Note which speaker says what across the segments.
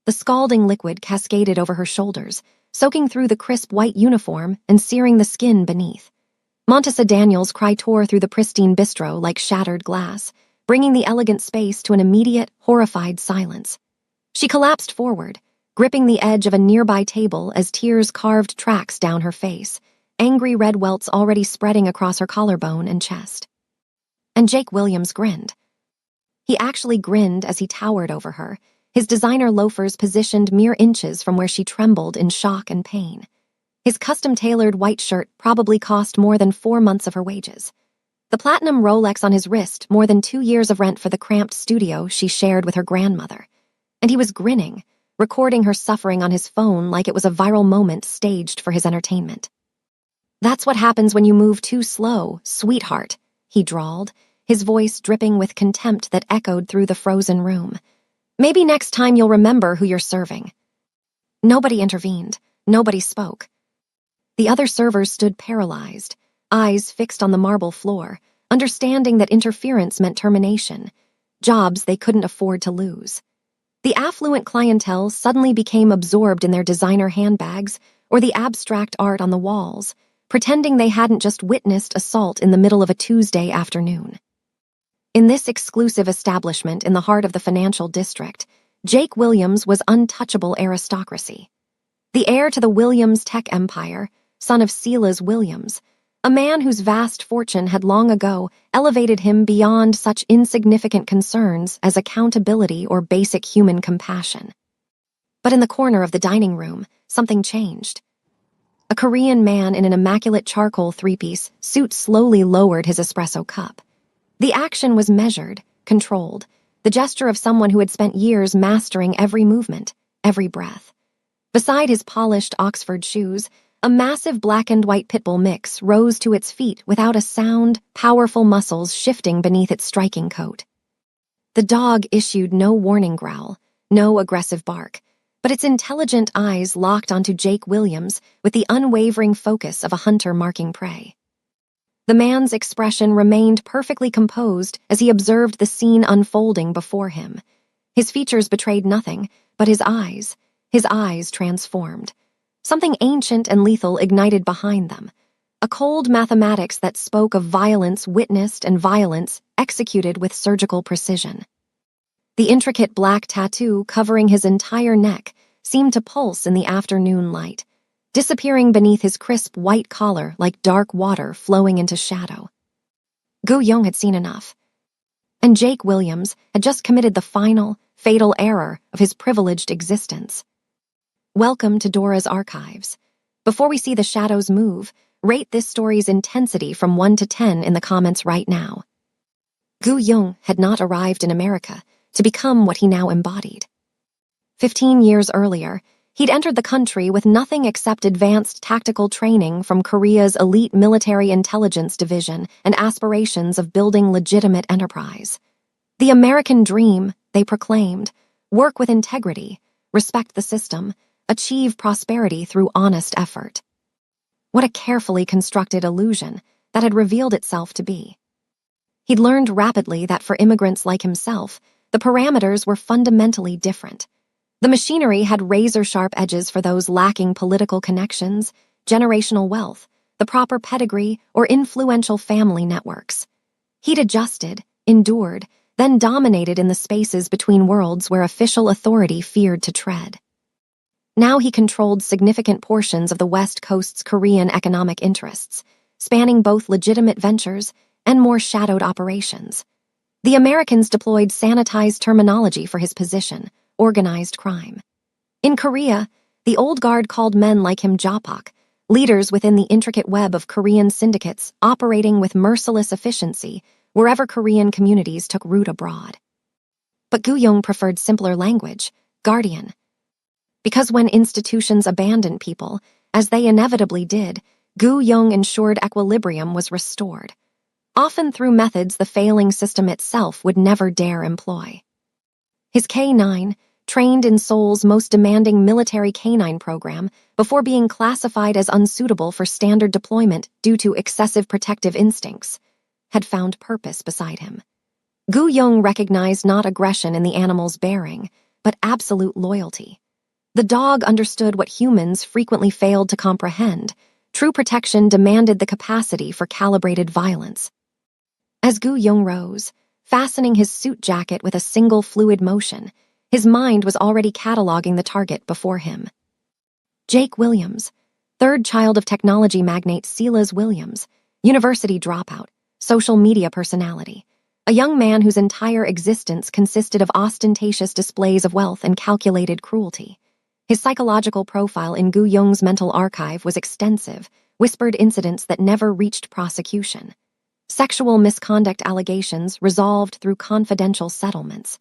Speaker 1: The scalding liquid cascaded over her shoulders, soaking through the crisp white uniform and searing the skin beneath. Montessa Daniels' cry tore through the pristine bistro like shattered glass, bringing the elegant space to an immediate, horrified silence. She collapsed forward, gripping the edge of a nearby table as tears carved tracks down her face, angry red welts already spreading across her collarbone and chest. And Jake Williams grinned. He actually grinned as he towered over her, his designer loafers positioned mere inches from where she trembled in shock and pain. His custom-tailored white shirt probably cost more than 4 months of her wages. The platinum Rolex on his wrist more than 2 years of rent for the cramped studio she shared with her grandmother. And he was grinning, recording her suffering on his phone like it was a viral moment staged for his entertainment. "That's what happens when you move too slow, sweetheart," he drawled, his voice dripping with contempt that echoed through the frozen room. "Maybe next time you'll remember who you're serving." Nobody intervened. Nobody spoke. The other servers stood paralyzed, eyes fixed on the marble floor, understanding that interference meant termination, jobs they couldn't afford to lose. The affluent clientele suddenly became absorbed in their designer handbags or the abstract art on the walls, pretending they hadn't just witnessed assault in the middle of a Tuesday afternoon. In this exclusive establishment in the heart of the financial district, Jake Williams was untouchable aristocracy. The heir to the Williams tech empire, son of Silas Williams, a man whose vast fortune had long ago elevated him beyond such insignificant concerns as accountability or basic human compassion. But in the corner of the dining room, something changed. A Korean man in an immaculate charcoal three-piece suit slowly lowered his espresso cup. The action was measured, controlled, the gesture of someone who had spent years mastering every movement, every breath. Beside his polished Oxford shoes, a massive black and white pit bull mix rose to its feet without a sound, powerful muscles shifting beneath its striking coat. The dog issued no warning growl, no aggressive bark, but its intelligent eyes locked onto Jake Williams with the unwavering focus of a hunter marking prey. The man's expression remained perfectly composed as he observed the scene unfolding before him. His features betrayed nothing, but his eyes transformed. Something ancient and lethal ignited behind them, a cold mathematics that spoke of violence witnessed and violence executed with surgical precision. The intricate black tattoo covering his entire neck seemed to pulse in the afternoon light, disappearing beneath his crisp white collar like dark water flowing into shadow. Gu Young had seen enough. And Jake Williams had just committed the final, fatal error of his privileged existence. Welcome to Dora's Archives. Before we see the shadows move, rate this story's intensity from 1 to 10 in the comments right now. Gu Young had not arrived in America to become what he now embodied. 15 years earlier, he'd entered the country with nothing except advanced tactical training from Korea's elite military intelligence division and aspirations of building legitimate enterprise. The American dream, they proclaimed, work with integrity, respect the system, achieve prosperity through honest effort. What a carefully constructed illusion that had revealed itself to be. He'd learned rapidly that for immigrants like himself, the parameters were fundamentally different. The machinery had razor-sharp edges for those lacking political connections, generational wealth, the proper pedigree, or influential family networks. He'd adjusted, endured, then dominated in the spaces between worlds where official authority feared to tread. Now he controlled significant portions of the West Coast's Korean economic interests, spanning both legitimate ventures and more shadowed operations. The Americans deployed sanitized terminology for his position, organized crime. In Korea, the old guard called men like him Japak, leaders within the intricate web of Korean syndicates operating with merciless efficiency wherever Korean communities took root abroad. But Gu Young preferred simpler language, guardian. Because when institutions abandoned people, as they inevitably did, Gu Young ensured equilibrium was restored, often through methods the failing system itself would never dare employ. His K-9, trained in Seoul's most demanding military canine program before being classified as unsuitable for standard deployment due to excessive protective instincts, had found purpose beside him. Gu Young recognized not aggression in the animal's bearing, but absolute loyalty. The dog understood what humans frequently failed to comprehend. True protection demanded the capacity for calibrated violence. As Gu Yong rose, fastening his suit jacket with a single fluid motion, his mind was already cataloging the target before him. Jake Williams, third child of technology magnate Silas Williams, university dropout, social media personality, a young man whose entire existence consisted of ostentatious displays of wealth and calculated cruelty. His psychological profile in Gu Yong's mental archive was extensive, whispered incidents that never reached prosecution. Sexual misconduct allegations resolved through confidential settlements.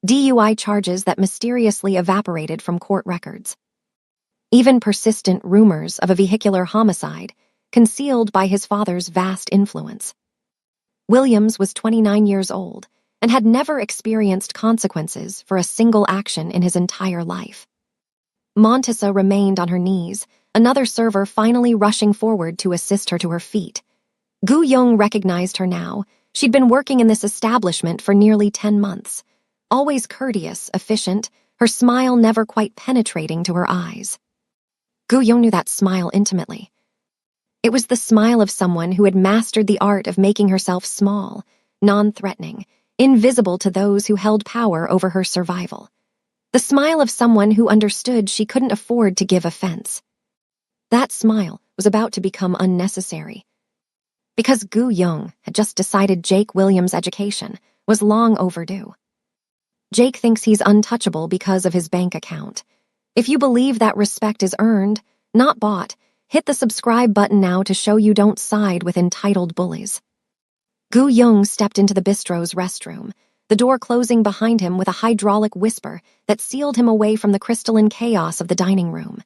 Speaker 1: DUI charges that mysteriously evaporated from court records. Even persistent rumors of a vehicular homicide, concealed by his father's vast influence. Williams was 29 years old and had never experienced consequences for a single action in his entire life. Montessa remained on her knees, another server finally rushing forward to assist her to her feet. Gu Yong recognized her now. She'd been working in this establishment for nearly 10 months. Always courteous, efficient, her smile never quite penetrating to her eyes. Gu Yong knew that smile intimately. It was the smile of someone who had mastered the art of making herself small, non-threatening, invisible to those who held power over her survival. The smile of someone who understood she couldn't afford to give offense. That smile was about to become unnecessary. Because Gu Yong had just decided Jake Williams' education was long overdue. Jake thinks he's untouchable because of his bank account. If you believe that respect is earned, not bought, hit the subscribe button now to show you don't side with entitled bullies. Gu Yong stepped into the bistro's restroom, the door closing behind him with a hydraulic whisper that sealed him away from the crystalline chaos of the dining room.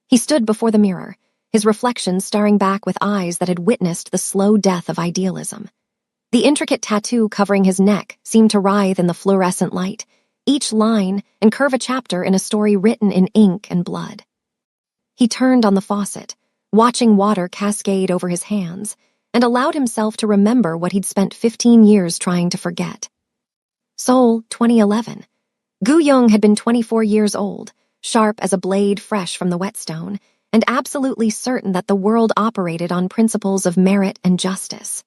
Speaker 1: He stood before the mirror, his reflection staring back with eyes that had witnessed the slow death of idealism. The intricate tattoo covering his neck seemed to writhe in the fluorescent light, each line and curve a chapter in a story written in ink and blood. He turned on the faucet, watching water cascade over his hands, and allowed himself to remember what he'd spent 15 years trying to forget. Seoul, 2011. Gu Yong had been 24 years old, sharp as a blade fresh from the whetstone, and absolutely certain that the world operated on principles of merit and justice.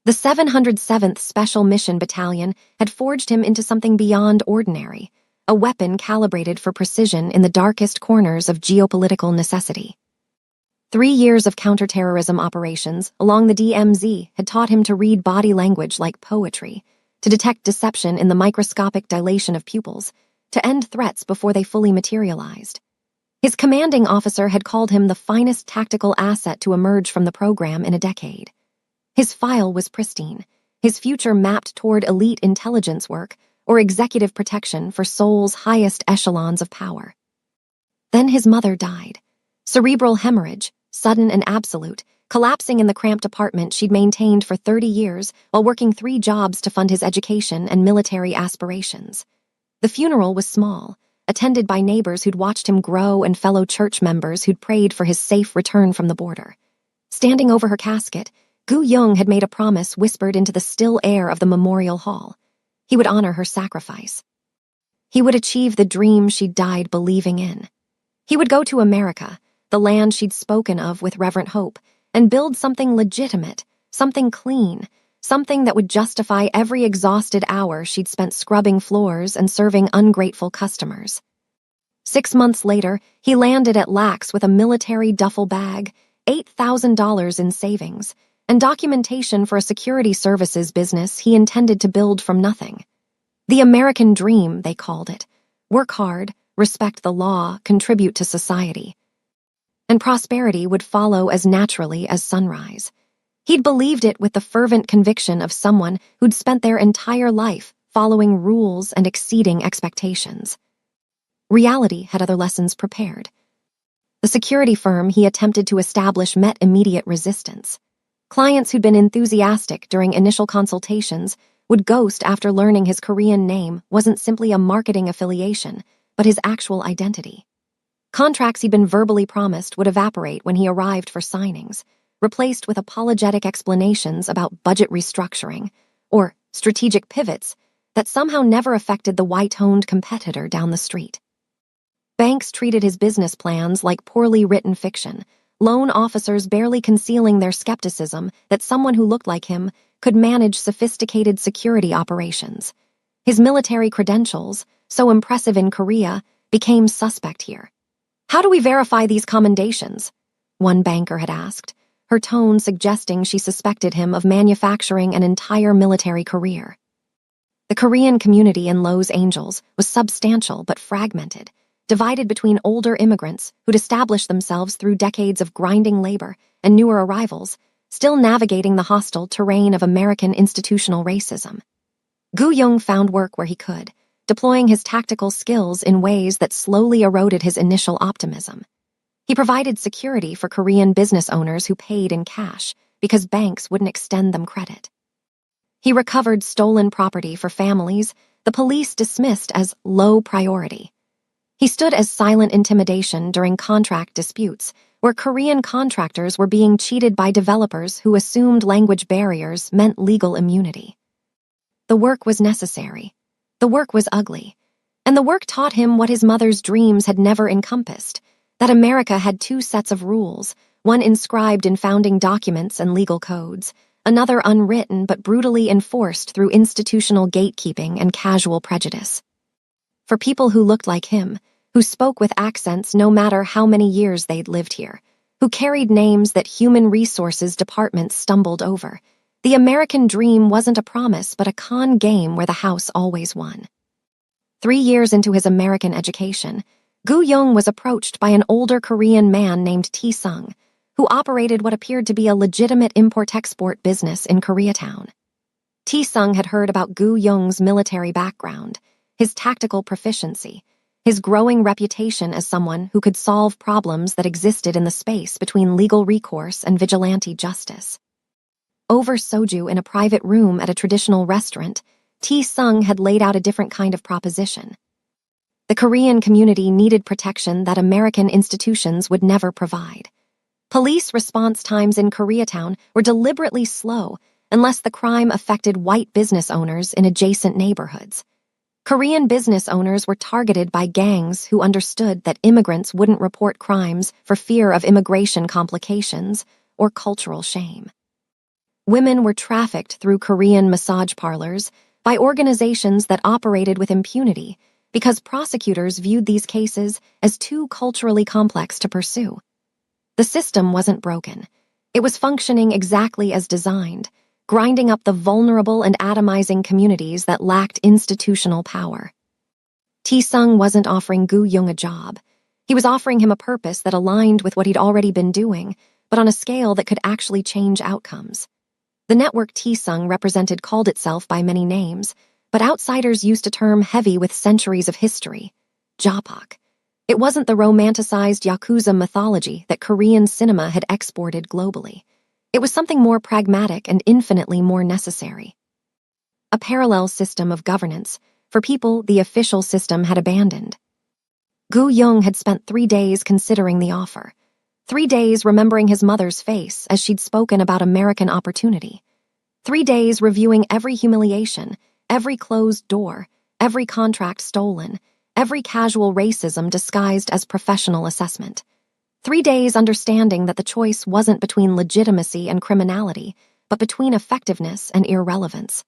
Speaker 1: The 707th Special Mission Battalion had forged him into something beyond ordinary, a weapon calibrated for precision in the darkest corners of geopolitical necessity. 3 years of counterterrorism operations along the DMZ had taught him to read body language like poetry, to detect deception in the microscopic dilation of pupils, to end threats before they fully materialized. His commanding officer had called him the finest tactical asset to emerge from the program in a decade. His file was pristine, his future mapped toward elite intelligence work or executive protection for Seoul's highest echelons of power. Then his mother died. Cerebral hemorrhage, sudden and absolute, collapsing in the cramped apartment she'd maintained for 30 years while working 3 jobs to fund his education and military aspirations. The funeral was small, attended by neighbors who'd watched him grow and fellow church members who'd prayed for his safe return from the border. Standing over her casket, Gu Yong had made a promise whispered into the still air of the memorial hall. He would honor her sacrifice. He would achieve the dream she'd died believing in. He would go to America, the land she'd spoken of with reverent hope, and build something legitimate, something clean, something that would justify every exhausted hour she'd spent scrubbing floors and serving ungrateful customers. 6 months later, he landed at Lax with a military duffel bag, $8,000 in savings, and documentation for a security services business he intended to build from nothing. The American dream, they called it. Work hard, respect the law, contribute to society. And prosperity would follow as naturally as sunrise. He'd believed it with the fervent conviction of someone who'd spent their entire life following rules and exceeding expectations. Reality had other lessons prepared. The security firm he attempted to establish met immediate resistance. Clients who'd been enthusiastic during initial consultations would ghost after learning his Korean name wasn't simply a marketing affiliation, but his actual identity. Contracts he'd been verbally promised would evaporate when he arrived for signings, replaced with apologetic explanations about budget restructuring or strategic pivots that somehow never affected the white-toned competitor down the street. Banks treated his business plans like poorly written fiction, loan officers barely concealing their skepticism that someone who looked like him could manage sophisticated security operations. His military credentials, so impressive in Korea, became suspect here. "How do we verify these commendations?" one banker had asked, her tone suggesting she suspected him of manufacturing an entire military career. The Korean community in Los Angeles was substantial but fragmented, divided between older immigrants who'd established themselves through decades of grinding labor and newer arrivals, still navigating the hostile terrain of American institutional racism. Gu Young found work where he could, deploying his tactical skills in ways that slowly eroded his initial optimism. He provided security for Korean business owners who paid in cash because banks wouldn't extend them credit. He recovered stolen property for families the police dismissed as low priority. He stood as silent intimidation during contract disputes, where Korean contractors were being cheated by developers who assumed language barriers meant legal immunity. The work was necessary. The work was ugly. And the work taught him what his mother's dreams had never encompassed, that America had two sets of rules, one inscribed in founding documents and legal codes, another unwritten but brutally enforced through institutional gatekeeping and casual prejudice. For people who looked like him, who spoke with accents no matter how many years they'd lived here, who carried names that human resources departments stumbled over, the American dream wasn't a promise but a con game where the house always won. 3 years into his American education, Gu Young was approached by an older Korean man named T-sung, who operated what appeared to be a legitimate import-export business in Koreatown. T-sung had heard about Gu Young's military background, his tactical proficiency, his growing reputation as someone who could solve problems that existed in the space between legal recourse and vigilante justice. Over soju in a private room at a traditional restaurant, T-sung had laid out a different kind of proposition. The Korean community needed protection that American institutions would never provide. Police response times in Koreatown were deliberately slow unless the crime affected white business owners in adjacent neighborhoods. Korean business owners were targeted by gangs who understood that immigrants wouldn't report crimes for fear of immigration complications or cultural shame. Women were trafficked through Korean massage parlors by organizations that operated with impunity because prosecutors viewed these cases as too culturally complex to pursue. The system wasn't broken. It was functioning exactly as designed, grinding up the vulnerable and atomizing communities that lacked institutional power. T-sung wasn't offering Gu Young a job. He was offering him a purpose that aligned with what he'd already been doing, but on a scale that could actually change outcomes. The network T-sung represented called itself by many names, but outsiders used a term heavy with centuries of history: Japak. It wasn't the romanticized Yakuza mythology that Korean cinema had exported globally. It was something more pragmatic and infinitely more necessary. A parallel system of governance for people the official system had abandoned. Gu Young had spent 3 days considering the offer. 3 days remembering his mother's face as she'd spoken about American opportunity. 3 days reviewing every humiliation, every closed door, every contract stolen, every casual racism disguised as professional assessment. 3 days understanding that the choice wasn't between legitimacy and criminality, but between effectiveness and irrelevance.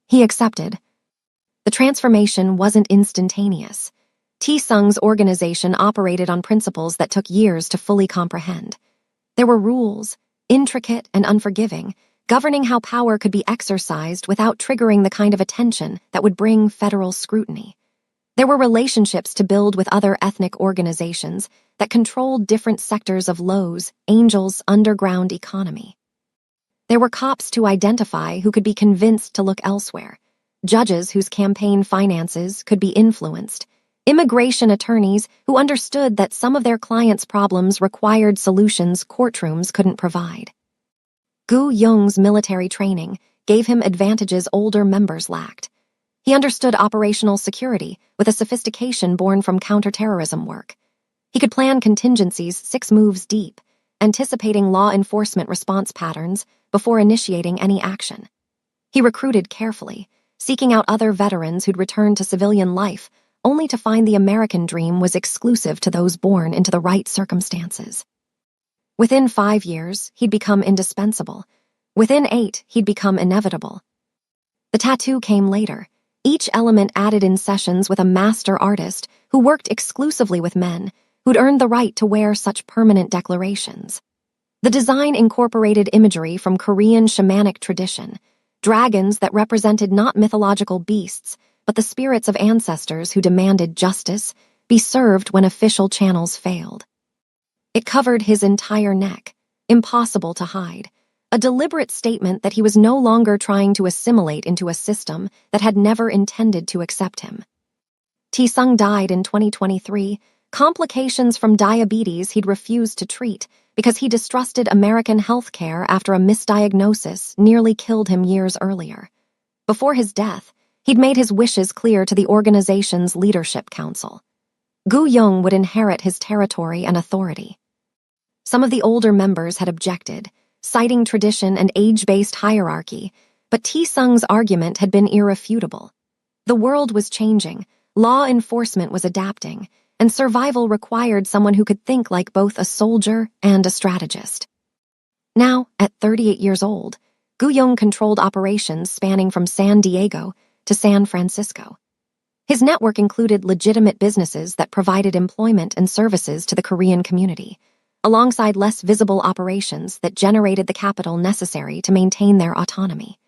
Speaker 1: He accepted. The transformation wasn't instantaneous. T-sung's organization operated on principles that took years to fully comprehend. There were rules, intricate and unforgiving, governing how power could be exercised without triggering the kind of attention that would bring federal scrutiny. There were relationships to build with other ethnic organizations that controlled different sectors of Los Angeles' underground economy. There were cops to identify who could be convinced to look elsewhere, judges whose campaign finances could be influenced, immigration attorneys who understood that some of their clients' problems required solutions courtrooms couldn't provide. Gu Young's military training gave him advantages older members lacked. He understood operational security with a sophistication born from counterterrorism work. He could plan contingencies 6 moves deep, anticipating law enforcement response patterns before initiating any action. He recruited carefully, seeking out other veterans who'd returned to civilian life, only to find the American dream was exclusive to those born into the right circumstances. Within 5 years, he'd become indispensable. Within 8, he'd become inevitable. The tattoo came later, each element added in sessions with a master artist who worked exclusively with men, who'd earned the right to wear such permanent declarations. The design incorporated imagery from Korean shamanic tradition, dragons that represented not mythological beasts, but the spirits of ancestors who demanded justice be served when official channels failed. It covered his entire neck, impossible to hide, a deliberate statement that he was no longer trying to assimilate into a system that had never intended to accept him. Tae-sung died in 2023, complications from diabetes he'd refused to treat because he distrusted American health care after a misdiagnosis nearly killed him years earlier. Before his death, he'd made his wishes clear to the organization's leadership council. Gu-young would inherit his territory and authority. Some of the older members had objected, citing tradition and age-based hierarchy, but Tae-sung's argument had been irrefutable. The world was changing, law enforcement was adapting, and survival required someone who could think like both a soldier and a strategist. Now, at 38 years old, Gu-young controlled operations spanning from San Diego to San Francisco. His network included legitimate businesses that provided employment and services to the Korean community, alongside less visible operations that generated the capital necessary to maintain their autonomy.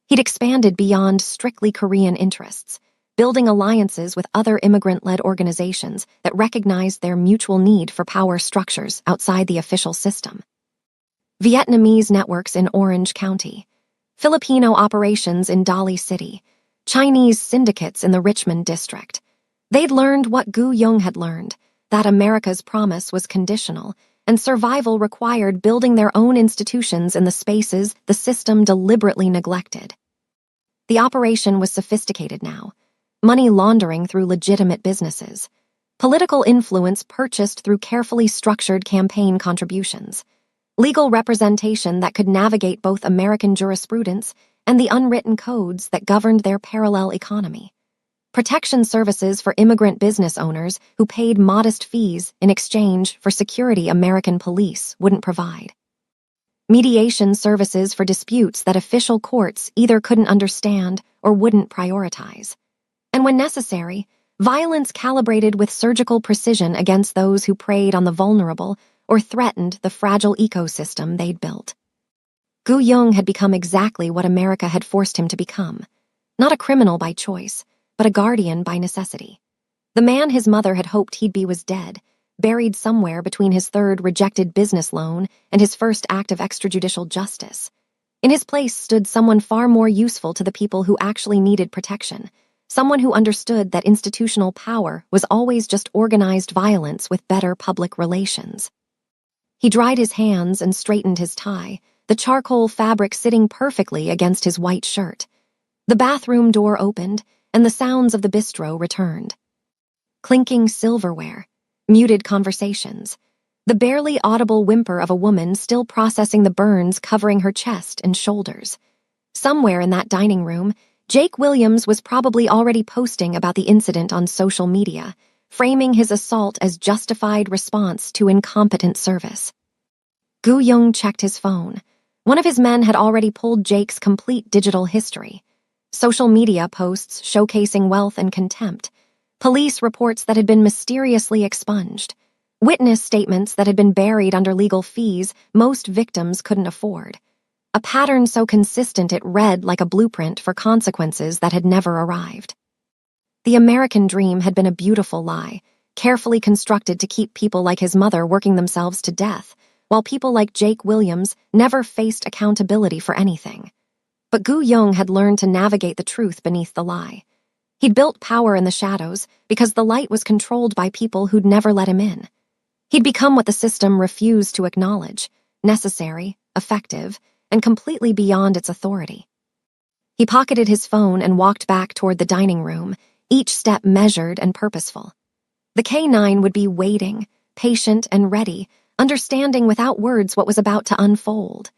Speaker 1: He'd expanded beyond strictly Korean interests, building alliances with other immigrant-led organizations that recognized their mutual need for power structures outside the official system. Vietnamese networks in Orange County, Filipino operations in Dali City, Chinese syndicates in the Richmond district. They'd learned what Gu-young had learned, that America's promise was conditional, and survival required building their own institutions in the spaces the system deliberately neglected. The operation was sophisticated now, money laundering through legitimate businesses, political influence purchased through carefully structured campaign contributions, legal representation that could navigate both American jurisprudence and the unwritten codes that governed their parallel economy. Protection services for immigrant business owners who paid modest fees in exchange for security American police wouldn't provide. Mediation services for disputes that official courts either couldn't understand or wouldn't prioritize. And when necessary, violence calibrated with surgical precision against those who preyed on the vulnerable or threatened the fragile ecosystem they'd built. Gu-young had become exactly what America had forced him to become, not a criminal by choice, but a guardian by necessity. The man his mother had hoped he'd be was dead, buried somewhere between his third rejected business loan and his first act of extrajudicial justice. In his place stood someone far more useful to the people who actually needed protection, someone who understood that institutional power was always just organized violence with better public relations. He dried his hands and straightened his tie, the charcoal fabric sitting perfectly against his white shirt. The bathroom door opened, and the sounds of the bistro returned. Clinking silverware, muted conversations, the barely audible whimper of a woman still processing the burns covering her chest and shoulders. Somewhere in that dining room, Jake Williams was probably already posting about the incident on social media, framing his assault as justified response to incompetent service. Gu-young checked his phone. One of his men had already pulled Jake's complete digital history. Social media posts showcasing wealth and contempt, police reports that had been mysteriously expunged, witness statements that had been buried under legal fees most victims couldn't afford. A pattern so consistent it read like a blueprint for consequences that had never arrived. The American dream had been a beautiful lie, carefully constructed to keep people like his mother working themselves to death, while people like Jake Williams never faced accountability for anything. But Gu-young had learned to navigate the truth beneath the lie. He'd built power in the shadows because the light was controlled by people who'd never let him in. He'd become what the system refused to acknowledge, necessary, effective, and completely beyond its authority. He pocketed his phone and walked back toward the dining room, each step measured and purposeful. The K-9 would be waiting, patient and ready, understanding without words what was about to unfold.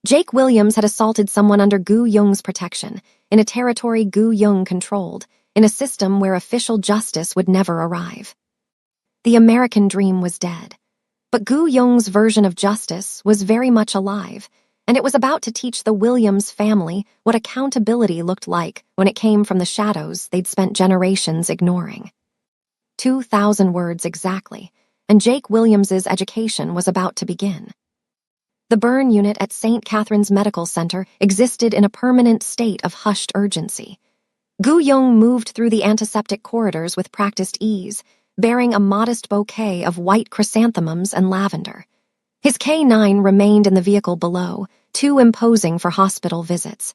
Speaker 1: Jake Williams had assaulted someone under Gu-young's protection, in a territory Gu Yong controlled, in a system where official justice would never arrive. The American dream was dead. But Gu Yong's version of justice was very much alive, and it was about to teach the Williams family what accountability looked like when it came from the shadows they'd spent generations ignoring. 2,000 words exactly, and Jake Williams's education was about to begin. The burn unit at St. Catherine's Medical Center existed in a permanent state of hushed urgency. Gu Yong moved through the antiseptic corridors with practiced ease, bearing a modest bouquet of white chrysanthemums and lavender. His K9 remained in the vehicle below, too imposing for hospital visits.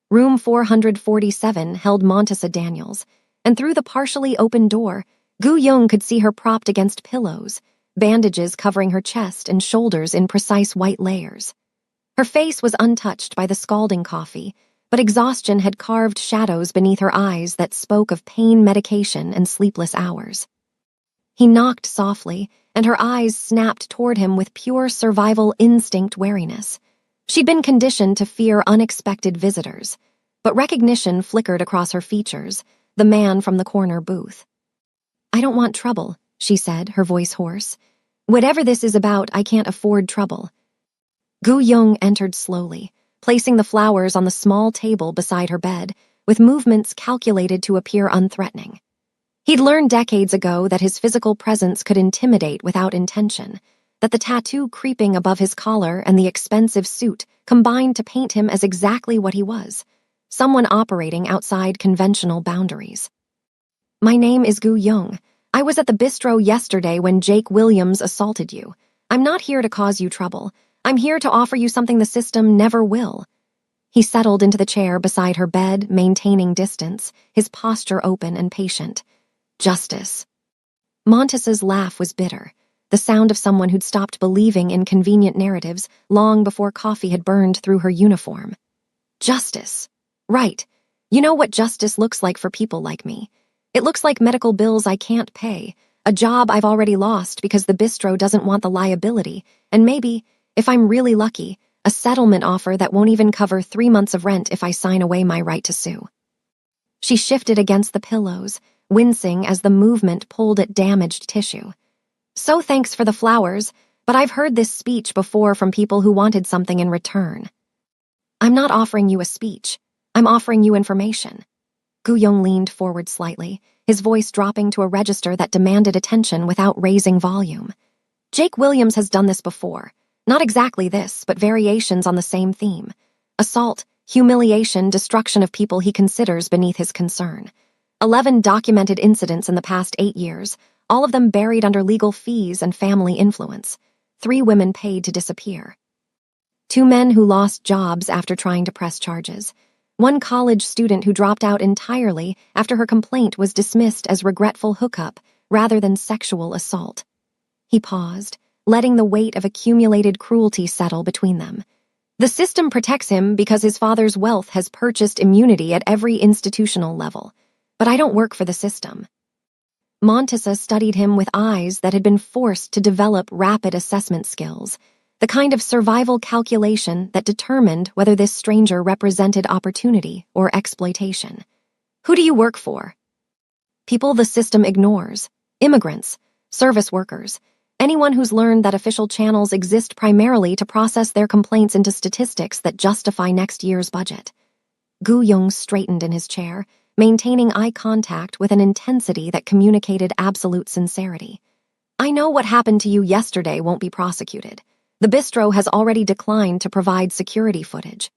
Speaker 1: Room 447 held Montessa Daniels, and through the partially open door, Gu Yong could see her propped against pillows, bandages covering her chest and shoulders in precise white layers. Her face was untouched by the scalding coffee, but exhaustion had carved shadows beneath her eyes that spoke of pain medication and sleepless hours. He knocked softly, and her eyes snapped toward him with pure survival instinct wariness. She'd been conditioned to fear unexpected visitors, but recognition flickered across her features, the man from the corner booth. "I don't want trouble," she said, her voice hoarse. "Whatever this is about, I can't afford trouble." Gu Yong entered slowly, placing the flowers on the small table beside her bed, with movements calculated to appear unthreatening. He'd learned decades ago that his physical presence could intimidate without intention, that the tattoo creeping above his collar and the expensive suit combined to paint him as exactly what he was, someone operating outside conventional boundaries. "My name is Gu Yong. I was at the bistro yesterday when Jake Williams assaulted you. I'm not here to cause you trouble. I'm here to offer you something the system never will." He settled into the chair beside her bed, maintaining distance, his posture open and patient. "Justice." Montessa's laugh was bitter, the sound of someone who'd stopped believing in convenient narratives long before coffee had burned through her uniform. "Justice. Right. You know what justice looks like for people like me. It looks like medical bills I can't pay, a job I've already lost because the bistro doesn't want the liability, and maybe, if I'm really lucky, a settlement offer that won't even cover 3 months of rent if I sign away my right to sue." She shifted against the pillows, wincing as the movement pulled at damaged tissue. "So thanks for the flowers, but I've heard this speech before from people who wanted something in return." "I'm not offering you a speech. I'm offering you information." Gu Yong leaned forward slightly, his voice dropping to a register that demanded attention without raising volume. "Jake Williams has done this before. Not exactly this, but variations on the same theme. Assault, humiliation, destruction of people he considers beneath his concern. 11 documented incidents in the past 8 years, all of them buried under legal fees and family influence. 3 women paid to disappear. 2 men who lost jobs after trying to press charges. 1 college student who dropped out entirely after her complaint was dismissed as regretful hookup rather than sexual assault." He paused, letting the weight of accumulated cruelty settle between them. "The system protects him because his father's wealth has purchased immunity at every institutional level. But I don't work for the system." Montessa studied him with eyes that had been forced to develop rapid assessment skills, the kind of survival calculation that determined whether this stranger represented opportunity or exploitation. "Who do you work for?" "People the system ignores. Immigrants, service workers, anyone who's learned that official channels exist primarily to process their complaints into statistics that justify next year's budget." Gu Yong straightened in his chair, maintaining eye contact with an intensity that communicated absolute sincerity. "I know what happened to you yesterday won't be prosecuted. The bistro has already declined to provide security footage.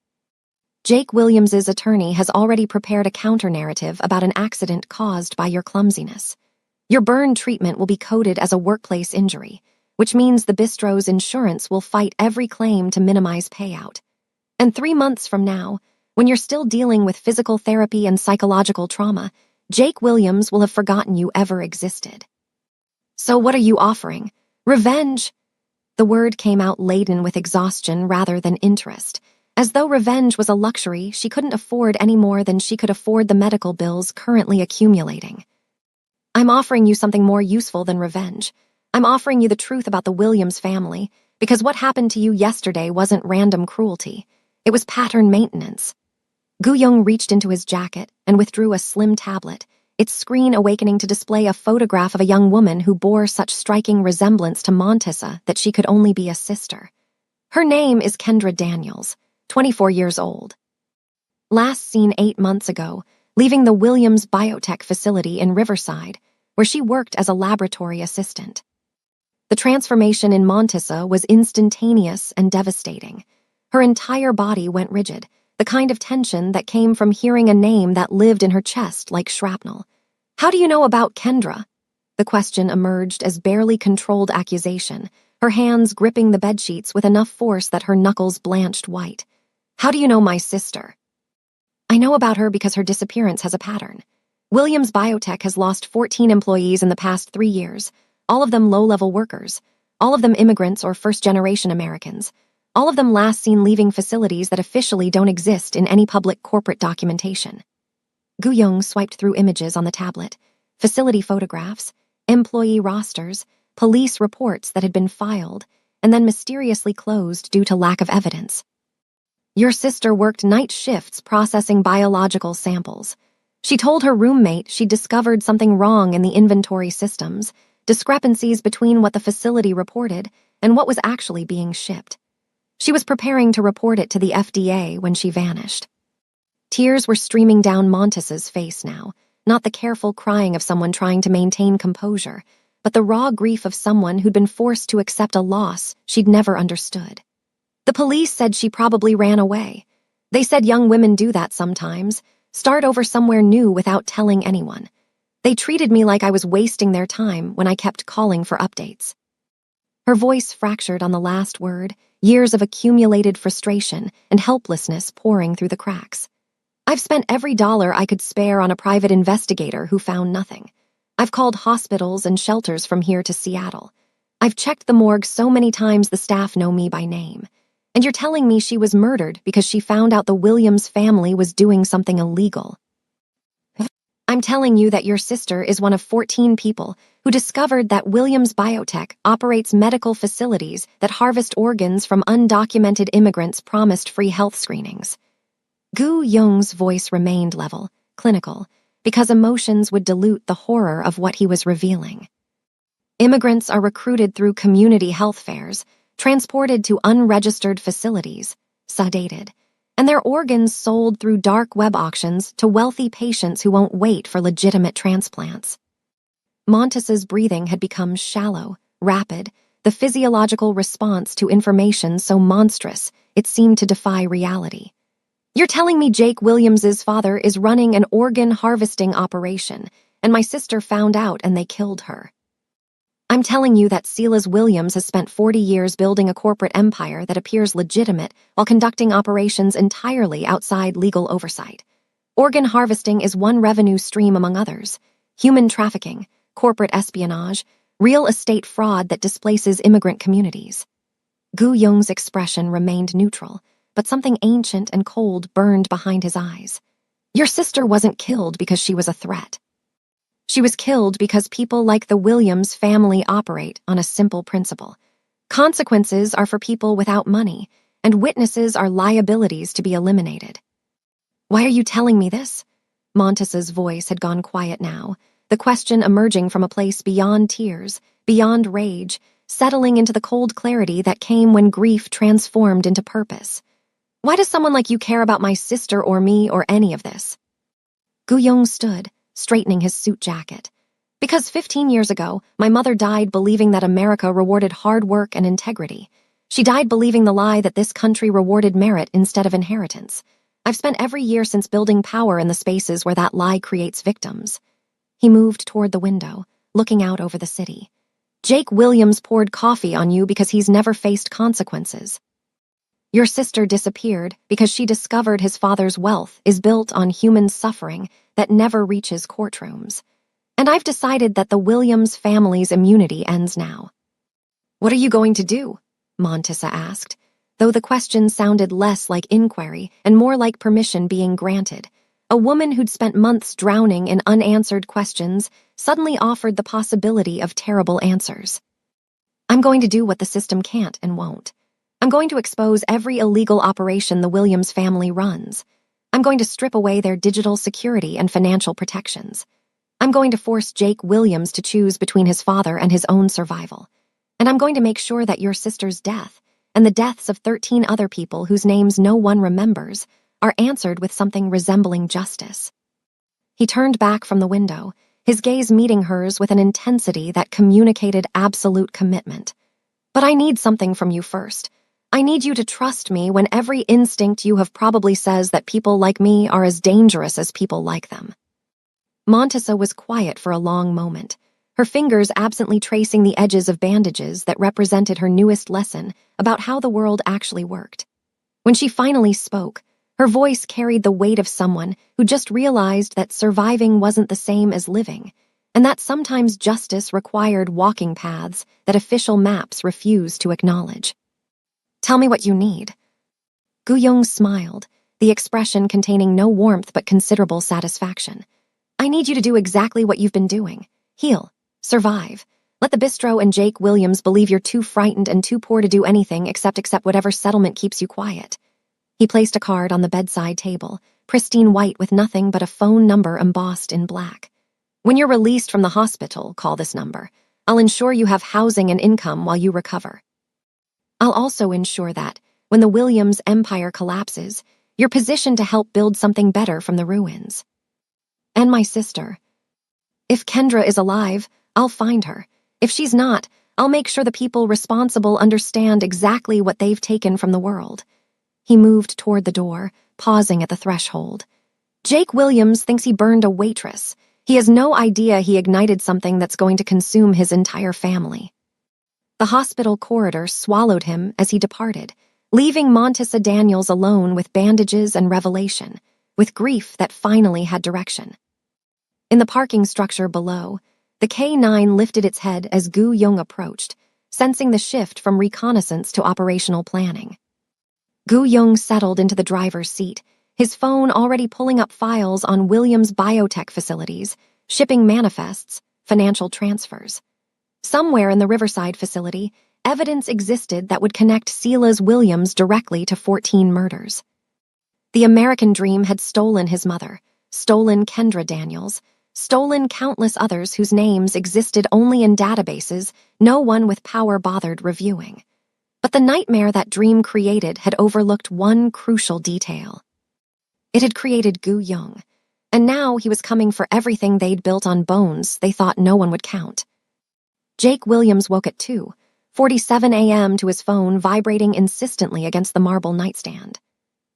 Speaker 1: Jake Williams's attorney has already prepared a counter-narrative about an accident caused by your clumsiness. Your burn treatment will be coded as a workplace injury, which means the bistro's insurance will fight every claim to minimize payout. And 3 months from now, when you're still dealing with physical therapy and psychological trauma, Jake Williams will have forgotten you ever existed." "So what are you offering? Revenge?" The word came out laden with exhaustion rather than interest, as though revenge was a luxury she couldn't afford any more than she could afford the medical bills currently accumulating. "I'm offering you something more useful than revenge. I'm offering you the truth about the Williams family, because what happened to you yesterday wasn't random cruelty. It was pattern maintenance." Gu-young reached into his jacket and withdrew a slim tablet, its screen awakening to display a photograph of a young woman who bore such striking resemblance to Montessa that she could only be a sister. Her name is Kendra Daniels, 24 years old. Last seen 8 months ago, leaving the Williams Biotech facility in Riverside, where she worked as a laboratory assistant. The transformation in Montessa was instantaneous and devastating. Her entire body went rigid, the kind of tension that came from hearing a name that lived in her chest like shrapnel. "How do you know about Kendra?" The question emerged as barely controlled accusation, her hands gripping the bedsheets with enough force that her knuckles blanched white. "How do you know my sister?" "I know about her because her disappearance has a pattern. Williams Biotech has lost 14 employees in the past 3 years, all of them low-level workers, all of them immigrants or first-generation Americans, all of them last seen leaving facilities that officially don't exist in any public corporate documentation." Gu-young swiped through images on the tablet, facility photographs, employee rosters, police reports that had been filed, and then mysteriously closed due to lack of evidence. "Your sister worked night shifts processing biological samples. She told her roommate she discovered something wrong in the inventory systems, discrepancies between what the facility reported and what was actually being shipped. She was preparing to report it to the FDA when she vanished." Tears were streaming down Montessa's face now, not the careful crying of someone trying to maintain composure, but the raw grief of someone who'd been forced to accept a loss she'd never understood. "The police said she probably ran away. They said young women do that sometimes, start over somewhere new without telling anyone. They treated me like I was wasting their time when I kept calling for updates." Her voice fractured on the last word, years of accumulated frustration and helplessness pouring through the cracks. "I've spent every dollar I could spare on a private investigator who found nothing. I've called hospitals and shelters from here to Seattle. I've checked the morgue so many times the staff know me by name. And you're telling me she was murdered because she found out the Williams family was doing something illegal. I'm telling you that your sister is one of 14 people who discovered that Williams Biotech operates medical facilities that harvest organs from undocumented immigrants promised free health screenings." Gu-young's voice remained level, clinical, because emotions would dilute the horror of what he was revealing. "Immigrants are recruited through community health fairs, transported to unregistered facilities, sedated, and their organs sold through dark web auctions to wealthy patients who won't wait for legitimate transplants." Montessa's breathing had become shallow, rapid, the physiological response to information so monstrous it seemed to defy reality. "You're telling me Jake Williams's father is running an organ harvesting operation, and my sister found out and they killed her. I'm telling you that Silas Williams has spent 40 years building a corporate empire that appears legitimate while conducting operations entirely outside legal oversight. Organ harvesting is one revenue stream among others: human trafficking, corporate espionage, real estate fraud that displaces immigrant communities." Gu-young's expression remained neutral, but something ancient and cold burned behind his eyes. "Your sister wasn't killed because she was a threat. She was killed because people like the Williams family operate on a simple principle. Consequences are for people without money, and witnesses are liabilities to be eliminated." "Why are you telling me this?" Montessa's voice had gone quiet now, the question emerging from a place beyond tears, beyond rage, settling into the cold clarity that came when grief transformed into purpose. "Why does someone like you care about my sister or me or any of this?" Gu-young stood, straightening his suit jacket. "Because 15 years ago, my mother died believing that America rewarded hard work and integrity. She died believing the lie that this country rewarded merit instead of inheritance. I've spent every year since building power in the spaces where that lie creates victims." He moved toward the window, looking out over the city. "Jake Williams poured coffee on you because he's never faced consequences. Your sister disappeared because she discovered his father's wealth is built on human suffering that never reaches courtrooms. And I've decided that the Williams family's immunity ends now." "What are you going to do?" Montessa asked, though the question sounded less like inquiry and more like permission being granted. A woman who'd spent months drowning in unanswered questions suddenly offered the possibility of terrible answers. "I'm going to do what the system can't and won't. I'm going to expose every illegal operation the Williams family runs. I'm going to strip away their digital security and financial protections. I'm going to force Jake Williams to choose between his father and his own survival. And I'm going to make sure that your sister's death, and the deaths of 13 other people whose names no one remembers, are answered with something resembling justice." He turned back from the window, his gaze meeting hers with an intensity that communicated absolute commitment. "But I need something from you first. I need you to trust me when every instinct you have probably says that people like me are as dangerous as people like them." Montesa was quiet for a long moment, her fingers absently tracing the edges of bandages that represented her newest lesson about how the world actually worked. When she finally spoke, her voice carried the weight of someone who just realized that surviving wasn't the same as living, and that sometimes justice required walking paths that official maps refused to acknowledge. "Tell me what you need." Gu-young smiled, the expression containing no warmth but considerable satisfaction. "I need you to do exactly what you've been doing. Heal. Survive. Let the bistro and Jake Williams believe you're too frightened and too poor to do anything except accept whatever settlement keeps you quiet." He placed a card on the bedside table, pristine white with nothing but a phone number embossed in black. "When you're released from the hospital, call this number. I'll ensure you have housing and income while you recover. I'll also ensure that, when the Williams empire collapses, you're positioned to help build something better from the ruins. And my sister. If Kendra is alive, I'll find her. If she's not, I'll make sure the people responsible understand exactly what they've taken from the world." He moved toward the door, pausing at the threshold. "Jake Williams thinks he burned a waitress. He has no idea he ignited something that's going to consume his entire family." The hospital corridor swallowed him as he departed, leaving Montesa Daniels alone with bandages and revelation, with grief that finally had direction. In the parking structure below, the K-9 lifted its head as Gu-young approached, sensing the shift from reconnaissance to operational planning. Gu-young settled into the driver's seat, his phone already pulling up files on Williams' biotech facilities, shipping manifests, financial transfers. Somewhere in the Riverside facility, evidence existed that would connect Silas Williams directly to 14 murders. The American dream had stolen his mother, stolen Kendra Daniels, stolen countless others whose names existed only in databases no one with power bothered reviewing. But the nightmare that dream created had overlooked one crucial detail. It had created Gu-young, and now he was coming for everything they'd built on bones they thought no one would count. Jake Williams woke at 2:47 a.m. to his phone vibrating insistently against the marble nightstand.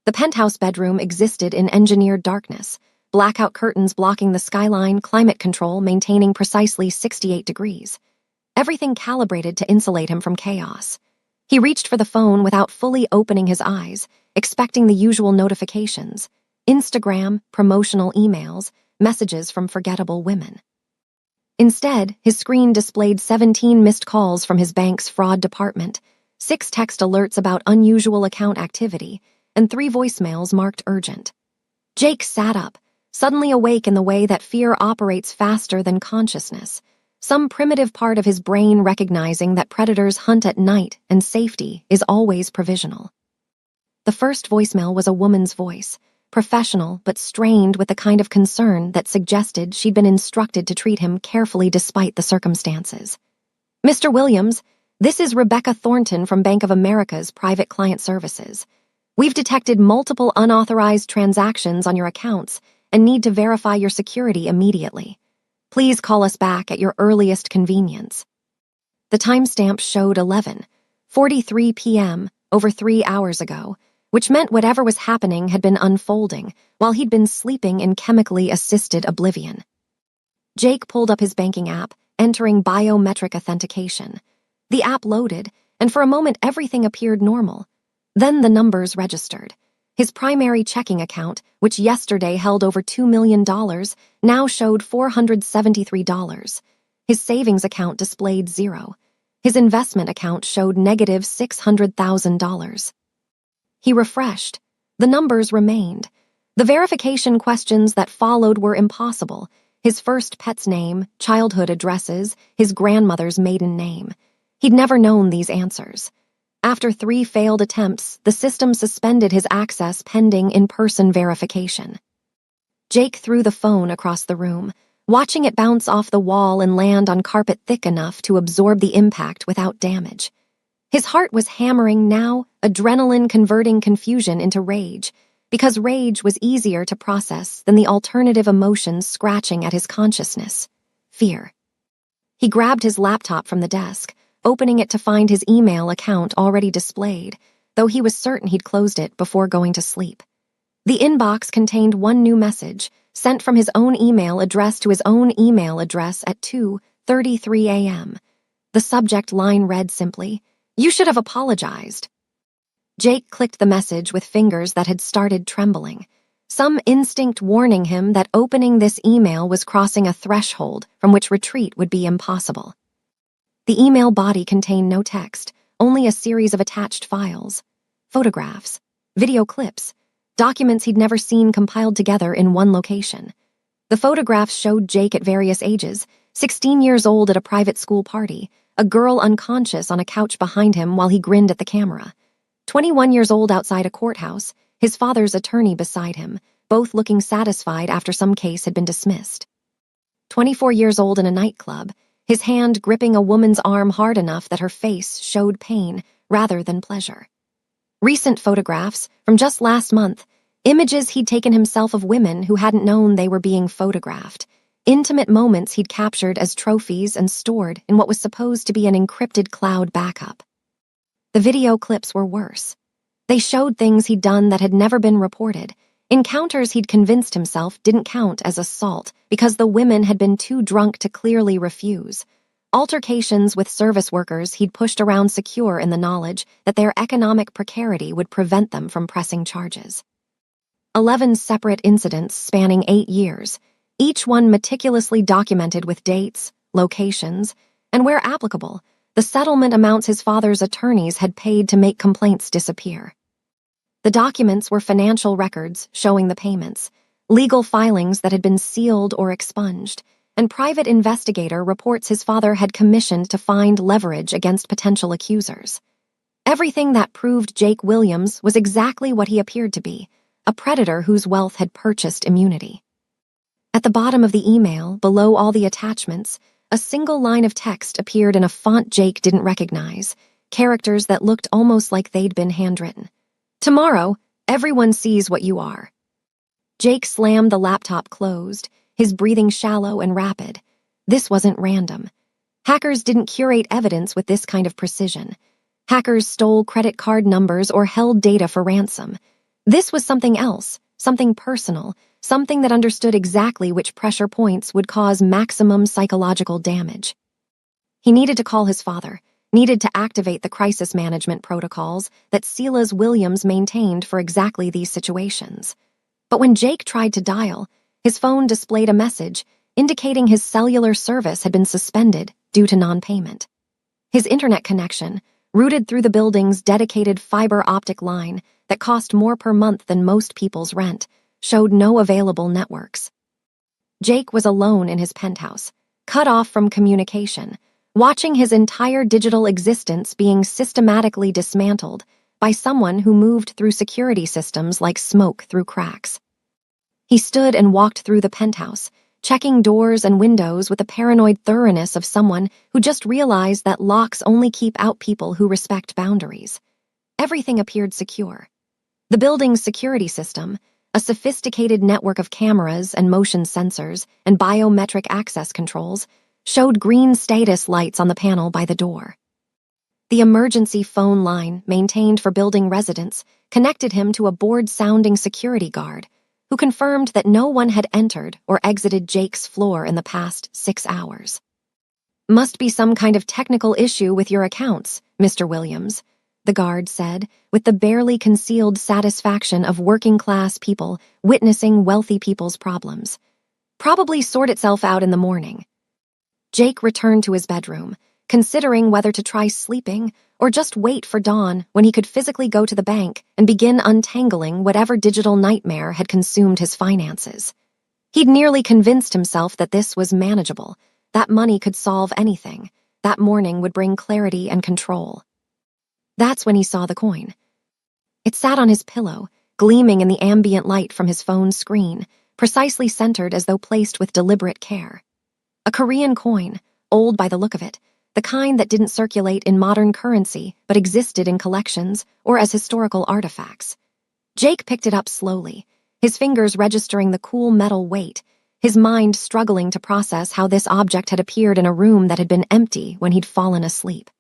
Speaker 1: The penthouse bedroom existed in engineered darkness, blackout curtains blocking the skyline, climate control maintaining precisely 68 degrees. Everything calibrated to insulate him from chaos. He reached for the phone without fully opening his eyes, expecting the usual notifications: Instagram, promotional emails, messages from forgettable women. Instead, his screen displayed 17 missed calls from his bank's fraud department, 6 text alerts about unusual account activity, and 3 voicemails marked urgent. Jake sat up, suddenly awake in the way that fear operates faster than consciousness, some primitive part of his brain recognizing that predators hunt at night and safety is always provisional. The first voicemail was a woman's voice, professional but strained with the kind of concern that suggested she'd been instructed to treat him carefully despite the circumstances. "Mr. Williams, this is Rebecca Thornton from Bank of America's Private Client Services. We've detected multiple unauthorized transactions on your accounts and need to verify your security immediately. Please call us back at your earliest convenience." The timestamp showed 11:43 p.m., over 3 hours ago, which meant whatever was happening had been unfolding while he'd been sleeping in chemically assisted oblivion. Jake pulled up his banking app, entering biometric authentication. The app loaded, and for a moment everything appeared normal. Then the numbers registered. His primary checking account, which yesterday held over $2 million, now showed $473. His savings account displayed 0. His investment account showed negative $600,000. He refreshed. The numbers remained. The verification questions that followed were impossible. His first pet's name, childhood addresses, his grandmother's maiden name. He'd never known these answers. After 3 failed attempts, the system suspended his access pending in-person verification. Jake threw the phone across the room, watching it bounce off the wall and land on carpet thick enough to absorb the impact without damage. His heart was hammering now, adrenaline converting confusion into rage, because rage was easier to process than the alternative emotions scratching at his consciousness: fear. He grabbed his laptop from the desk, opening it to find his email account already displayed, though he was certain he'd closed it before going to sleep. The inbox contained one new message, sent from his own email addressed to his own email address at 2:33 a.m. The subject line read simply, "You should have apologized." Jake clicked the message with fingers that had started trembling, some instinct warning him that opening this email was crossing a threshold from which retreat would be impossible. The email body contained no text, only a series of attached files, photographs, video clips, documents he'd never seen compiled together in one location. The photographs showed Jake at various ages: 16 years old at a private school party, a girl unconscious on a couch behind him while he grinned at the camera, 21 years old outside a courthouse, his father's attorney beside him, both looking satisfied after some case had been dismissed, 24 years old in a nightclub, his hand gripping a woman's arm hard enough that her face showed pain rather than pleasure. Recent photographs, from just last month, images he'd taken himself of women who hadn't known they were being photographed, intimate moments he'd captured as trophies and stored in what was supposed to be an encrypted cloud backup. The video clips were worse. They showed things he'd done that had never been reported, encounters he'd convinced himself didn't count as assault because the women had been too drunk to clearly refuse, altercations with service workers he'd pushed around secure in the knowledge that their economic precarity would prevent them from pressing charges. 11 separate incidents spanning 8 years, each one meticulously documented with dates, locations, and where applicable, the settlement amounts his father's attorneys had paid to make complaints disappear. The documents were financial records showing the payments, legal filings that had been sealed or expunged, and private investigator reports his father had commissioned to find leverage against potential accusers. Everything that proved Jake Williams was exactly what he appeared to be, a predator whose wealth had purchased immunity. At the bottom of the email, below all the attachments, a single line of text appeared in a font Jake didn't recognize, characters that looked almost like they'd been handwritten. "Tomorrow, everyone sees what you are." Jake slammed the laptop closed, his breathing shallow and rapid. This wasn't random. Hackers didn't curate evidence with this kind of precision. Hackers stole credit card numbers or held data for ransom. This was something else, something personal, something that understood exactly which pressure points would cause maximum psychological damage. He needed to call his father, needed to activate the crisis management protocols that Silas Williams maintained for exactly these situations. But when Jake tried to dial, his phone displayed a message indicating his cellular service had been suspended due to non-payment. His internet connection, routed through the building's dedicated fiber optic line that cost more per month than most people's rent, showed no available networks. Jake was alone in his penthouse, cut off from communication, watching his entire digital existence being systematically dismantled by someone who moved through security systems like smoke through cracks. He stood and walked through the penthouse, checking doors and windows with the paranoid thoroughness of someone who just realized that locks only keep out people who respect boundaries. Everything appeared secure. The building's security system, a sophisticated network of cameras and motion sensors and biometric access controls, showed green status lights on the panel by the door. The emergency phone line maintained for building residents connected him to a bored-sounding security guard who confirmed that no one had entered or exited Jake's floor in the past 6 hours. "Must be some kind of technical issue with your accounts, Mr. Williams," the guard said, with the barely concealed satisfaction of working-class people witnessing wealthy people's problems. "Probably sort itself out in the morning." Jake returned to his bedroom, considering whether to try sleeping or just wait for dawn when he could physically go to the bank and begin untangling whatever digital nightmare had consumed his finances. He'd nearly convinced himself that this was manageable, that money could solve anything, that morning would bring clarity and control. That's when he saw the coin. It sat on his pillow, gleaming in the ambient light from his phone's screen, precisely centered as though placed with deliberate care. A Korean coin, old by the look of it, the kind that didn't circulate in modern currency but existed in collections or as historical artifacts. Jake picked it up slowly, his fingers registering the cool metal weight, his mind struggling to process how this object had appeared in a room that had been empty when he'd fallen asleep.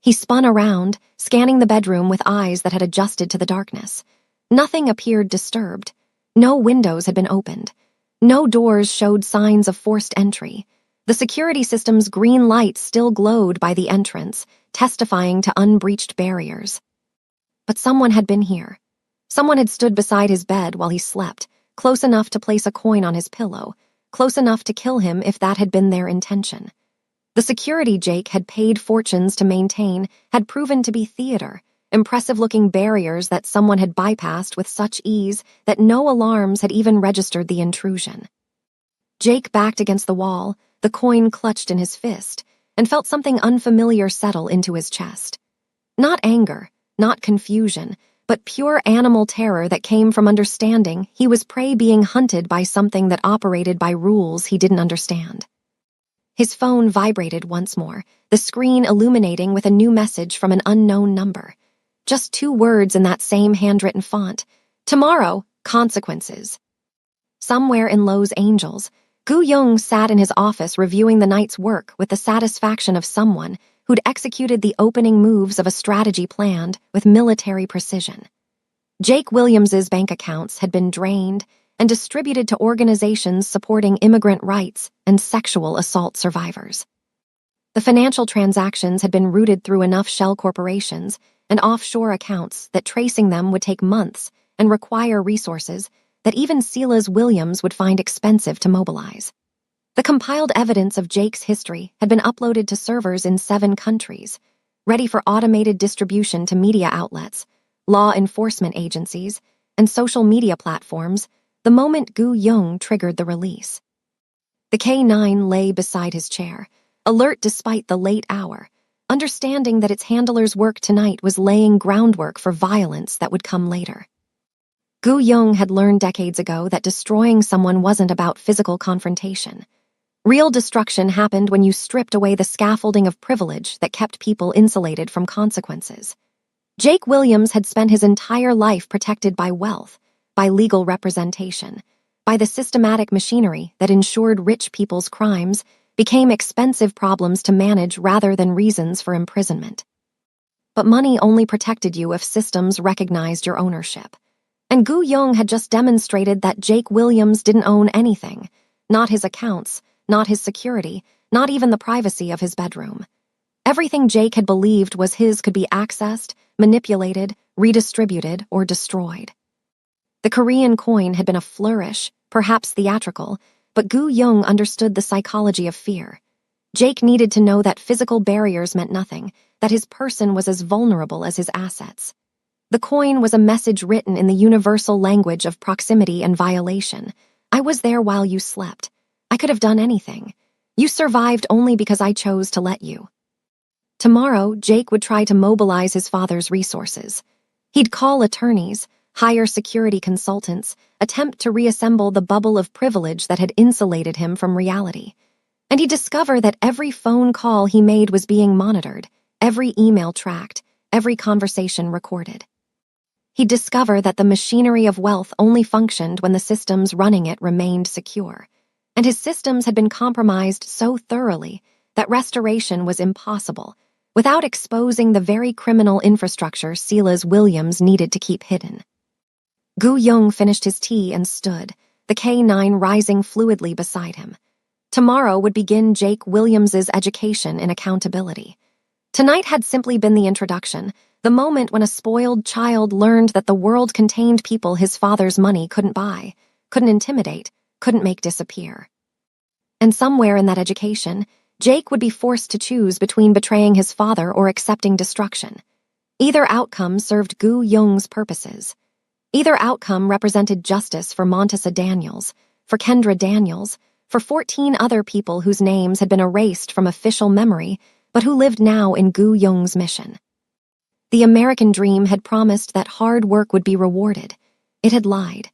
Speaker 1: He spun around, scanning the bedroom with eyes that had adjusted to the darkness. Nothing appeared disturbed. No windows had been opened. No doors showed signs of forced entry. The security system's green light still glowed by the entrance, testifying to unbreached barriers. But someone had been here. Someone had stood beside his bed while he slept, close enough to place a coin on his pillow, close enough to kill him if that had been their intention. The security Jake had paid fortunes to maintain had proven to be theater, impressive-looking barriers that someone had bypassed with such ease that no alarms had even registered the intrusion. Jake backed against the wall, the coin clutched in his fist, and felt something unfamiliar settle into his chest. Not anger, not confusion, but pure animal terror that came from understanding he was prey being hunted by something that operated by rules he didn't understand. His phone vibrated once more, the screen illuminating with a new message from an unknown number. Just 2 words in that same handwritten font. Tomorrow, consequences. Somewhere in Los Angeles, Gu Young sat in his office reviewing the night's work with the satisfaction of someone who'd executed the opening moves of a strategy planned with military precision. Jake Williams's bank accounts had been drained and distributed to organizations supporting immigrant rights and sexual assault survivors. The financial transactions had been routed through enough shell corporations and offshore accounts that tracing them would take months and require resources that even Silas Williams would find expensive to mobilize. The compiled evidence of Jake's history had been uploaded to servers in 7 countries, ready for automated distribution to media outlets, law enforcement agencies, and social media platforms the moment Gu Young triggered the release. The K9 lay beside his chair, alert despite the late hour, understanding that its handler's work tonight was laying groundwork for violence that would come later. Gu Young had learned decades ago that destroying someone wasn't about physical confrontation. Real destruction happened when you stripped away the scaffolding of privilege that kept people insulated from consequences. Jake Williams had spent his entire life protected by wealth, by legal representation, by the systematic machinery that ensured rich people's crimes became expensive problems to manage rather than reasons for imprisonment. But money only protected you if systems recognized your ownership. And Gu Young had just demonstrated that Jake Williams didn't own anything, not his accounts, not his security, not even the privacy of his bedroom. Everything Jake had believed was his could be accessed, manipulated, redistributed, or destroyed. The Korean coin had been a flourish, perhaps theatrical, but Gu Young understood the psychology of fear. Jake needed to know that physical barriers meant nothing, that his person was as vulnerable as his assets. The coin was a message written in the universal language of proximity and violation. I was there while you slept. I could have done anything. You survived only because I chose to let you. Tomorrow, Jake would try to mobilize his father's resources. He'd call attorneys, hire security consultants, attempt to reassemble the bubble of privilege that had insulated him from reality. And he'd discover that every phone call he made was being monitored, every email tracked, every conversation recorded. He'd discover that the machinery of wealth only functioned when the systems running it remained secure, and his systems had been compromised so thoroughly that restoration was impossible without exposing the very criminal infrastructure Silas Williams needed to keep hidden. Gu Young finished his tea and stood, the K9 rising fluidly beside him. Tomorrow would begin Jake Williams's education in accountability. Tonight had simply been the introduction, the moment when a spoiled child learned that the world contained people his father's money couldn't buy, couldn't intimidate, couldn't make disappear. And somewhere in that education, Jake would be forced to choose between betraying his father or accepting destruction. Either outcome served Gu Young's purposes. Either outcome represented justice for Montesa Daniels, for Kendra Daniels, for 14 other people whose names had been erased from official memory, but who lived now in Gu Young's mission. The American dream had promised that hard work would be rewarded. It had lied.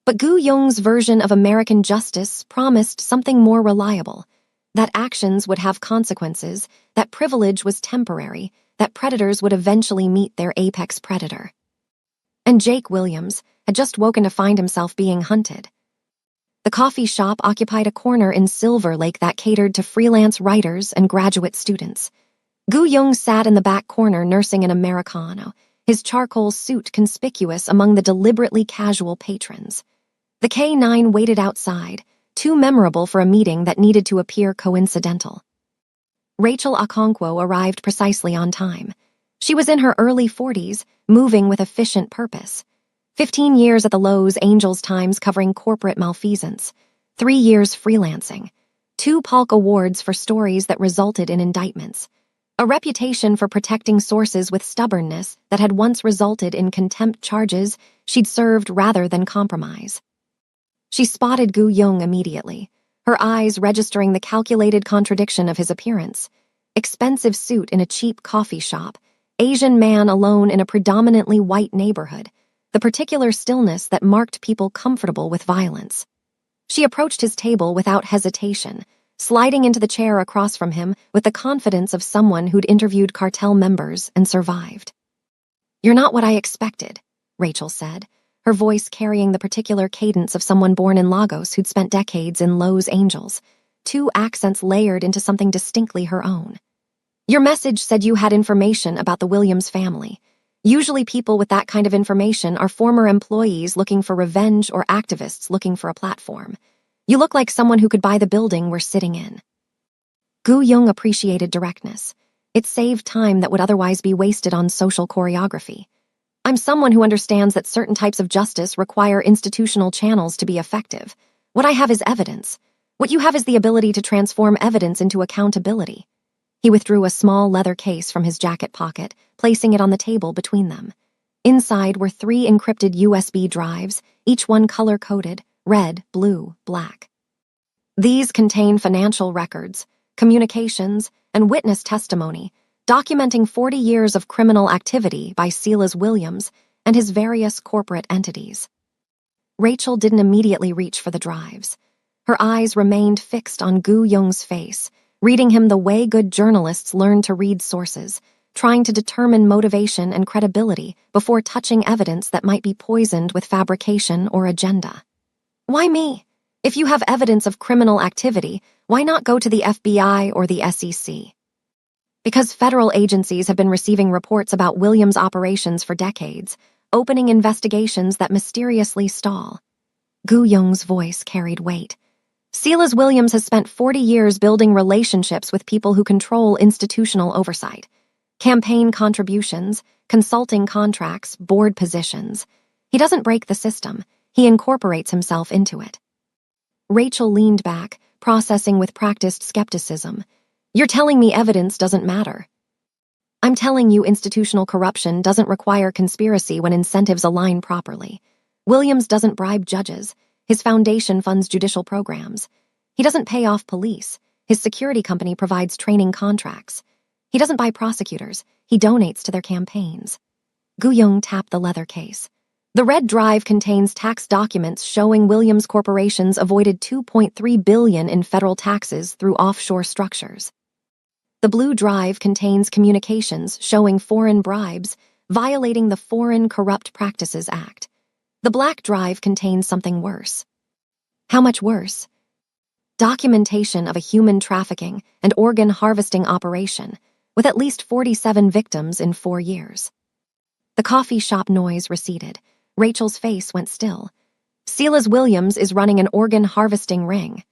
Speaker 1: But Gu Yong's version of American justice promised something more reliable, that actions would have consequences, that privilege was temporary, that predators would eventually meet their apex predator. And Jake Williams had just woken to find himself being hunted. The coffee shop occupied a corner in Silver Lake that catered to freelance writers and graduate students. Gu Yong sat in the back corner nursing an Americano, his charcoal suit conspicuous among the deliberately casual patrons. The K-9 waited outside, too memorable for a meeting that needed to appear coincidental. Rachel Okonkwo arrived precisely on time. She was in her early 40s, moving with efficient purpose. 15 years at the Los Angeles Times covering corporate malfeasance, 3 years freelancing, 2 Polk Awards for stories that resulted in indictments, a reputation for protecting sources with stubbornness that had once resulted in contempt charges she'd served rather than compromise. She spotted Gu Yong immediately, her eyes registering the calculated contradiction of his appearance. Expensive suit in a cheap coffee shop, Asian man alone in a predominantly white neighborhood, the particular stillness that marked people comfortable with violence. She approached his table without hesitation, sliding into the chair across from him with the confidence of someone who'd interviewed cartel members and survived. "You're not what I expected," Rachel said, her voice carrying the particular cadence of someone born in Lagos who'd spent decades in Los Angeles, 2 accents layered into something distinctly her own. "Your message said you had information about the Williams family. Usually people with that kind of information are former employees looking for revenge or activists looking for a platform. You look like someone who could buy the building we're sitting in." Gu Yong appreciated directness. It saved time that would otherwise be wasted on social choreography. "I'm someone who understands that certain types of justice require institutional channels to be effective. What I have is evidence. What you have is the ability to transform evidence into accountability." He withdrew a small leather case from his jacket pocket, placing it on the table between them. Inside were 3 encrypted USB drives, each one color-coded, red, blue, black. These contain financial records, communications, and witness testimony, documenting 40 years of criminal activity by Silas Williams and his various corporate entities. Rachel didn't immediately reach for the drives. Her eyes remained fixed on Gu Yong's face, reading him the way good journalists learn to read sources, trying to determine motivation and credibility before touching evidence that might be poisoned with fabrication or agenda. "Why me? If you have evidence of criminal activity, why not go to the FBI or the SEC?" "Because federal agencies have been receiving reports about Williams' operations for decades, opening investigations that mysteriously stall." Gu Yong's voice carried weight. "Silas Williams has spent 40 years building relationships with people who control institutional oversight. Campaign contributions, consulting contracts, board positions. He doesn't break the system, he incorporates himself into it." Rachel leaned back, processing with practiced skepticism. "You're telling me evidence doesn't matter." "I'm telling you institutional corruption doesn't require conspiracy when incentives align properly. Williams doesn't bribe judges. His foundation funds judicial programs. He doesn't pay off police. His security company provides training contracts. He doesn't buy prosecutors. He donates to their campaigns." Gu Yong tapped the leather case. "The red drive contains tax documents showing Williams corporations avoided $2.3 billion in federal taxes through offshore structures. The blue drive contains communications showing foreign bribes, violating the Foreign Corrupt Practices Act. The black drive contains something worse." "How much worse?" "Documentation of a human trafficking and organ harvesting operation, with at least 47 victims in 4 years." The coffee shop noise receded. Rachel's face went still. "Silas Williams is running an organ harvesting ring.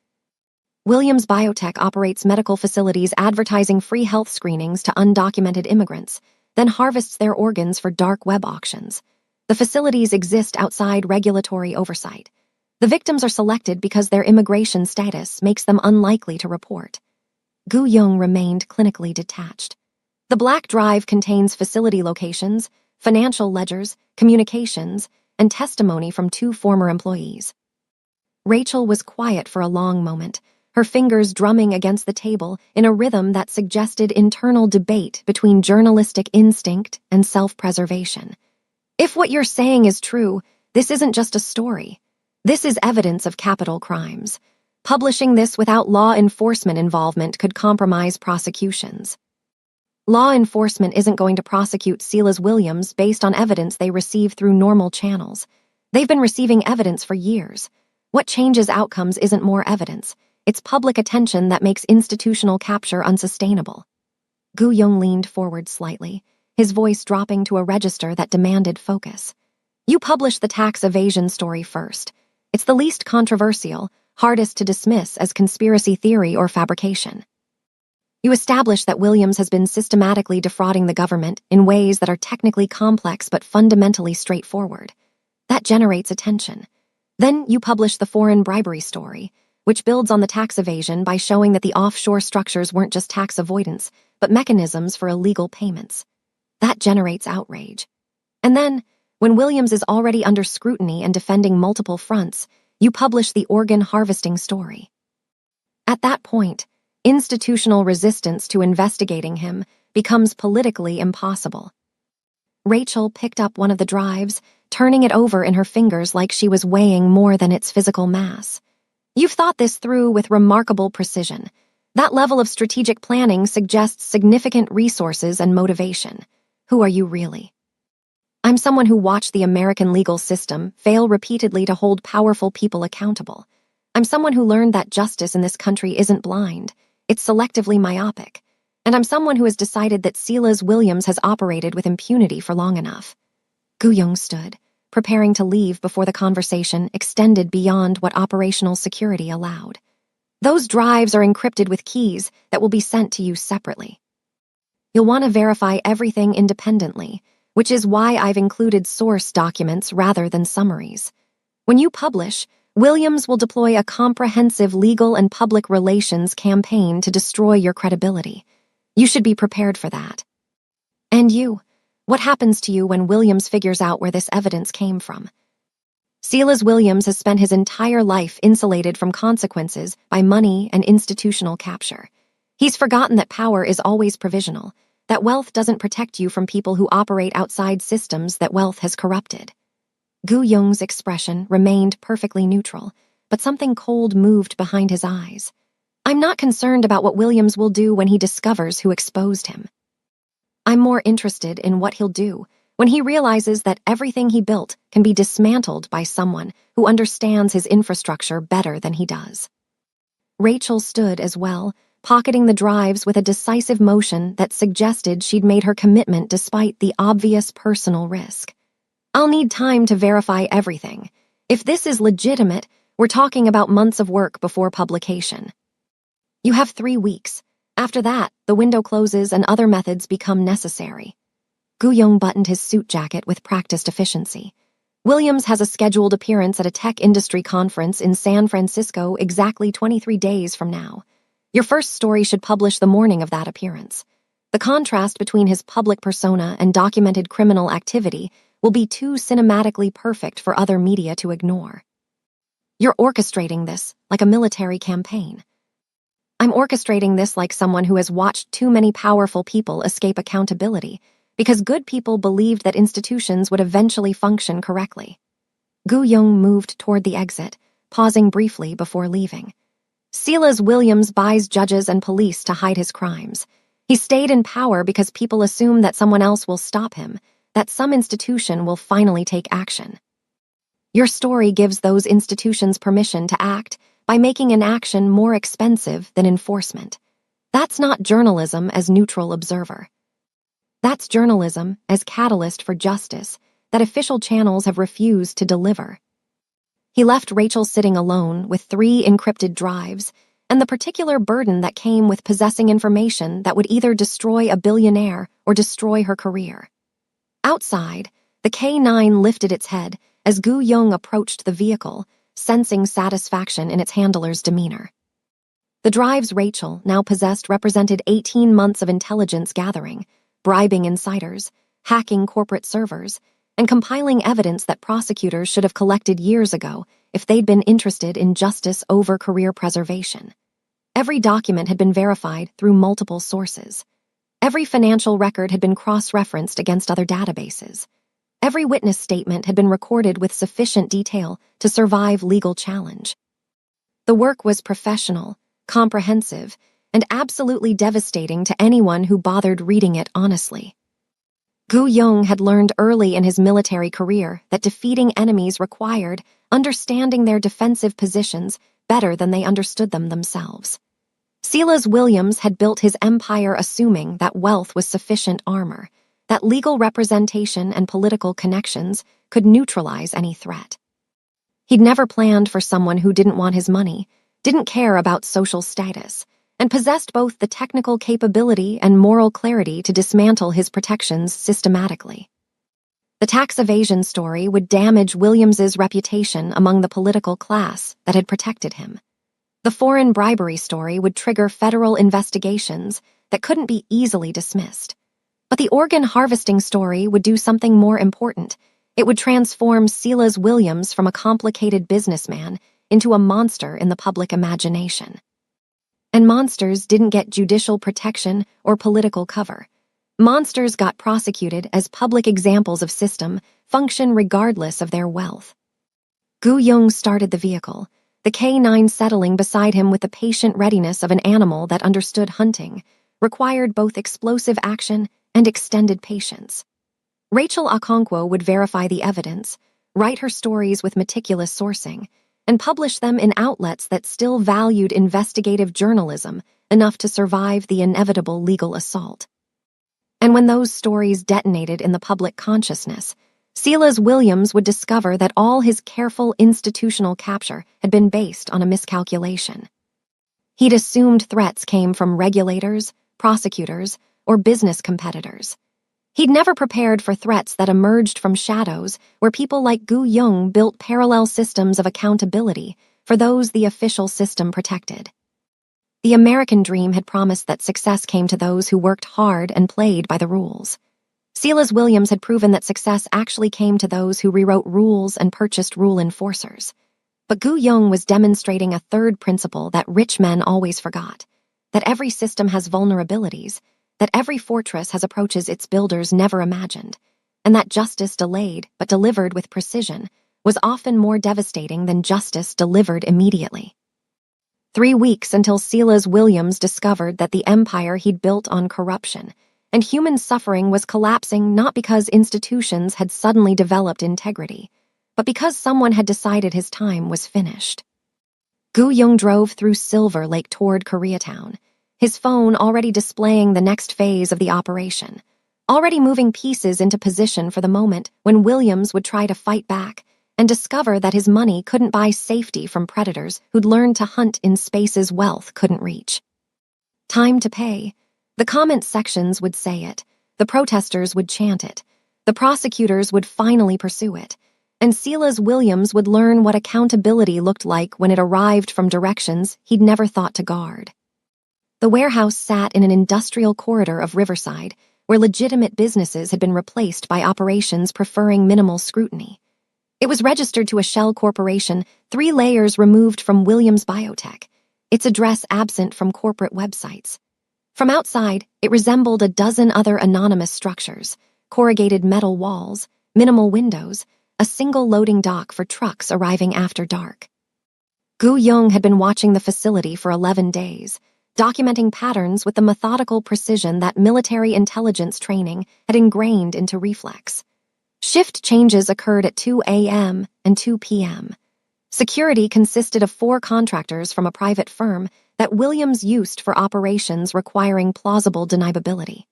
Speaker 1: Williams Biotech operates medical facilities advertising free health screenings to undocumented immigrants, then harvests their organs for dark web auctions. The facilities exist outside regulatory oversight. The victims are selected because their immigration status makes them unlikely to report." Gu Yong remained clinically detached. "The black drive contains facility locations, financial ledgers, communications, and testimony from 2 former employees." Rachel was quiet for a long moment, her fingers drumming against the table in a rhythm that suggested internal debate between journalistic instinct and self-preservation. If what you're saying is true, this isn't just a story. This is evidence of capital crimes. Publishing this without law enforcement involvement could compromise prosecutions. Law enforcement isn't going to prosecute Silas Williams based on evidence they receive through normal channels. They've been receiving evidence for years. What changes outcomes isn't more evidence. It's public attention that makes institutional capture unsustainable. Gu Yong leaned forward slightly, his voice dropping to a register that demanded focus. You published the tax evasion story first. It's the least controversial, hardest to dismiss as conspiracy theory or fabrication. You establish that Williams has been systematically defrauding the government in ways that are technically complex but fundamentally straightforward. That generates attention. Then you publish the foreign bribery story, which builds on the tax evasion by showing that the offshore structures weren't just tax avoidance, but mechanisms for illegal payments. That generates outrage. And then, when Williams is already under scrutiny and defending multiple fronts, you publish the organ harvesting story. At that point, institutional resistance to investigating him becomes politically impossible. Rachel picked up one of the drives, turning it over in her fingers like she was weighing more than its physical mass. You've thought this through with remarkable precision. That level of strategic planning suggests significant resources and motivation. Who are you really? I'm someone who watched the American legal system fail repeatedly to hold powerful people accountable. I'm someone who learned that justice in this country isn't blind, it's selectively myopic. And I'm someone who has decided that Silas Williams has operated with impunity for long enough. Gu Yong stood, preparing to leave before the conversation extended beyond what operational security allowed. Those drives are encrypted with keys that will be sent to you separately. You'll want to verify everything independently, which is why I've included source documents rather than summaries. When you publish, Williams will deploy a comprehensive legal and public relations campaign to destroy your credibility. You should be prepared for that. And you, what happens to you when Williams figures out where this evidence came from? Silas Williams has spent his entire life insulated from consequences by money and institutional capture. He's forgotten that power is always provisional, that wealth doesn't protect you from people who operate outside systems that wealth has corrupted. Gu Yong's expression remained perfectly neutral, but something cold moved behind his eyes. I'm not concerned about what Williams will do when he discovers who exposed him. I'm more interested in what he'll do when he realizes that everything he built can be dismantled by someone who understands his infrastructure better than he does. Rachel stood as well, pocketing the drives with a decisive motion that suggested she'd made her commitment despite the obvious personal risk. I'll need time to verify everything. If this is legitimate, we're talking about months of work before publication. You have 3 weeks. After that, the window closes and other methods become necessary. Gu Yong buttoned his suit jacket with practiced efficiency. Williams has a scheduled appearance at a tech industry conference in San Francisco exactly 23 days from now. Your first story should publish the morning of that appearance. The contrast between his public persona and documented criminal activity will be too cinematically perfect for other media to ignore. You're orchestrating this like a military campaign. I'm orchestrating this like someone who has watched too many powerful people escape accountability because good people believed that institutions would eventually function correctly. Gu Yong moved toward the exit, pausing briefly before leaving. Silas Williams buys judges and police to hide his crimes. He stayed in power because people assume that someone else will stop him, that some institution will finally take action. Your story gives those institutions permission to act by making an action more expensive than enforcement. That's not journalism as neutral observer. That's journalism as catalyst for justice that official channels have refused to deliver. He left Rachel sitting alone with 3 encrypted drives and the particular burden that came with possessing information that would either destroy a billionaire or destroy her career. Outside, the K9 lifted its head as Gu Yong approached the vehicle, sensing satisfaction in its handler's demeanor. The drives Rachel now possessed represented 18 months of intelligence gathering, bribing insiders, hacking corporate servers, and compiling evidence that prosecutors should have collected years ago if they'd been interested in justice over career preservation. Every document had been verified through multiple sources. Every financial record had been cross-referenced against other databases. Every witness statement had been recorded with sufficient detail to survive legal challenge. The work was professional, comprehensive, and absolutely devastating to anyone who bothered reading it honestly. Gu Yong had learned early in his military career that defeating enemies required understanding their defensive positions better than they understood them themselves. Silas Williams had built his empire assuming that wealth was sufficient armor, that legal representation and political connections could neutralize any threat. He'd never planned for someone who didn't want his money, didn't care about social status, and possessed both the technical capability and moral clarity to dismantle his protections systematically. The tax evasion story would damage Williams's reputation among the political class that had protected him. The foreign bribery story would trigger federal investigations that couldn't be easily dismissed. But the organ harvesting story would do something more important. It would transform Silas Williams from a complicated businessman into a monster in the public imagination. And monsters didn't get judicial protection or political cover. Monsters got prosecuted as public examples of system function regardless of their wealth. Gu Yong started the vehicle, the K9 settling beside him with the patient readiness of an animal that understood hunting, required both explosive action and extended patience. Rachel Okonkwo would verify the evidence, write her stories with meticulous sourcing, and publish them in outlets that still valued investigative journalism enough to survive the inevitable legal assault. And when those stories detonated in the public consciousness, Silas Williams would discover that all his careful institutional capture had been based on a miscalculation. He'd assumed threats came from regulators, prosecutors, or business competitors. He'd never prepared for threats that emerged from shadows where people like Gu Yong built parallel systems of accountability for those the official system protected. The American dream had promised that success came to those who worked hard and played by the rules. Silas Williams had proven that success actually came to those who rewrote rules and purchased rule enforcers. But Gu Yong was demonstrating a third principle that rich men always forgot, that every system has vulnerabilities, that every fortress has approaches its builders never imagined, and that justice delayed but delivered with precision was often more devastating than justice delivered immediately. 3 weeks until Silas Williams discovered that the empire he'd built on corruption and human suffering was collapsing not because institutions had suddenly developed integrity, but because someone had decided his time was finished. Gu Yong drove through Silver Lake toward Koreatown, his phone already displaying the next phase of the operation, already moving pieces into position for the moment when Williams would try to fight back and discover that his money couldn't buy safety from predators who'd learned to hunt in spaces wealth couldn't reach. Time to pay. The comment sections would say it, the protesters would chant it, the prosecutors would finally pursue it, and Silas Williams would learn what accountability looked like when it arrived from directions he'd never thought to guard. The warehouse sat in an industrial corridor of Riverside, where legitimate businesses had been replaced by operations preferring minimal scrutiny. It was registered to a shell corporation 3 layers removed from Williams Biotech, its address absent from corporate websites. From outside, it resembled a dozen other anonymous structures, corrugated metal walls, minimal windows, a single loading dock for trucks arriving after dark. Gu Yong had been watching the facility for 11 days, documenting patterns with the methodical precision that military intelligence training had ingrained into reflex. Shift changes occurred at 2 a.m. and 2 p.m. Security consisted of 4 contractors from a private firm that Williams used for operations requiring plausible deniability.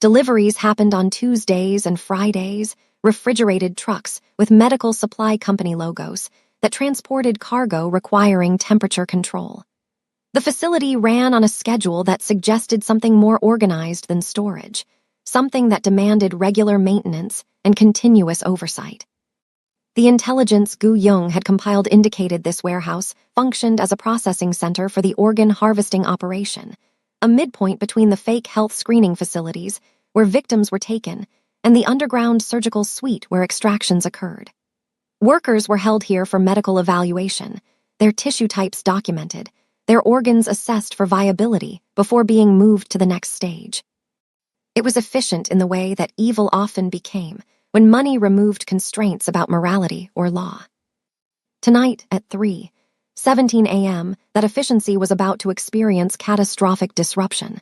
Speaker 1: Deliveries happened on Tuesdays and Fridays, refrigerated trucks with medical supply company logos that transported cargo requiring temperature control. The facility ran on a schedule that suggested something more organized than storage, something that demanded regular maintenance and continuous oversight. The intelligence Gu Yong had compiled indicated this warehouse functioned as a processing center for the organ harvesting operation, a midpoint between the fake health screening facilities where victims were taken and the underground surgical suite where extractions occurred. Workers were held here for medical evaluation, their tissue types documented, their organs assessed for viability before being moved to the next stage. It was efficient in the way that evil often became when money removed constraints about morality or law. Tonight at 3:17 a.m., that efficiency was about to experience catastrophic disruption.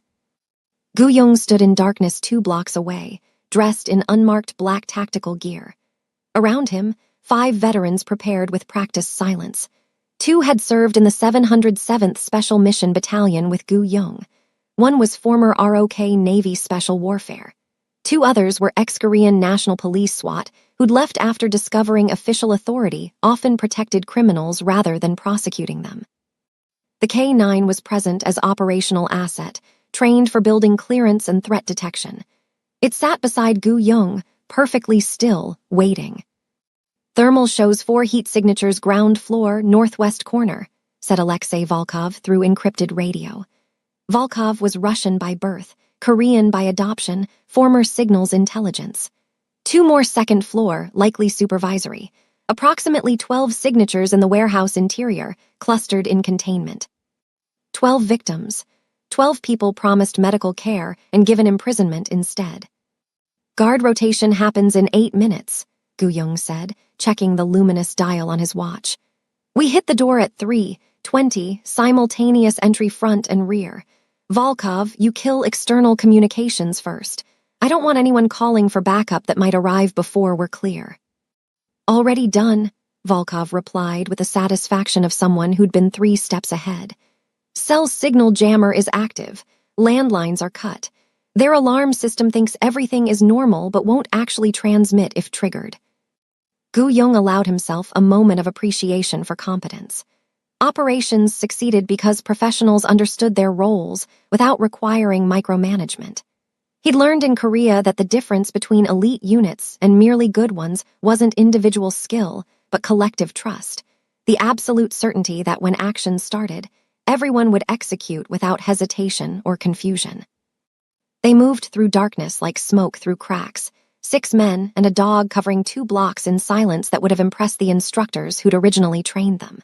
Speaker 1: Gu Yong stood in darkness 2 blocks away, dressed in unmarked black tactical gear. Around him, 5 veterans prepared with practiced silence. 2 had served in the 707th Special Mission Battalion with Gu Yong. 1 was former ROK Navy Special Warfare. 2 others were ex-Korean National Police SWAT who'd left after discovering official authority often protected criminals rather than prosecuting them. The K-9 was present as operational asset, trained for building clearance and threat detection. It sat beside Gu Yong, perfectly still, waiting. "Thermal shows 4 heat signatures ground floor, northwest corner," said Alexei Volkov through encrypted radio. Volkov was Russian by birth, Korean by adoption, former signals intelligence. 2 more second floor, likely supervisory. Approximately 12 signatures in the warehouse interior, clustered in containment. 12 victims. 12 people promised medical care and given imprisonment instead. "Guard rotation happens in 8 minutes, Gu Yong said, checking the luminous dial on his watch. "We hit the door at 3:20, simultaneous entry front and rear. Volkov, you kill external communications first. I don't want anyone calling for backup that might arrive before we're clear." "Already done," Volkov replied with the satisfaction of someone who'd been 3 steps ahead. "Cell signal jammer is active. Landlines are cut. Their alarm system thinks everything is normal but won't actually transmit if triggered." Gu Yong allowed himself a moment of appreciation for competence. Operations succeeded because professionals understood their roles without requiring micromanagement. He'd learned in Korea that the difference between elite units and merely good ones wasn't individual skill, but collective trust, the absolute certainty that when action started, everyone would execute without hesitation or confusion. They moved through darkness like smoke through cracks, 6 men and a dog covering 2 blocks in silence that would have impressed the instructors who'd originally trained them.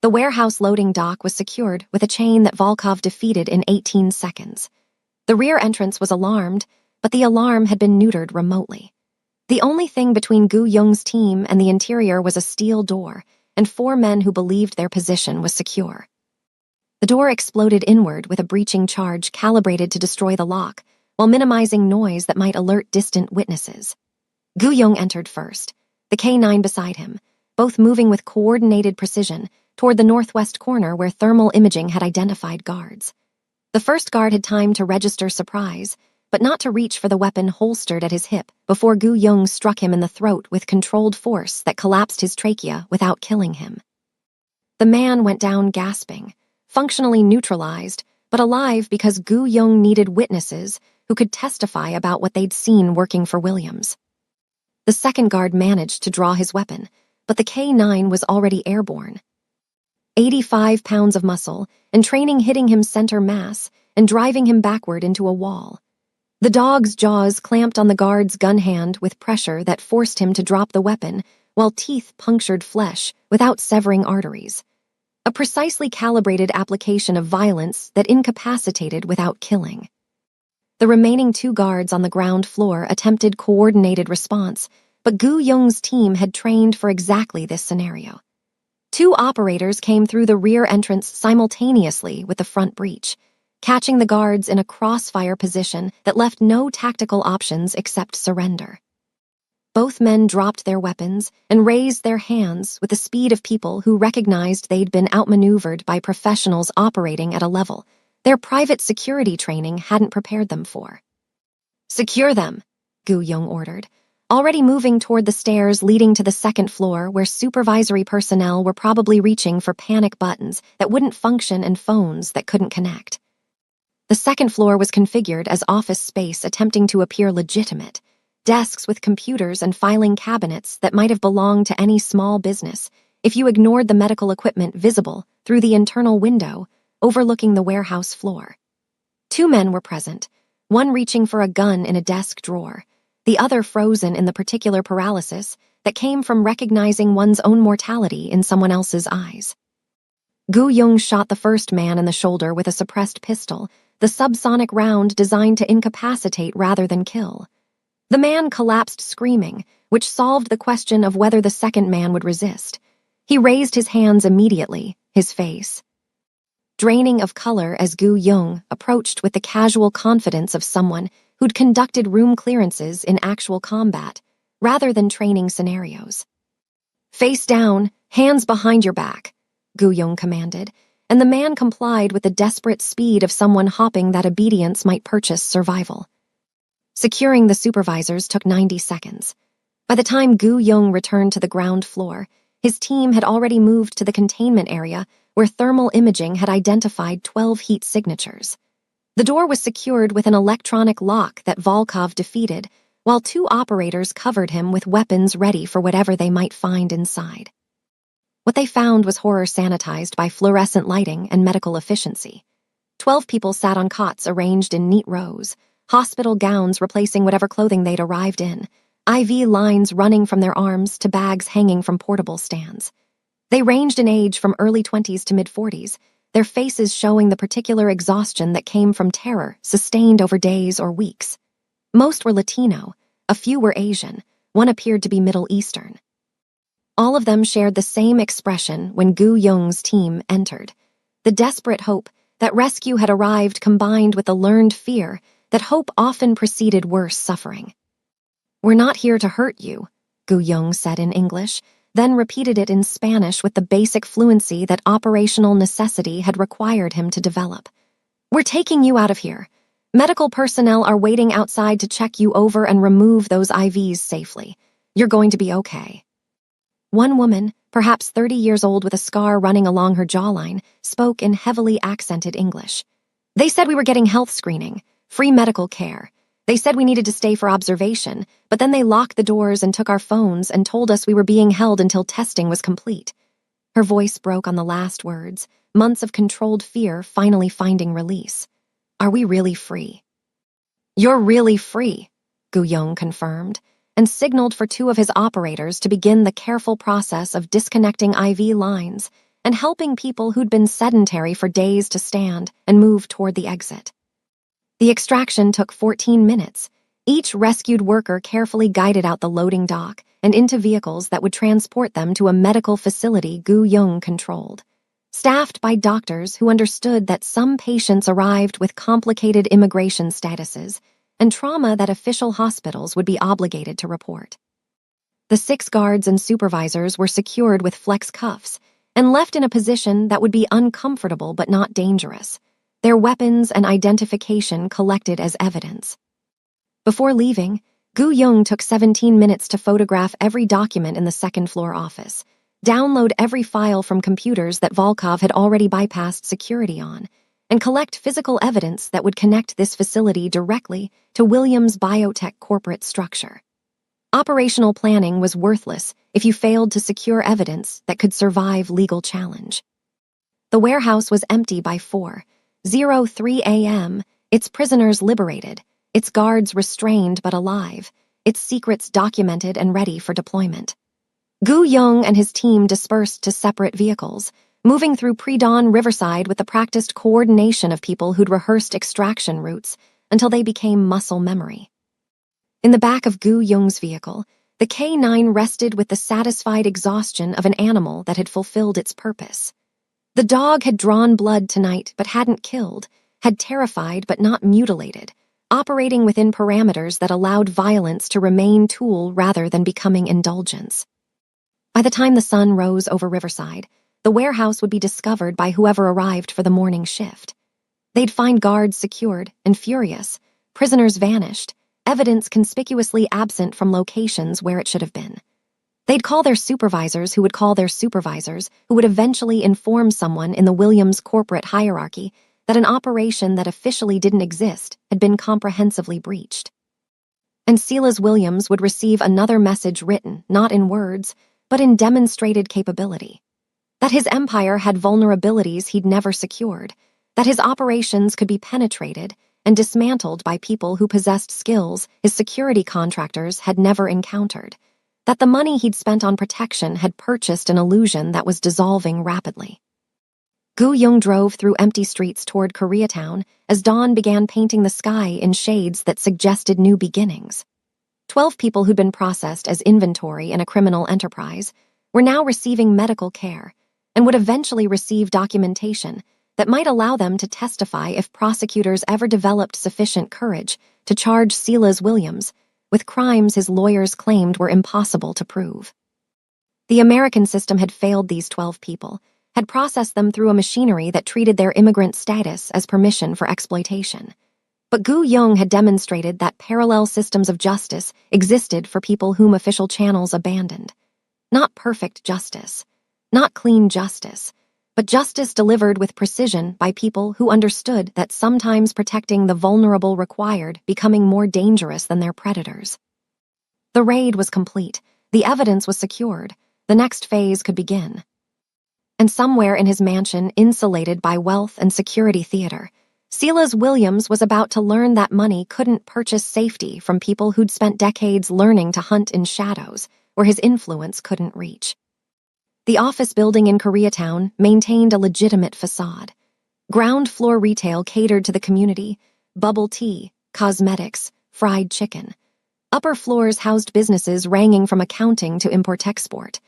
Speaker 1: The warehouse loading dock was secured with a chain that Volkov defeated in 18 seconds. The rear entrance was alarmed, but the alarm had been neutered remotely. The only thing between Gu Yong's team and the interior was a steel door, and 4 men who believed their position was secure. The door exploded inward with a breaching charge calibrated to destroy the lock, while minimizing noise that might alert distant witnesses. Gu Yong entered first, the K-9 beside him, both moving with coordinated precision toward the northwest corner where thermal imaging had identified guards. The first guard had time to register surprise, but not to reach for the weapon holstered at his hip before Gu Yong struck him in the throat with controlled force that collapsed his trachea without killing him. The man went down gasping, functionally neutralized, but alive because Gu Yong needed witnesses who could testify about what they'd seen working for Williams. The second guard managed to draw his weapon, but the K-9 was already airborne. 85 pounds of muscle, and training hitting him center mass and driving him backward into a wall. The dog's jaws clamped on the guard's gun hand with pressure that forced him to drop the weapon, while teeth punctured flesh without severing arteries. A precisely calibrated application of violence that incapacitated without killing. The remaining 2 guards on the ground floor attempted coordinated response, but Gu Yong's team had trained for exactly this scenario. 2 operators came through the rear entrance simultaneously with the front breach, catching the guards in a crossfire position that left no tactical options except surrender. Both men dropped their weapons and raised their hands with the speed of people who recognized they'd been outmaneuvered by professionals operating at a level their private security training hadn't prepared them for. "Secure them," Gu Yong ordered, already moving toward the stairs leading to the second floor where supervisory personnel were probably reaching for panic buttons that wouldn't function and phones that couldn't connect. The second floor was configured as office space attempting to appear legitimate, desks with computers and filing cabinets that might have belonged to any small business if you ignored the medical equipment visible through the internal window overlooking the warehouse floor. 2 men were present, one reaching for a gun in a desk drawer, the other frozen in the particular paralysis that came from recognizing one's own mortality in someone else's eyes. Gu Yung shot the first man in the shoulder with a suppressed pistol, the subsonic round designed to incapacitate rather than kill. The man collapsed screaming, which solved the question of whether the second man would resist. He raised his hands immediately, his face draining of color as Gu Yung approached with the casual confidence of someone who'd conducted room clearances in actual combat, rather than training scenarios. "Face down, hands behind your back," Gu Yung commanded, and the man complied with the desperate speed of someone hoping that obedience might purchase survival. Securing the supervisors took 90 seconds. By the time Gu Yung returned to the ground floor, his team had already moved to the containment area where thermal imaging had identified 12 heat signatures. The door was secured with an electronic lock that Volkov defeated, while 2 operators covered him with weapons ready for whatever they might find inside. What they found was horror sanitized by fluorescent lighting and medical efficiency. 12 people sat on cots arranged in neat rows, hospital gowns replacing whatever clothing they'd arrived in, IV lines running from their arms to bags hanging from portable stands. They ranged in age from early 20s to mid-40s, their faces showing the particular exhaustion that came from terror sustained over days or weeks. Most were Latino, a few were Asian, one appeared to be Middle Eastern. All of them shared the same expression when Gu Yung's team entered. The desperate hope that rescue had arrived combined with the learned fear that hope often preceded worse suffering. "We're not here to hurt you," Gu Yung said in English, then repeated it in Spanish with the basic fluency that operational necessity had required him to develop. "We're taking you out of here. Medical personnel are waiting outside to check you over and remove those IVs safely. You're going to be okay." One woman, perhaps 30 years old with a scar running along her jawline, spoke in heavily accented English. "They said we were getting health screening, free medical care. They said we needed to stay for observation, but then they locked the doors and took our phones and told us we were being held until testing was complete." Her voice broke on the last words, months of controlled fear finally finding release. "Are we really free?" "You're really free," Gu Yung confirmed, and signaled for 2 of his operators to begin the careful process of disconnecting IV lines and helping people who'd been sedentary for days to stand and move toward the exit. The extraction took 14 minutes. Each rescued worker carefully guided out the loading dock and into vehicles that would transport them to a medical facility Gu Yung controlled, staffed by doctors who understood that some patients arrived with complicated immigration statuses and trauma that official hospitals would be obligated to report. The 6 guards and supervisors were secured with flex cuffs and left in a position that would be uncomfortable but not dangerous, their weapons and identification collected as evidence. Before leaving, Gu Yung took 17 minutes to photograph every document in the second-floor office, download every file from computers that Volkov had already bypassed security on, and collect physical evidence that would connect this facility directly to Williams' biotech corporate structure. Operational planning was worthless if you failed to secure evidence that could survive legal challenge. The warehouse was empty by 4:03 a.m., its prisoners liberated, its guards restrained but alive, its secrets documented and ready for deployment. Gu Yung and his team dispersed to separate vehicles, moving through pre-dawn Riverside with the practiced coordination of people who'd rehearsed extraction routes until they became muscle memory. In the back of Gu Yung's vehicle, the K9 rested with the satisfied exhaustion of an animal that had fulfilled its purpose. The dog had drawn blood tonight but hadn't killed, had terrified but not mutilated, operating within parameters that allowed violence to remain tool rather than becoming indulgence. By the time the sun rose over Riverside, the warehouse would be discovered by whoever arrived for the morning shift. They'd find guards secured and furious, prisoners vanished, evidence conspicuously absent from locations where it should have been. They'd call their supervisors who would call their supervisors who would eventually inform someone in the Williams corporate hierarchy that an operation that officially didn't exist had been comprehensively breached. And Silas Williams would receive another message written, not in words, but in demonstrated capability. That his empire had vulnerabilities he'd never secured, that his operations could be penetrated and dismantled by people who possessed skills his security contractors had never encountered, that the money he'd spent on protection had purchased an illusion that was dissolving rapidly. Gu Young drove through empty streets toward Koreatown as dawn began painting the sky in shades that suggested new beginnings. 12 people who'd been processed as inventory in a criminal enterprise were now receiving medical care and would eventually receive documentation that might allow them to testify if prosecutors ever developed sufficient courage to charge Silas Williams with crimes his lawyers claimed were impossible to prove. The American system had failed these 12 people, had processed them through a machinery that treated their immigrant status as permission for exploitation. But Gu Young had demonstrated that parallel systems of justice existed for people whom official channels abandoned. Not perfect justice, not clean justice, but justice delivered with precision by people who understood that sometimes protecting the vulnerable required becoming more dangerous than their predators. The raid was complete. The evidence was secured. The next phase could begin. And somewhere in his mansion, insulated by wealth and security theater, Silas Williams was about to learn that money couldn't purchase safety from people who'd spent decades learning to hunt in shadows where his influence couldn't reach. The office building in Koreatown maintained a legitimate facade. Ground floor retail catered to the community, bubble tea, cosmetics, fried chicken. Upper floors housed businesses ranging from accounting to import-export.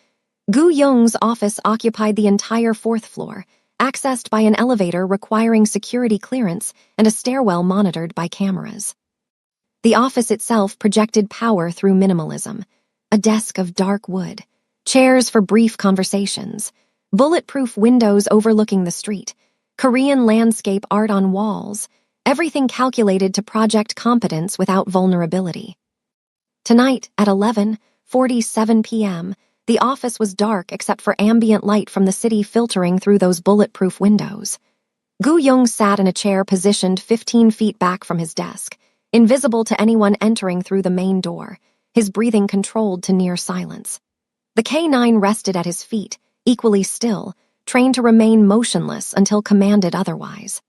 Speaker 1: Gu Young's office occupied the entire fourth floor, accessed by an elevator requiring security clearance and a stairwell monitored by cameras. The office itself projected power through minimalism. A desk of dark wood, chairs for brief conversations, bulletproof windows overlooking the street, Korean landscape art on walls, everything calculated to project competence without vulnerability. Tonight, at 11:47 p.m., the office was dark except for ambient light from the city filtering through those bulletproof windows. Gu Young sat in a chair positioned 15 feet back from his desk, invisible to anyone entering through the main door, his breathing controlled to near silence. The K-9 rested at his feet, equally still, trained to remain motionless until commanded otherwise.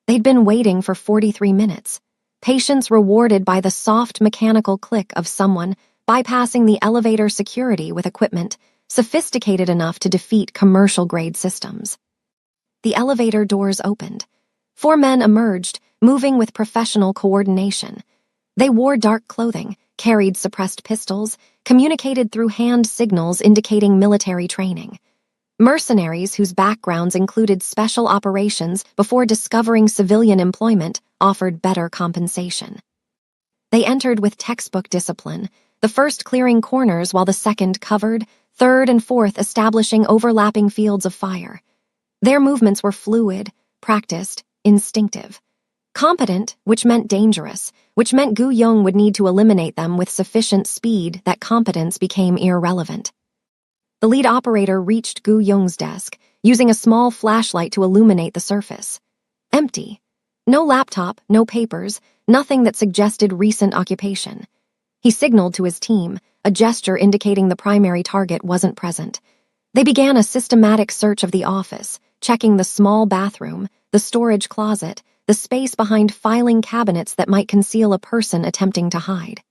Speaker 1: They'd been waiting for 43 minutes, patience rewarded by the soft mechanical click of someone bypassing the elevator security with equipment sophisticated enough to defeat commercial-grade systems. The elevator doors opened. 4 men emerged, moving with professional coordination. They wore dark clothing, carried suppressed pistols, communicated through hand signals indicating military training. Mercenaries whose backgrounds included special operations before discovering civilian employment offered better compensation. They entered with textbook discipline, the first clearing corners while the second covered, third and fourth establishing overlapping fields of fire. Their movements were fluid, practiced, instinctive. Competent, which meant dangerous, which meant Gu Young would need to eliminate them with sufficient speed that competence became irrelevant. The lead operator reached Gu Young's desk, using a small flashlight to illuminate the surface. Empty. No laptop, no papers, nothing that suggested recent occupation. He signaled to his team, a gesture indicating the primary target wasn't present. They began a systematic search of the office, checking the small bathroom, the storage closet, the space behind filing cabinets that might conceal a person attempting to hide.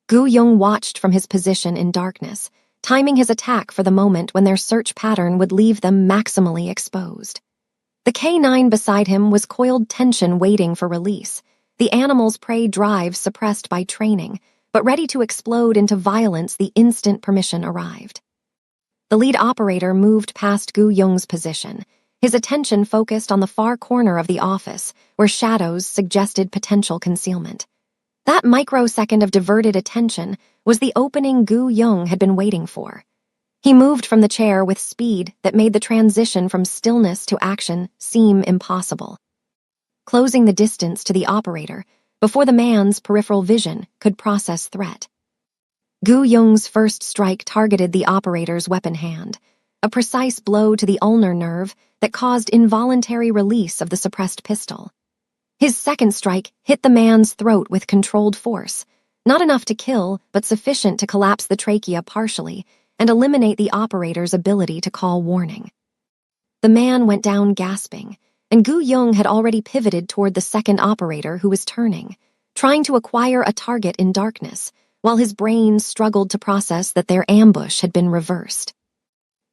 Speaker 1: Gu Young watched from his position in darkness, timing his attack for the moment when their search pattern would leave them maximally exposed. The K-9 beside him was coiled tension waiting for release, the animal's prey drive suppressed by training, but ready to explode into violence the instant permission arrived. The lead operator moved past Gu Young's position, his attention focused on the far corner of the office, where shadows suggested potential concealment. That microsecond of diverted attention was the opening Gu Young had been waiting for. He moved from the chair with speed that made the transition from stillness to action seem impossible, closing the distance to the operator before the man's peripheral vision could process threat. Gu Young's first strike targeted the operator's weapon hand, a precise blow to the ulnar nerve that caused involuntary release of the suppressed pistol. His second strike hit the man's throat with controlled force, not enough to kill, but sufficient to collapse the trachea partially and eliminate the operator's ability to call warning. The man went down gasping, and Gu Young had already pivoted toward the second operator who was turning, trying to acquire a target in darkness, while his brain struggled to process that their ambush had been reversed.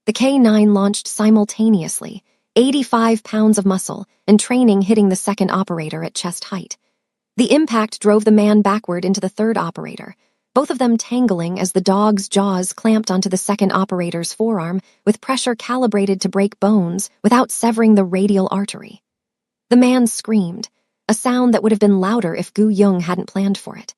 Speaker 1: The K-9 launched simultaneously, 85 pounds of muscle, and training hitting the second operator at chest height. The impact drove the man backward into the third operator, both of them tangling as the dog's jaws clamped onto the second operator's forearm with pressure calibrated to break bones without severing the radial artery. The man screamed, a sound that would have been louder if Gu Yung hadn't planned for it.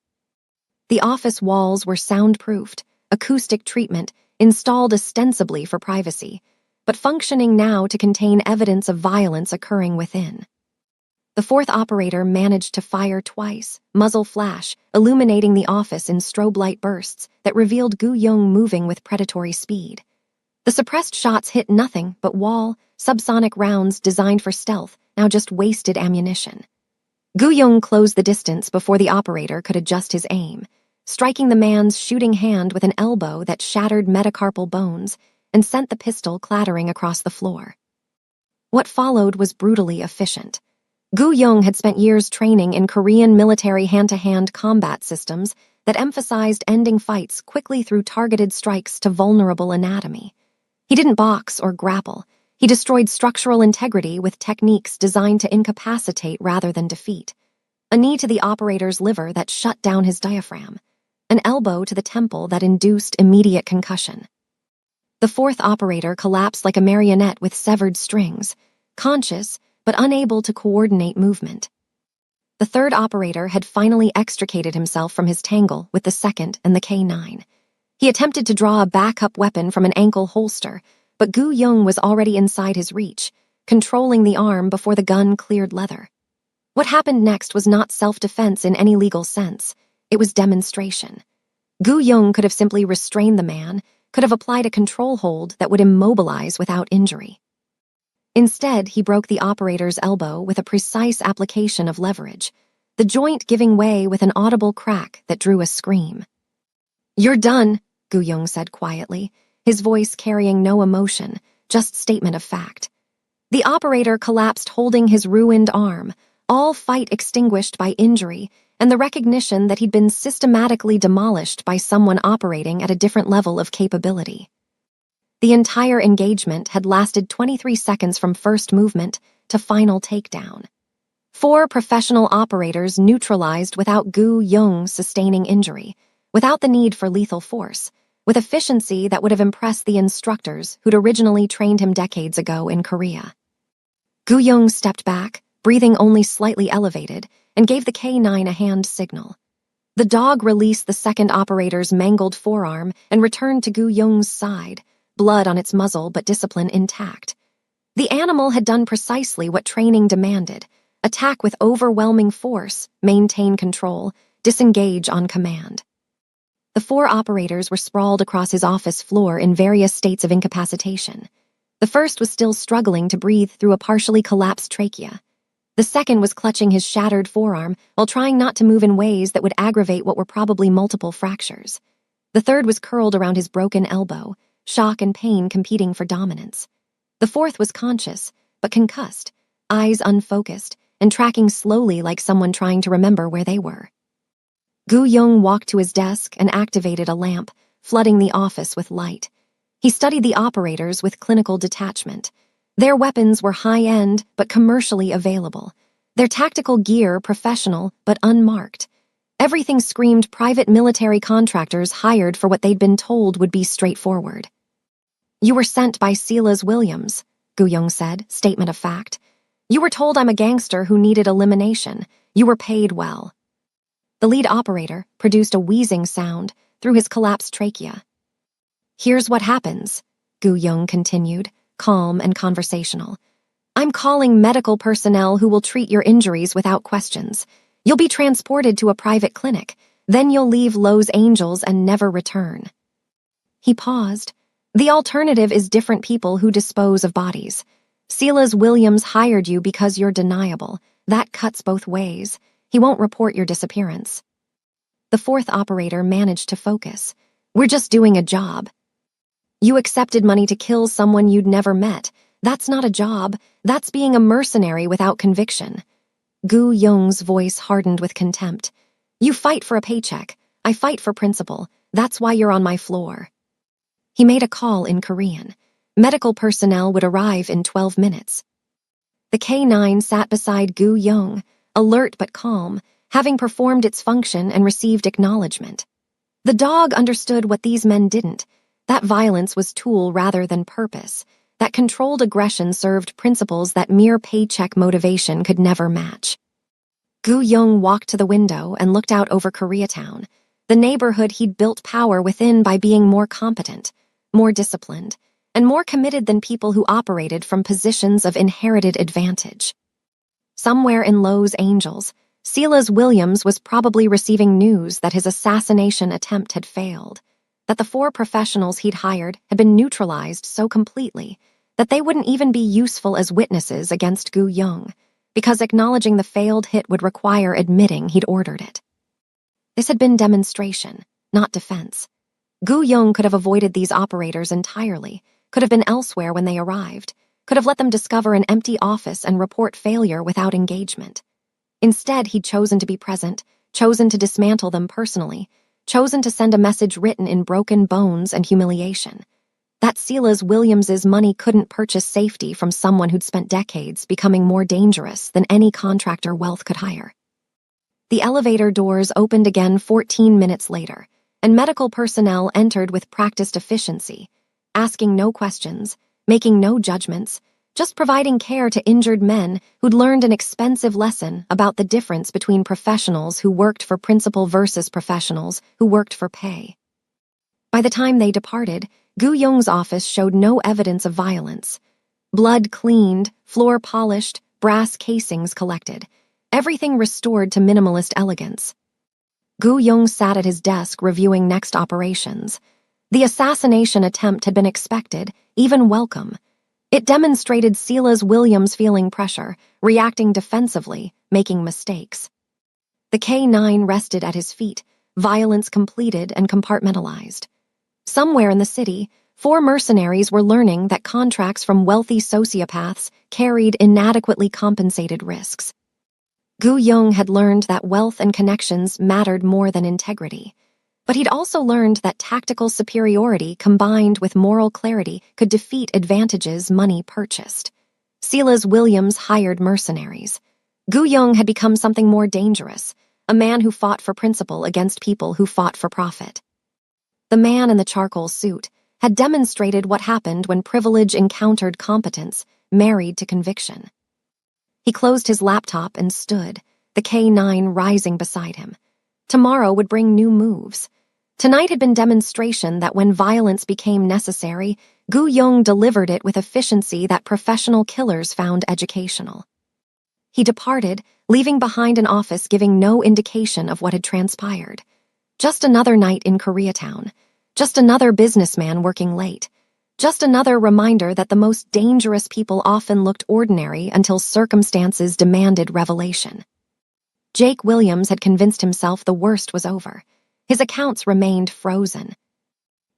Speaker 1: The office walls were soundproofed, acoustic treatment installed ostensibly for privacy, but functioning now to contain evidence of violence occurring within. The fourth operator managed to fire twice, muzzle flash, illuminating the office in strobe light bursts that revealed Gu Yung moving with predatory speed. The suppressed shots hit nothing but wall, subsonic rounds designed for stealth, now just wasted ammunition. Gu Yung closed the distance before the operator could adjust his aim, striking the man's shooting hand with an elbow that shattered metacarpal bones and sent the pistol clattering across the floor. What followed was brutally efficient. Gu Yung had spent years training in Korean military hand-to-hand combat systems that emphasized ending fights quickly through targeted strikes to vulnerable anatomy. He didn't box or grapple. He destroyed structural integrity with techniques designed to incapacitate rather than defeat. A knee to the operator's liver that shut down his diaphragm. An elbow to the temple that induced immediate concussion. The fourth operator collapsed like a marionette with severed strings, conscious but unable to coordinate movement. The third operator had finally extricated himself from his tangle with the second and the K9. He attempted to draw a backup weapon from an ankle holster, but Gu Yung was already inside his reach, controlling the arm before the gun cleared leather. What happened next was not self-defense in any legal sense. It was demonstration. Gu Yung could have simply restrained the man, could have applied a control hold that would immobilize without injury. Instead, he broke the operator's elbow with a precise application of leverage, the joint giving way with an audible crack that drew a scream. "You're done," Gu Yung said quietly, his voice carrying no emotion, just statement of fact. The operator collapsed holding his ruined arm, all fight extinguished by injury and the recognition that he'd been systematically demolished by someone operating at a different level of capability. The entire engagement had lasted 23 seconds from first movement to final takedown. 4 professional operators neutralized without Gu Yung sustaining injury, without the need for lethal force, with efficiency that would have impressed the instructors who'd originally trained him decades ago in Korea. Gu Yung stepped back, breathing only slightly elevated, and gave the K9 a hand signal. The dog released the second operator's mangled forearm and returned to Gu Yung's side, blood on its muzzle but discipline intact. The animal had done precisely what training demanded: attack with overwhelming force, maintain control, disengage on command. The 4 operators were sprawled across his office floor in various states of incapacitation. The first was still struggling to breathe through a partially collapsed trachea. The second was clutching his shattered forearm while trying not to move in ways that would aggravate what were probably multiple fractures. The third was curled around his broken elbow, shock and pain competing for dominance. The fourth was conscious, but concussed, eyes unfocused, and tracking slowly like someone trying to remember where they were. Gu Yung walked to his desk and activated a lamp, flooding the office with light. He studied the operators with clinical detachment. Their weapons were high-end but commercially available. Their tactical gear professional but unmarked. Everything screamed private military contractors hired for what they'd been told would be straightforward. "You were sent by Silas Williams," Gu Yung said, statement of fact. "You were told I'm a gangster who needed elimination. You were paid well." The lead operator produced a wheezing sound through his collapsed trachea. "Here's what happens," Gu Yung continued, calm and conversational. "I'm calling medical personnel who will treat your injuries without questions. You'll be transported to a private clinic. Then you'll leave Los Angeles and never return." He paused. "The alternative is different people who dispose of bodies. Silas Williams hired you because you're deniable. That cuts both ways. He won't report your disappearance." The fourth operator managed to focus. "We're just doing a job." "You accepted money to kill someone you'd never met. That's not a job. That's being a mercenary without conviction." Gu Yung's voice hardened with contempt. "You fight for a paycheck. I fight for principle. That's why you're on my floor." He made a call in Korean. Medical personnel would arrive in 12 minutes. The K9 sat beside Gu Yong, alert but calm, having performed its function and received acknowledgement. The dog understood what these men didn't, that violence was tool rather than purpose, that controlled aggression served principles that mere paycheck motivation could never match. Gu Yong walked to the window and looked out over Koreatown, the neighborhood he'd built power within by being more competent, more disciplined, and more committed than people who operated from positions of inherited advantage. Somewhere in Los Angeles, Silas Williams was probably receiving news that his assassination attempt had failed, that the 4 professionals he'd hired had been neutralized so completely that they wouldn't even be useful as witnesses against Gu Yong, because acknowledging the failed hit would require admitting he'd ordered it. This had been demonstration, not defense. Gu Yong could have avoided these operators entirely, could have been elsewhere when they arrived, could have let them discover an empty office and report failure without engagement. Instead, he'd chosen to be present, chosen to dismantle them personally, chosen to send a message written in broken bones and humiliation. That Silas Williams's money couldn't purchase safety from someone who'd spent decades becoming more dangerous than any contractor wealth could hire. The elevator doors opened again 14 minutes later, and medical personnel entered with practiced efficiency, asking no questions, making no judgments, just providing care to injured men who'd learned an expensive lesson about the difference between professionals who worked for principle versus professionals who worked for pay. By the time they departed, Gu Yong's office showed no evidence of violence. Blood cleaned, floor polished, brass casings collected, everything restored to minimalist elegance. Gu Yong sat at his desk reviewing next operations. The assassination attempt had been expected, even welcome. It demonstrated Silas Williams feeling pressure, reacting defensively, making mistakes. The K9 rested at his feet, violence completed and compartmentalized. Somewhere in the city, 4 mercenaries were learning that contracts from wealthy sociopaths carried inadequately compensated risks. Gu Yong had learned that wealth and connections mattered more than integrity. But he'd also learned that tactical superiority combined with moral clarity could defeat advantages money purchased. Silas Williams hired mercenaries. Gu Yong had become something more dangerous, a man who fought for principle against people who fought for profit. The man in the charcoal suit had demonstrated what happened when privilege encountered competence, married to conviction. He closed his laptop and stood, the K9 rising beside him. Tomorrow would bring new moves. Tonight had been demonstration that when violence became necessary, Gu Yong delivered it with efficiency that professional killers found educational. He departed, leaving behind an office giving no indication of what had transpired. Just another night in Koreatown. Just another businessman working late. Just another reminder that the most dangerous people often looked ordinary until circumstances demanded revelation. Jake Williams had convinced himself the worst was over. His accounts remained frozen.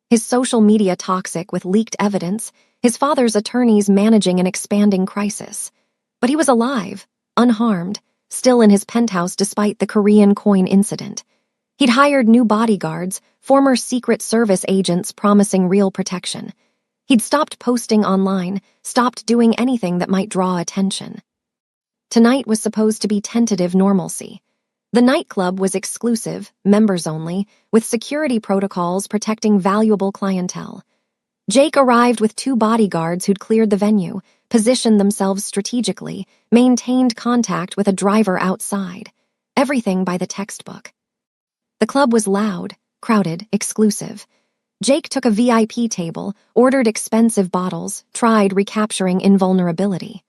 Speaker 1: His social media toxic with leaked evidence, his father's attorneys managing an expanding crisis. But he was alive, unharmed, still in his penthouse despite the Korean coin incident. He'd hired new bodyguards, former Secret Service agents promising real protection. He'd stopped posting online, stopped doing anything that might draw attention. Tonight was supposed to be tentative normalcy. The nightclub was exclusive, members only, with security protocols protecting valuable clientele. Jake arrived with 2 bodyguards who'd cleared the venue, positioned themselves strategically, maintained contact with a driver outside. Everything by the textbook. The club was loud, crowded, exclusive. Jake took a VIP table, ordered expensive bottles, tried recapturing invulnerability.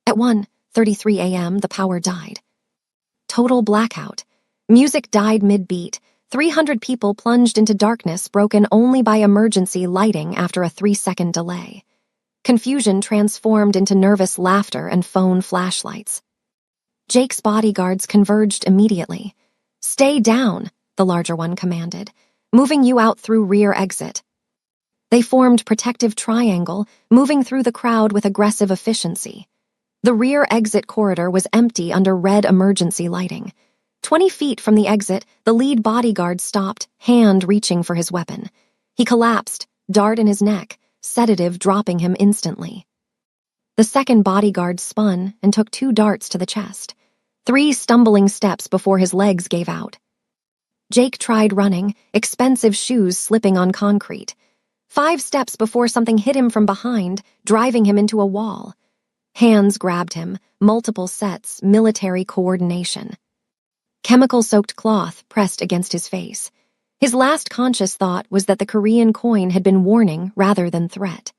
Speaker 1: At 1:33 a.m., the power died. Total blackout. Music died mid-beat. 300 people plunged into darkness broken only by emergency lighting after a 3-second delay. Confusion transformed into nervous laughter and phone flashlights. Jake's bodyguards converged immediately. "Stay down," the larger one commanded, "moving you out through rear exit." They formed protective triangle, moving through the crowd with aggressive efficiency. The rear exit corridor was empty under red emergency lighting. 20 feet from the exit, the lead bodyguard stopped, hand reaching for his weapon. He collapsed, dart in his neck, sedative dropping him instantly. The second bodyguard spun and took 2 darts to the chest, 3 stumbling steps before his legs gave out. Jake tried running, expensive shoes slipping on concrete. 5 steps before something hit him from behind, driving him into a wall. Hands grabbed him, multiple sets, military coordination. Chemical-soaked cloth pressed against his face. His last conscious thought was that the Korean coin had been warning rather than threat.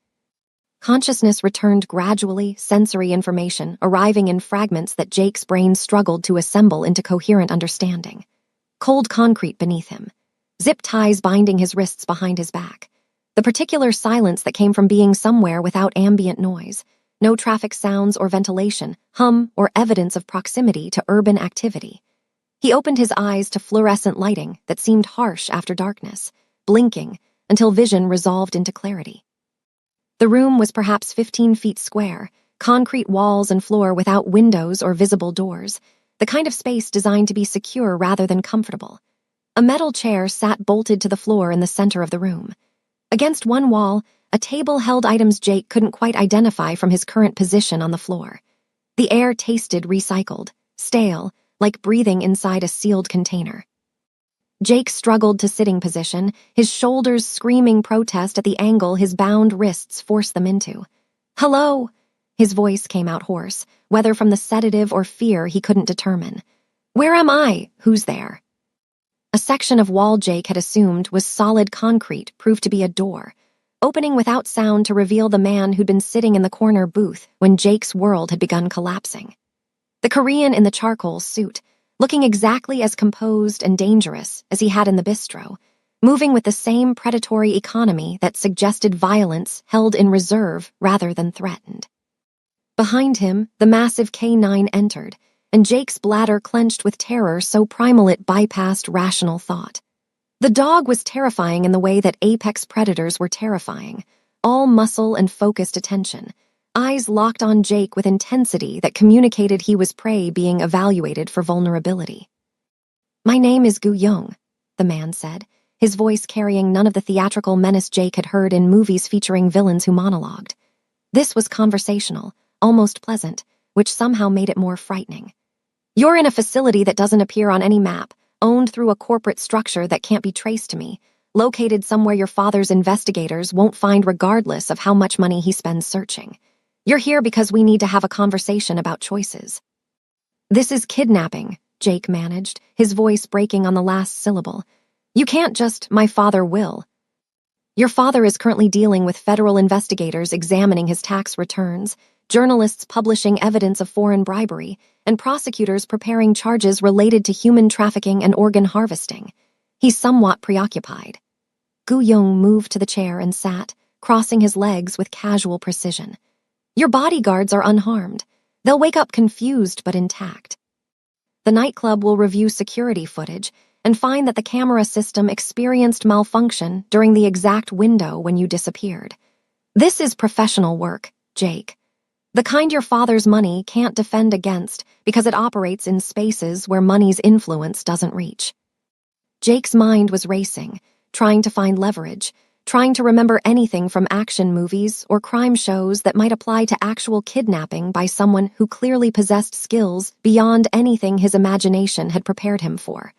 Speaker 1: Consciousness returned gradually, sensory information arriving in fragments that Jake's brain struggled to assemble into coherent understanding. Cold concrete beneath him. Zip ties binding his wrists behind his back. The particular silence that came from being somewhere without ambient noise. No traffic sounds or ventilation, hum, or evidence of proximity to urban activity. He opened his eyes to fluorescent lighting that seemed harsh after darkness, blinking until vision resolved into clarity. The room was perhaps 15 feet square, concrete walls and floor without windows or visible doors, the kind of space designed to be secure rather than comfortable. A metal chair sat bolted to the floor in the center of the room. Against one wall, a table held items Jake couldn't quite identify from his current position on the floor. The air tasted recycled, stale, like breathing inside a sealed container. Jake struggled to sitting position, his shoulders screaming protest at the angle his bound wrists forced them into. "Hello!" His voice came out hoarse, whether from the sedative or fear he couldn't determine. "Where am I? Who's there?" A section of wall Jake had assumed was solid concrete proved to be a door, opening without sound to reveal the man who'd been sitting in the corner booth when Jake's world had begun collapsing. The Korean in the charcoal suit, looking exactly as composed and dangerous as he had in the bistro, moving with the same predatory economy that suggested violence held in reserve rather than threatened. Behind him, the massive K9 entered, and Jake's bladder clenched with terror so primal it bypassed rational thought. The dog was terrifying in the way that apex predators were terrifying, all muscle and focused attention, eyes locked on Jake with intensity that communicated he was prey being evaluated for vulnerability. "My name is Gu Young," the man said, his voice carrying none of the theatrical menace Jake had heard in movies featuring villains who monologued. This was conversational, almost pleasant, which somehow made it more frightening. "You're in a facility that doesn't appear on any map, owned through a corporate structure that can't be traced to me, located somewhere your father's investigators won't find regardless of how much money he spends searching. You're here because we need to have a conversation about choices." "This is kidnapping," Jake managed, his voice breaking on the last syllable. "You can't just, 'my father will.' Your father is currently dealing with federal investigators examining his tax returns, journalists publishing evidence of foreign bribery, and prosecutors preparing charges related to human trafficking and organ harvesting. He's somewhat preoccupied." Gu Young moved to the chair and sat, crossing his legs with casual precision. "Your bodyguards are unharmed. They'll wake up confused but intact. The nightclub will review security footage and find that the camera system experienced malfunction during the exact window when you disappeared. This is professional work, Jake. The kind your father's money can't defend against because it operates in spaces where money's influence doesn't reach." Jake's mind was racing, trying to find leverage, trying to remember anything from action movies or crime shows that might apply to actual kidnapping by someone who clearly possessed skills beyond anything his imagination had prepared him for.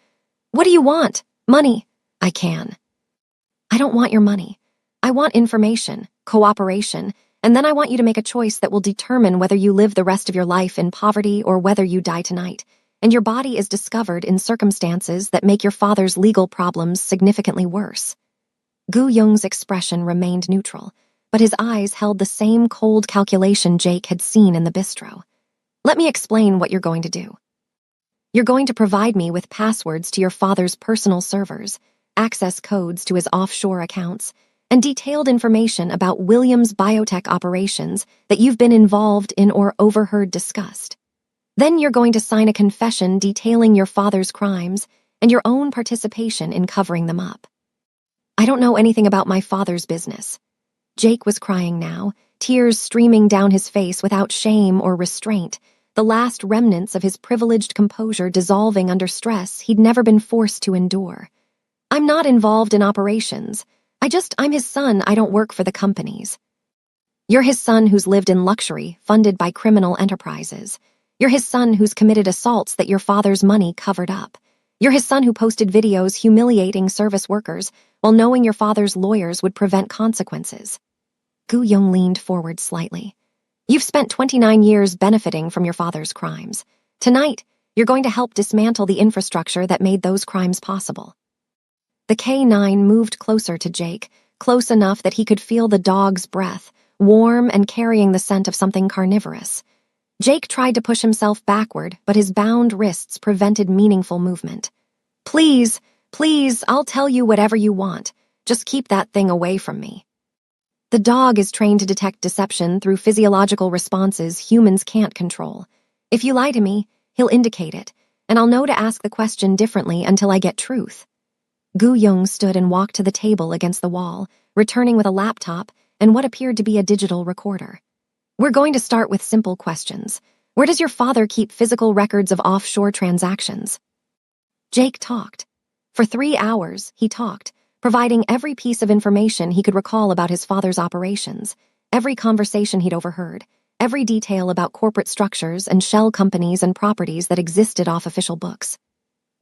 Speaker 1: "What do you want? Money?" "I can." "I don't want your money. I want information, cooperation, and then I want you to make a choice that will determine whether you live the rest of your life in poverty or whether you die tonight, and your body is discovered in circumstances that make your father's legal problems significantly worse." Gu Young's expression remained neutral, but his eyes held the same cold calculation Jake had seen in the bistro. "Let me explain what you're going to do. You're going to provide me with passwords to your father's personal servers, access codes to his offshore accounts, and detailed information about Williams' biotech operations that you've been involved in or overheard discussed. Then you're going to sign a confession detailing your father's crimes and your own participation in covering them up." "I don't know anything about my father's business." Jake was crying now, tears streaming down his face without shame or restraint, the last remnants of his privileged composure dissolving under stress he'd never been forced to endure. "I'm not involved in operations. I'm his son, I don't work for the companies. You're his son who's lived in luxury, funded by criminal enterprises. You're his son who's committed assaults that your father's money covered up. You're his son who posted videos humiliating service workers while knowing your father's lawyers would prevent consequences. Gu Yong leaned forward slightly. You've spent 29 years benefiting from your father's crimes. Tonight, you're going to help dismantle the infrastructure that made those crimes possible. The K9 moved closer to Jake, close enough that he could feel the dog's breath, warm and carrying the scent of something carnivorous. Jake tried to push himself backward, but his bound wrists prevented meaningful movement. Please, I'll tell you whatever you want. Just keep that thing away from me. The dog is trained to detect deception through physiological responses humans can't control. If you lie to me, he'll indicate it, and I'll know to ask the question differently until I get truth. Gu Yong stood and walked to the table against the wall, returning with a laptop and what appeared to be a digital recorder. We're going to start with simple questions. Where does your father keep physical records of offshore transactions? Jake talked. For 3 hours, he talked, providing every piece of information he could recall about his father's operations, every conversation he'd overheard, every detail about corporate structures and shell companies and properties that existed off official books.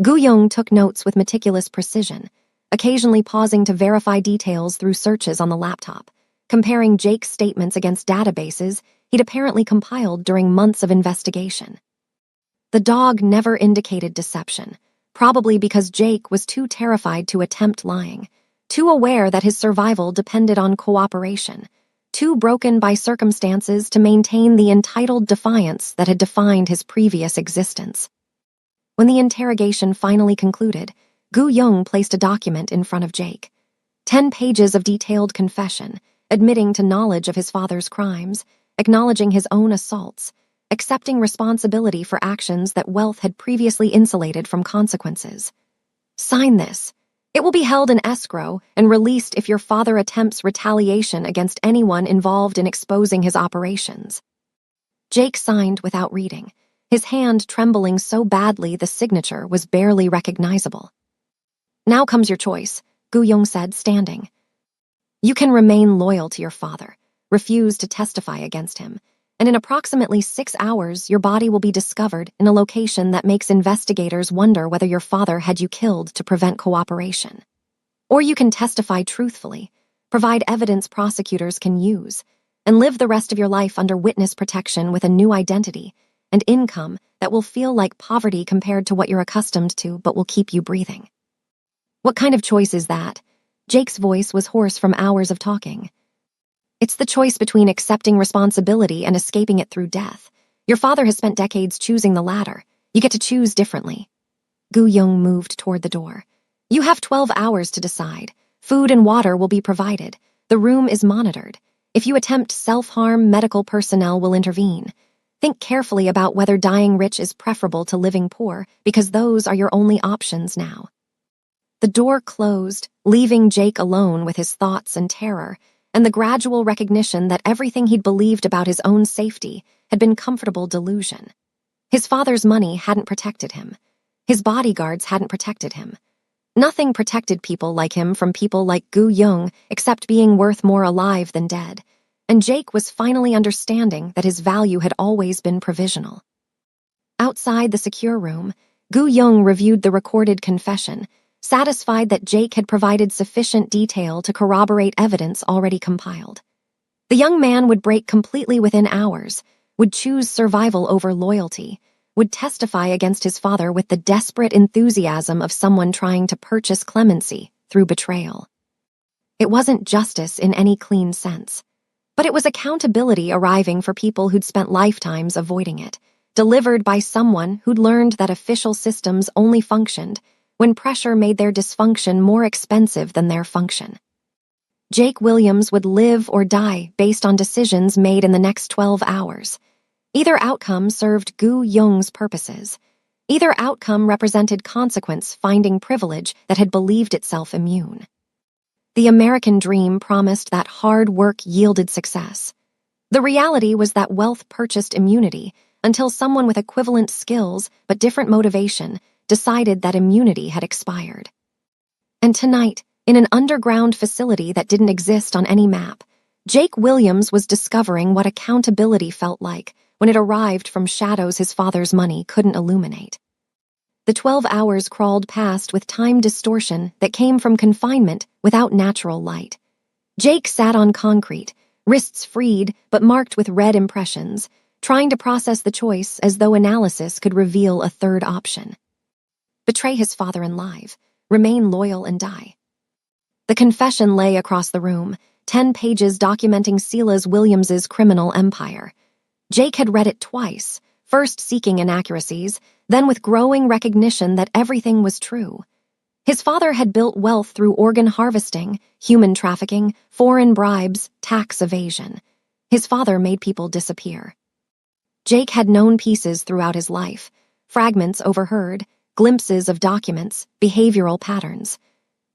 Speaker 1: Gu Yong took notes with meticulous precision, occasionally pausing to verify details through searches on the laptop, comparing Jake's statements against databases he'd apparently compiled during months of investigation. The dog never indicated deception, probably because Jake was too terrified to attempt lying, too aware that his survival depended on cooperation, too broken by circumstances to maintain the entitled defiance that had defined his previous existence. When the interrogation finally concluded, Gu Yong placed a document in front of Jake. 10 pages of detailed confession, admitting to knowledge of his father's crimes, acknowledging his own assaults, accepting responsibility for actions that wealth had previously insulated from consequences. Sign this. It will be held in escrow and released if your father attempts retaliation against anyone involved in exposing his operations. Jake signed without reading, his hand trembling so badly the signature was barely recognizable. Now comes your choice, Gu Yong said, standing. You can remain loyal to your father, refuse to testify against him, and in approximately 6 hours your body will be discovered in a location that makes investigators wonder whether your father had you killed to prevent cooperation. Or you can testify truthfully, provide evidence prosecutors can use, and live the rest of your life under witness protection with a new identity and income that will feel like poverty compared to what you're accustomed to but will keep you breathing. What kind of choice is that? Jake's voice was hoarse from hours of talking. It's the choice between accepting responsibility and escaping it through death. Your father has spent decades choosing the latter. You get to choose differently. Gu Yong moved toward the door. You have 12 hours to decide. Food and water will be provided. The room is monitored. If you attempt self-harm, medical personnel will intervene. Think carefully about whether dying rich is preferable to living poor, because those are your only options now. The door closed, leaving Jake alone with his thoughts and terror, and the gradual recognition that everything he'd believed about his own safety had been comfortable delusion. His father's money hadn't protected him. His bodyguards hadn't protected him. Nothing protected people like him from people like Gu Yong except being worth more alive than dead, and Jake was finally understanding that his value had always been provisional. Outside the secure room, Gu Yong reviewed the recorded confession, satisfied that Jake had provided sufficient detail to corroborate evidence already compiled. The young man would break completely within hours, would choose survival over loyalty, would testify against his father with the desperate enthusiasm of someone trying to purchase clemency through betrayal. It wasn't justice in any clean sense, but it was accountability arriving for people who'd spent lifetimes avoiding it, delivered by someone who'd learned that official systems only functioned when pressure made their dysfunction more expensive than their function. Jake Williams would live or die based on decisions made in the next 12 hours. Either outcome served Gu Yong's purposes. Either outcome represented consequence finding privilege that had believed itself immune. The American dream promised that hard work yielded success. The reality was that wealth purchased immunity until someone with equivalent skills but different motivation decided that immunity had expired. And tonight, in an underground facility that didn't exist on any map. Jake Williams was discovering what accountability felt like when it arrived from shadows his father's money couldn't illuminate. The 12 hours crawled past with time distortion that came from confinement without natural light. Jake sat on concrete, wrists freed but marked with red impressions, trying to process the choice as though analysis could reveal a third option. Betray his father and live, remain loyal and die. The confession lay across the room, 10 pages documenting Silas Williams's criminal empire. Jake had read it twice, first seeking inaccuracies, then with growing recognition that everything was true. His father had built wealth through organ harvesting, human trafficking, foreign bribes, tax evasion. His father made people disappear. Jake had known pieces throughout his life, fragments overheard, glimpses of documents, behavioral patterns.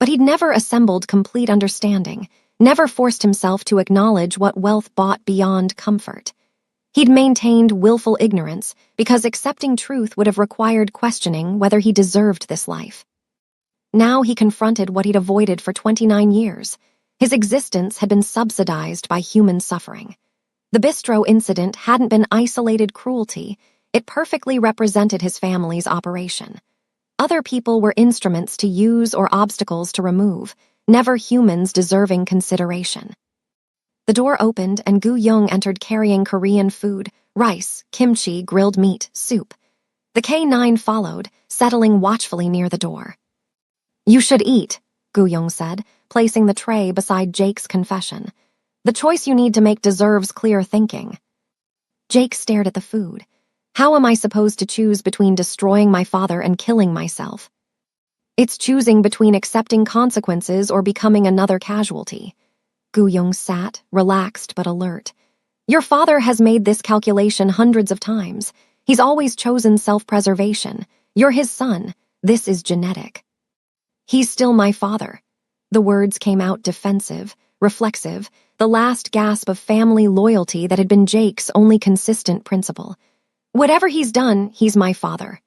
Speaker 1: But he'd never assembled complete understanding, never forced himself to acknowledge what wealth bought beyond comfort. He'd maintained willful ignorance because accepting truth would have required questioning whether he deserved this life. Now he confronted what he'd avoided for 29 years. His existence had been subsidized by human suffering. The bistro incident hadn't been isolated cruelty, it perfectly represented his family's operation. Other people were instruments to use or obstacles to remove, never humans deserving consideration. The door opened and Gu Young entered carrying Korean food, rice, kimchi, grilled meat, soup. The K-9 followed, settling watchfully near the door. "You should eat," Gu Young said, placing the tray beside Jake's confession. "The choice you need to make deserves clear thinking." Jake stared at the food. How am I supposed to choose between destroying my father and killing myself? It's choosing between accepting consequences or becoming another casualty. Gu Young sat, relaxed but alert. Your father has made this calculation hundreds of times. He's always chosen self-preservation. You're his son. This is genetic. He's still my father. The words came out defensive, reflexive, the last gasp of family loyalty that had been Jake's only consistent principle. Whatever he's done, he's my father.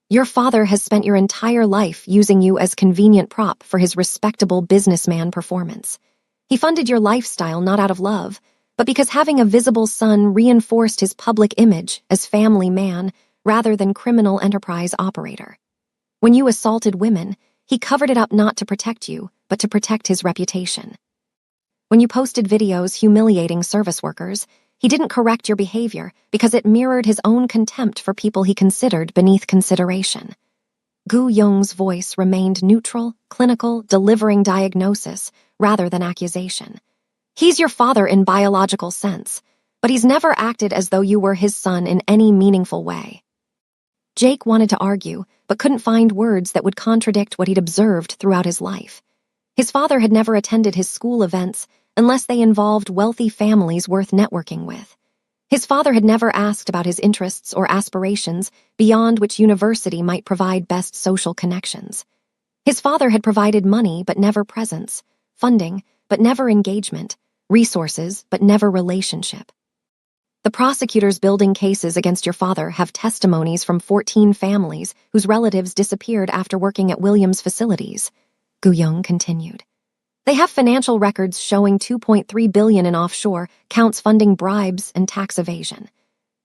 Speaker 1: Your father has spent your entire life using you as convenient prop for his respectable businessman performance. He funded your lifestyle not out of love, but because having a visible son reinforced his public image as family man rather than criminal enterprise operator. When you assaulted women, he covered it up not to protect you, but to protect his reputation. When you posted videos humiliating service workers, he didn't correct your behavior because it mirrored his own contempt for people he considered beneath consideration. Gu Young's voice remained neutral, clinical, delivering diagnosis rather than accusation. He's your father in biological sense, but he's never acted as though you were his son in any meaningful way. Jake wanted to argue, but couldn't find words that would contradict what he'd observed throughout his life. His father had never attended his school events unless they involved wealthy families worth networking with. His father had never asked about his interests or aspirations beyond which university might provide best social connections. His father had provided money but never presence, funding but never engagement, resources but never relationship. The prosecutors building cases against your father have testimonies from 14 families whose relatives disappeared after working at Williams' facilities, Gu Young continued. They have financial records showing $2.3 billion in offshore accounts funding bribes and tax evasion.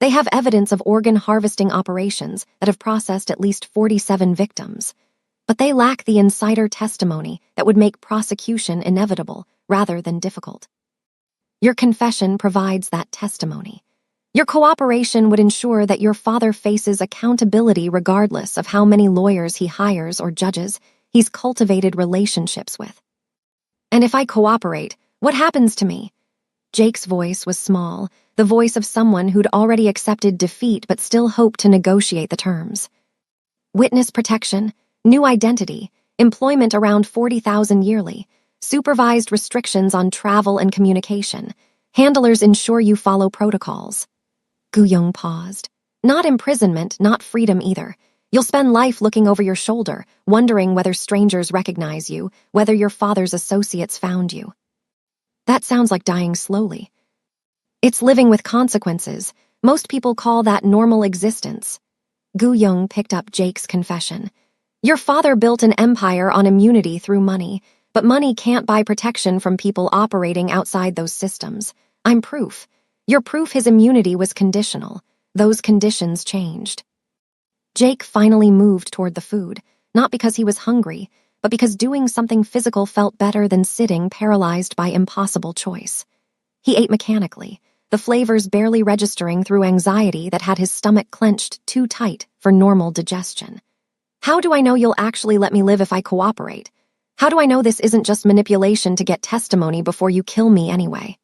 Speaker 1: They have evidence of organ harvesting operations that have processed at least 47 victims. But they lack the insider testimony that would make prosecution inevitable rather than difficult. Your confession provides that testimony. Your cooperation would ensure that your father faces accountability regardless of how many lawyers he hires or judges he's cultivated relationships with. And if I cooperate, what happens to me? Jake's voice was small, the voice of someone who'd already accepted defeat but still hoped to negotiate the terms. Witness protection, new identity, employment around 40,000 yearly, supervised restrictions on travel and communication. Handlers ensure you follow protocols. Gu Young paused. Not imprisonment, not freedom either. You'll spend life looking over your shoulder, wondering whether strangers recognize you, whether your father's associates found you. That sounds like dying slowly. It's living with consequences. Most people call that normal existence. Gu Young picked up Jake's confession. Your father built an empire on immunity through money, But money can't buy protection from people operating outside those systems. I'm proof. You're proof his immunity was conditional. Those conditions changed. Jake finally moved toward the food, not because he was hungry, but because doing something physical felt better than sitting paralyzed by impossible choice. He ate mechanically, the flavors barely registering through anxiety that had his stomach clenched too tight for normal digestion. How do I know you'll actually let me live if I cooperate? How do I know this isn't just manipulation to get testimony before you kill me anyway?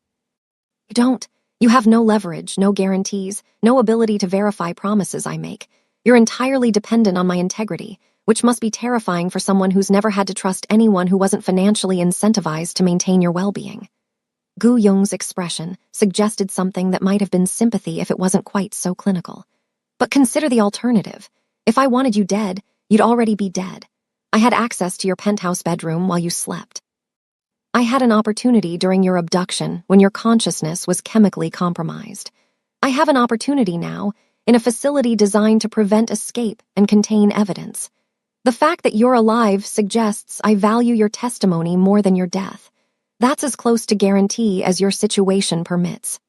Speaker 1: You don't. You have no leverage, no guarantees, no ability to verify promises I make. You're entirely dependent on my integrity, which must be terrifying for someone who's never had to trust anyone who wasn't financially incentivized to maintain your well-being. Gu Yong's expression suggested something that might have been sympathy if it wasn't quite so clinical. But consider the alternative. If I wanted you dead, you'd already be dead. I had access to your penthouse bedroom while you slept. I had an opportunity during your abduction when your consciousness was chemically compromised. I have an opportunity now in a facility designed to prevent escape and contain evidence. The fact that you're alive suggests I value your testimony more than your death. That's as close to guarantee as your situation permits.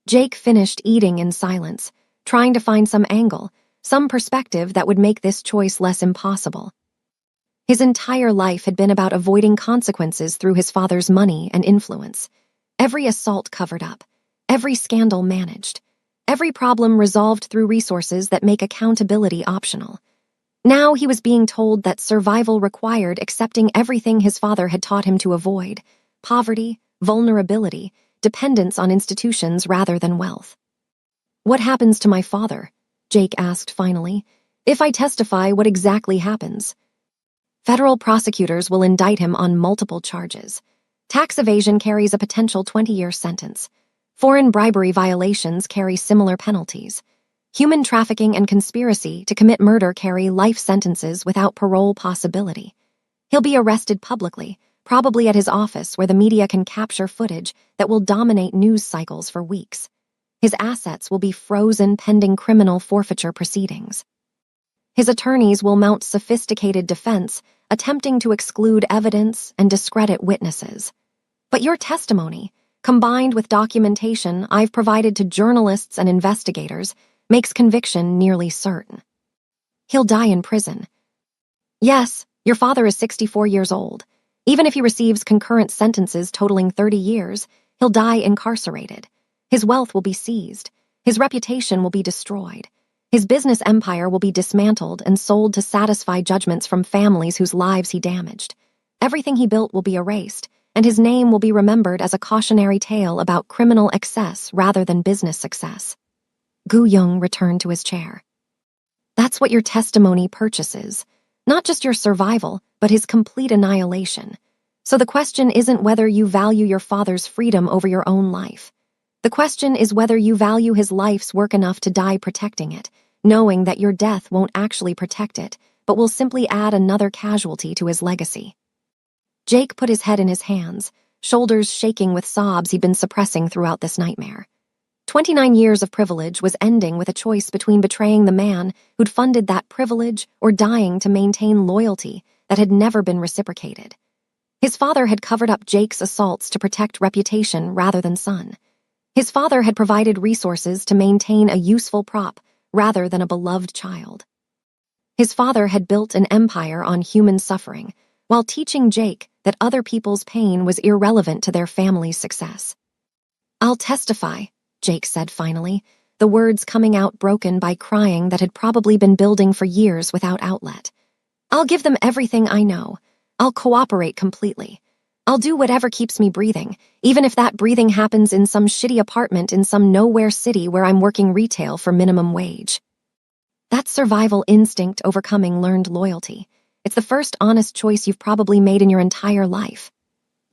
Speaker 1: Jake finished eating in silence, trying to find some angle, some perspective that would make this choice less impossible. His entire life had been about avoiding consequences through his father's money and influence. Every assault covered up, every scandal managed, every problem resolved through resources that make accountability optional. Now he was being told that survival required accepting everything his father had taught him to avoid: poverty, vulnerability, dependence on institutions rather than wealth. What happens to my father? Jake asked finally. If I testify, what exactly happens? Federal prosecutors will indict him on multiple charges. Tax evasion carries a potential 20-year sentence. Foreign bribery violations carry similar penalties. Human trafficking and conspiracy to commit murder carry life sentences without parole possibility. He'll be arrested publicly, probably at his office where the media can capture footage that will dominate news cycles for weeks. His assets will be frozen pending criminal forfeiture proceedings. His attorneys will mount sophisticated defense, attempting to exclude evidence and discredit witnesses. But your testimony, combined with documentation I've provided to journalists and investigators, makes conviction nearly certain. He'll die in prison. Yes, your father is 64 years old. Even if he receives concurrent sentences totaling 30 years, he'll die incarcerated. His wealth will be seized. His reputation will be destroyed. His business empire will be dismantled and sold to satisfy judgments from families whose lives he damaged. Everything he built will be erased, and his name will be remembered as a cautionary tale about criminal excess rather than business success. Gu Yong returned to his chair. That's what your testimony purchases. Not just your survival, but his complete annihilation. So the question isn't whether you value your father's freedom over your own life. The question is whether you value his life's work enough to die protecting it, knowing that your death won't actually protect it, but will simply add another casualty to his legacy. Jake put his head in his hands, shoulders shaking with sobs he'd been suppressing throughout this nightmare. 29 years of privilege was ending with a choice between betraying the man who'd funded that privilege or dying to maintain loyalty that had never been reciprocated. His father had covered up Jake's assaults to protect reputation rather than son. His father had provided resources to maintain a useful prop rather than a beloved child. His father had built an empire on human suffering, while teaching Jake that other people's pain was irrelevant to their family's success. I'll testify, Jake said finally, the words coming out broken by crying that had probably been building for years without outlet. I'll give them everything I know. I'll cooperate completely. I'll do whatever keeps me breathing, even if that breathing happens in some shitty apartment in some nowhere city where I'm working retail for minimum wage. That's survival instinct overcoming learned loyalty. It's the first honest choice you've probably made in your entire life.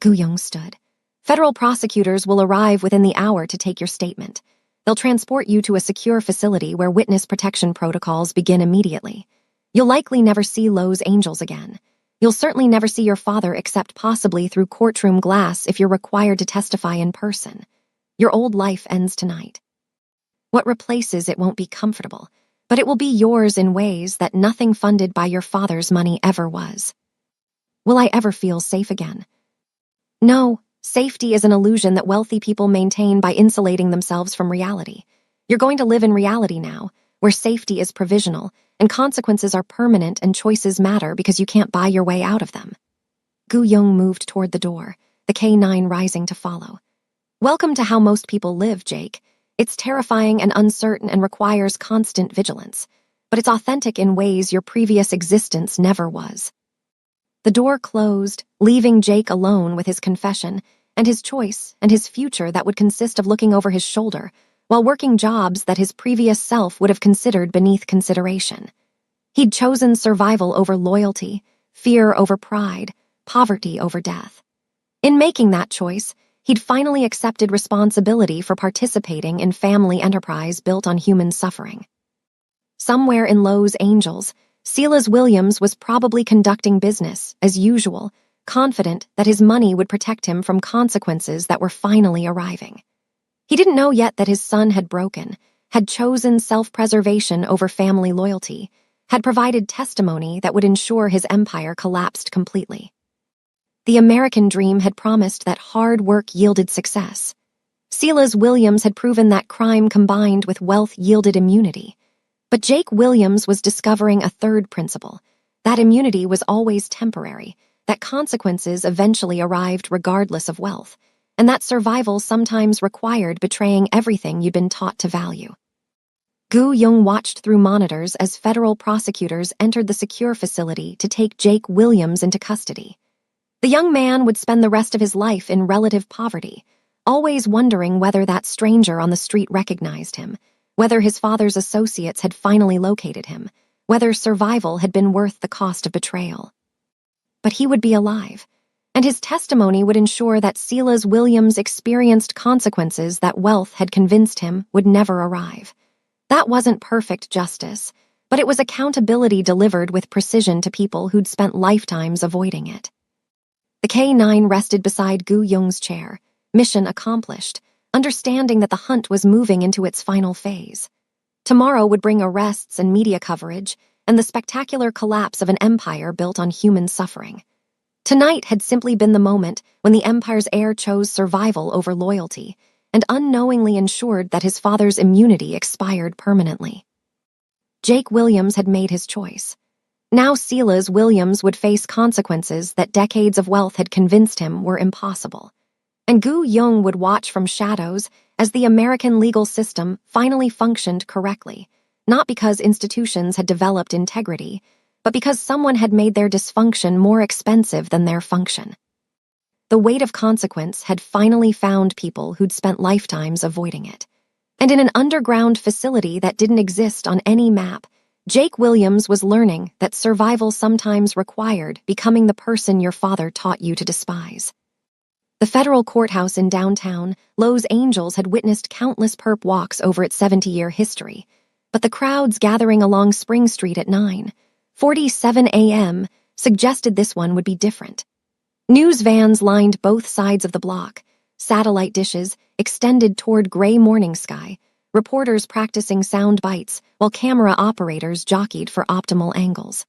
Speaker 1: Gu Yong stood. Federal prosecutors will arrive within the hour to take your statement. They'll transport you to a secure facility where witness protection protocols begin immediately. You'll likely never see Lowe's angels again. You'll certainly never see your father except possibly through courtroom glass if you're required to testify in person. Your old life ends tonight. What replaces it won't be comfortable, but it will be yours in ways that nothing funded by your father's money ever was. Will I ever feel safe again? No, safety is an illusion that wealthy people maintain by insulating themselves from reality. You're going to live in reality now, where safety is provisional, and consequences are permanent and choices matter because you can't buy your way out of them. Gu Yong moved toward the door, the K9 rising to follow. Welcome to how most people live, Jake. It's terrifying and uncertain and requires constant vigilance, but it's authentic in ways your previous existence never was. The door closed, leaving Jake alone with his confession and his choice and his future that would consist of looking over his shoulder while working jobs that his previous self would have considered beneath consideration. He'd chosen survival over loyalty, fear over pride, poverty over death. In making that choice, he'd finally accepted responsibility for participating in family enterprise built on human suffering. Somewhere in Los Angeles, Silas Williams was probably conducting business, as usual, confident that his money would protect him from consequences that were finally arriving. He didn't know yet that his son had broken, had chosen self-preservation over family loyalty, had provided testimony that would ensure his empire collapsed completely. The American dream had promised that hard work yielded success. Silas Williams had proven that crime combined with wealth yielded immunity. But Jake Williams was discovering a third principle, that immunity was always temporary, that consequences eventually arrived regardless of wealth, and that survival sometimes required betraying everything you'd been taught to value. Gu Yong watched through monitors as federal prosecutors entered the secure facility to take Jake Williams into custody. The young man would spend the rest of his life in relative poverty, always wondering whether that stranger on the street recognized him, whether his father's associates had finally located him, whether survival had been worth the cost of betrayal. But he would be alive, and his testimony would ensure that Silas Williams experienced consequences that wealth had convinced him would never arrive. That wasn't perfect justice, but it was accountability delivered with precision to people who'd spent lifetimes avoiding it. The K9 rested beside Gu Yong's chair, mission accomplished, understanding that the hunt was moving into its final phase. Tomorrow would bring arrests and media coverage and the spectacular collapse of an empire built on human suffering. Tonight had simply been the moment when the empire's heir chose survival over loyalty and unknowingly ensured that his father's immunity expired permanently. Jake Williams had made his choice. Now Silas Williams would face consequences that decades of wealth had convinced him were impossible. And Gu Yong would watch from shadows as the American legal system finally functioned correctly, not because institutions had developed integrity, but because someone had made their dysfunction more expensive than their function. The weight of consequence had finally found people who'd spent lifetimes avoiding it. And in an underground facility that didn't exist on any map, Jake Williams was learning that survival sometimes required becoming the person your father taught you to despise. The federal courthouse in downtown Los Angeles had witnessed countless perp walks over its 70-year history, but the crowds gathering along Spring Street at 9:47 a.m. suggested this one would be different. News vans lined both sides of the block, satellite dishes extended toward gray morning sky, reporters practicing sound bites while camera operators jockeyed for optimal angles.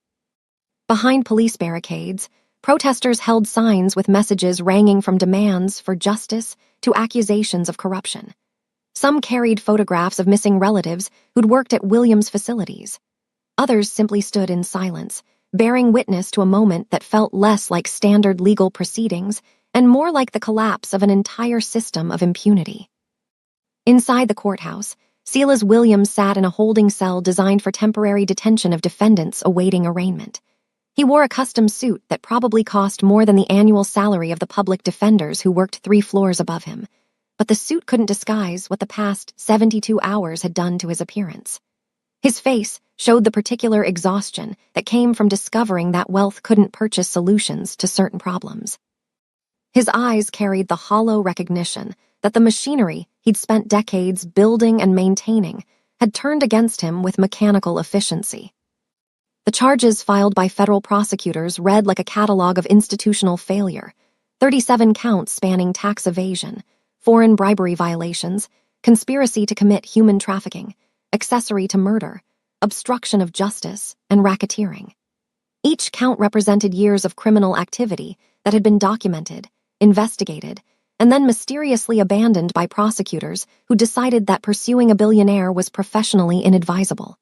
Speaker 1: Behind police barricades, protesters held signs with messages ranging from demands for justice to accusations of corruption. Some carried photographs of missing relatives who'd worked at Williams' facilities. Others simply stood in silence, bearing witness to a moment that felt less like standard legal proceedings and more like the collapse of an entire system of impunity. Inside the courthouse, Silas Williams sat in a holding cell designed for temporary detention of defendants awaiting arraignment. He wore a custom suit that probably cost more than the annual salary of the public defenders who worked 3 floors above him, but the suit couldn't disguise what the past 72 hours had done to his appearance. His face showed the particular exhaustion that came from discovering that wealth couldn't purchase solutions to certain problems. His eyes carried the hollow recognition that the machinery he'd spent decades building and maintaining had turned against him with mechanical efficiency. The charges filed by federal prosecutors read like a catalog of institutional failure, 37 counts spanning tax evasion, foreign bribery violations, conspiracy to commit human trafficking, accessory to murder, obstruction of justice, and racketeering. Each count represented years of criminal activity that had been documented, investigated, and then mysteriously abandoned by prosecutors who decided that pursuing a billionaire was professionally inadvisable.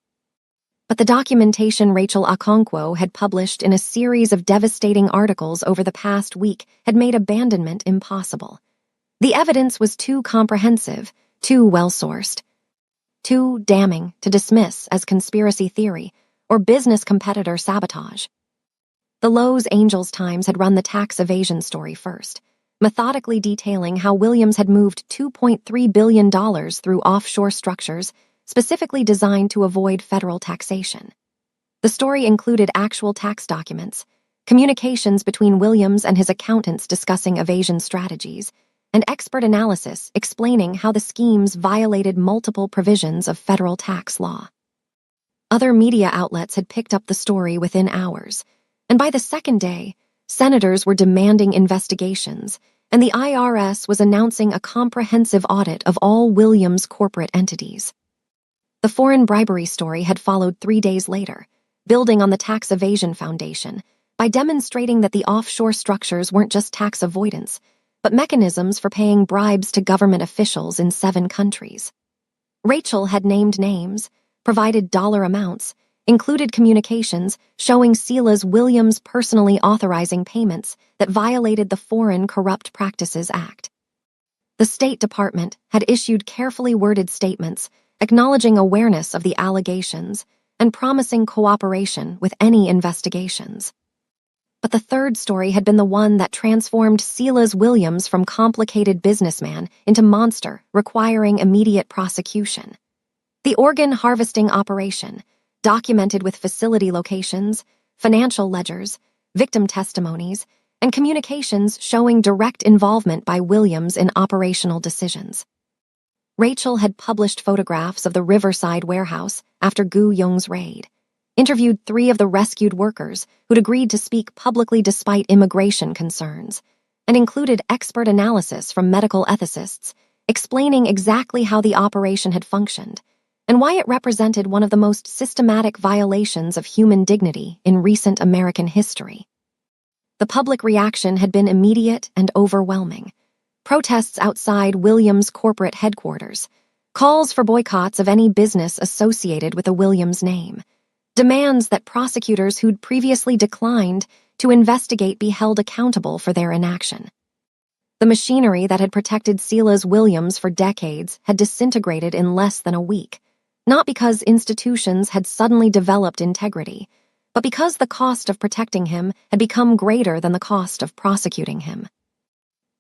Speaker 1: But the documentation Rachel Okonkwo had published in a series of devastating articles over the past week had made abandonment impossible. The evidence was too comprehensive, too well-sourced, too damning to dismiss as conspiracy theory or business competitor sabotage. The Los Angeles Times had run the tax evasion story first, methodically detailing how Williams had moved $2.3 billion through offshore structures specifically designed to avoid federal taxation. The story included actual tax documents, communications between Williams and his accountants discussing evasion strategies, and expert analysis explaining how the schemes violated multiple provisions of federal tax law. Other media outlets had picked up the story within hours, and by the second day, senators were demanding investigations, and the IRS was announcing a comprehensive audit of all Williams' corporate entities. The foreign bribery story had followed 3 days later, building on the tax evasion foundation by demonstrating that the offshore structures weren't just tax avoidance, but mechanisms for paying bribes to government officials in 7 countries. Rachel had named names, provided dollar amounts, included communications showing Silas Williams personally authorizing payments that violated the Foreign Corrupt Practices Act. The State Department had issued carefully worded statements acknowledging awareness of the allegations and promising cooperation with any investigations. But the third story had been the one that transformed Silas Williams from complicated businessman into monster requiring immediate prosecution. The organ harvesting operation, documented with facility locations, financial ledgers, victim testimonies, and communications showing direct involvement by Williams in operational decisions. Rachel had published photographs of the Riverside warehouse after Gu Yong's raid, interviewed 3 of the rescued workers who'd agreed to speak publicly despite immigration concerns, and included expert analysis from medical ethicists explaining exactly how the operation had functioned and why it represented one of the most systematic violations of human dignity in recent American history. The public reaction had been immediate and overwhelming. Protests outside Williams' corporate headquarters, calls for boycotts of any business associated with the Williams name, demands that prosecutors who'd previously declined to investigate be held accountable for their inaction. The machinery that had protected Silas Williams for decades had disintegrated in less than a week, not because institutions had suddenly developed integrity, but because the cost of protecting him had become greater than the cost of prosecuting him.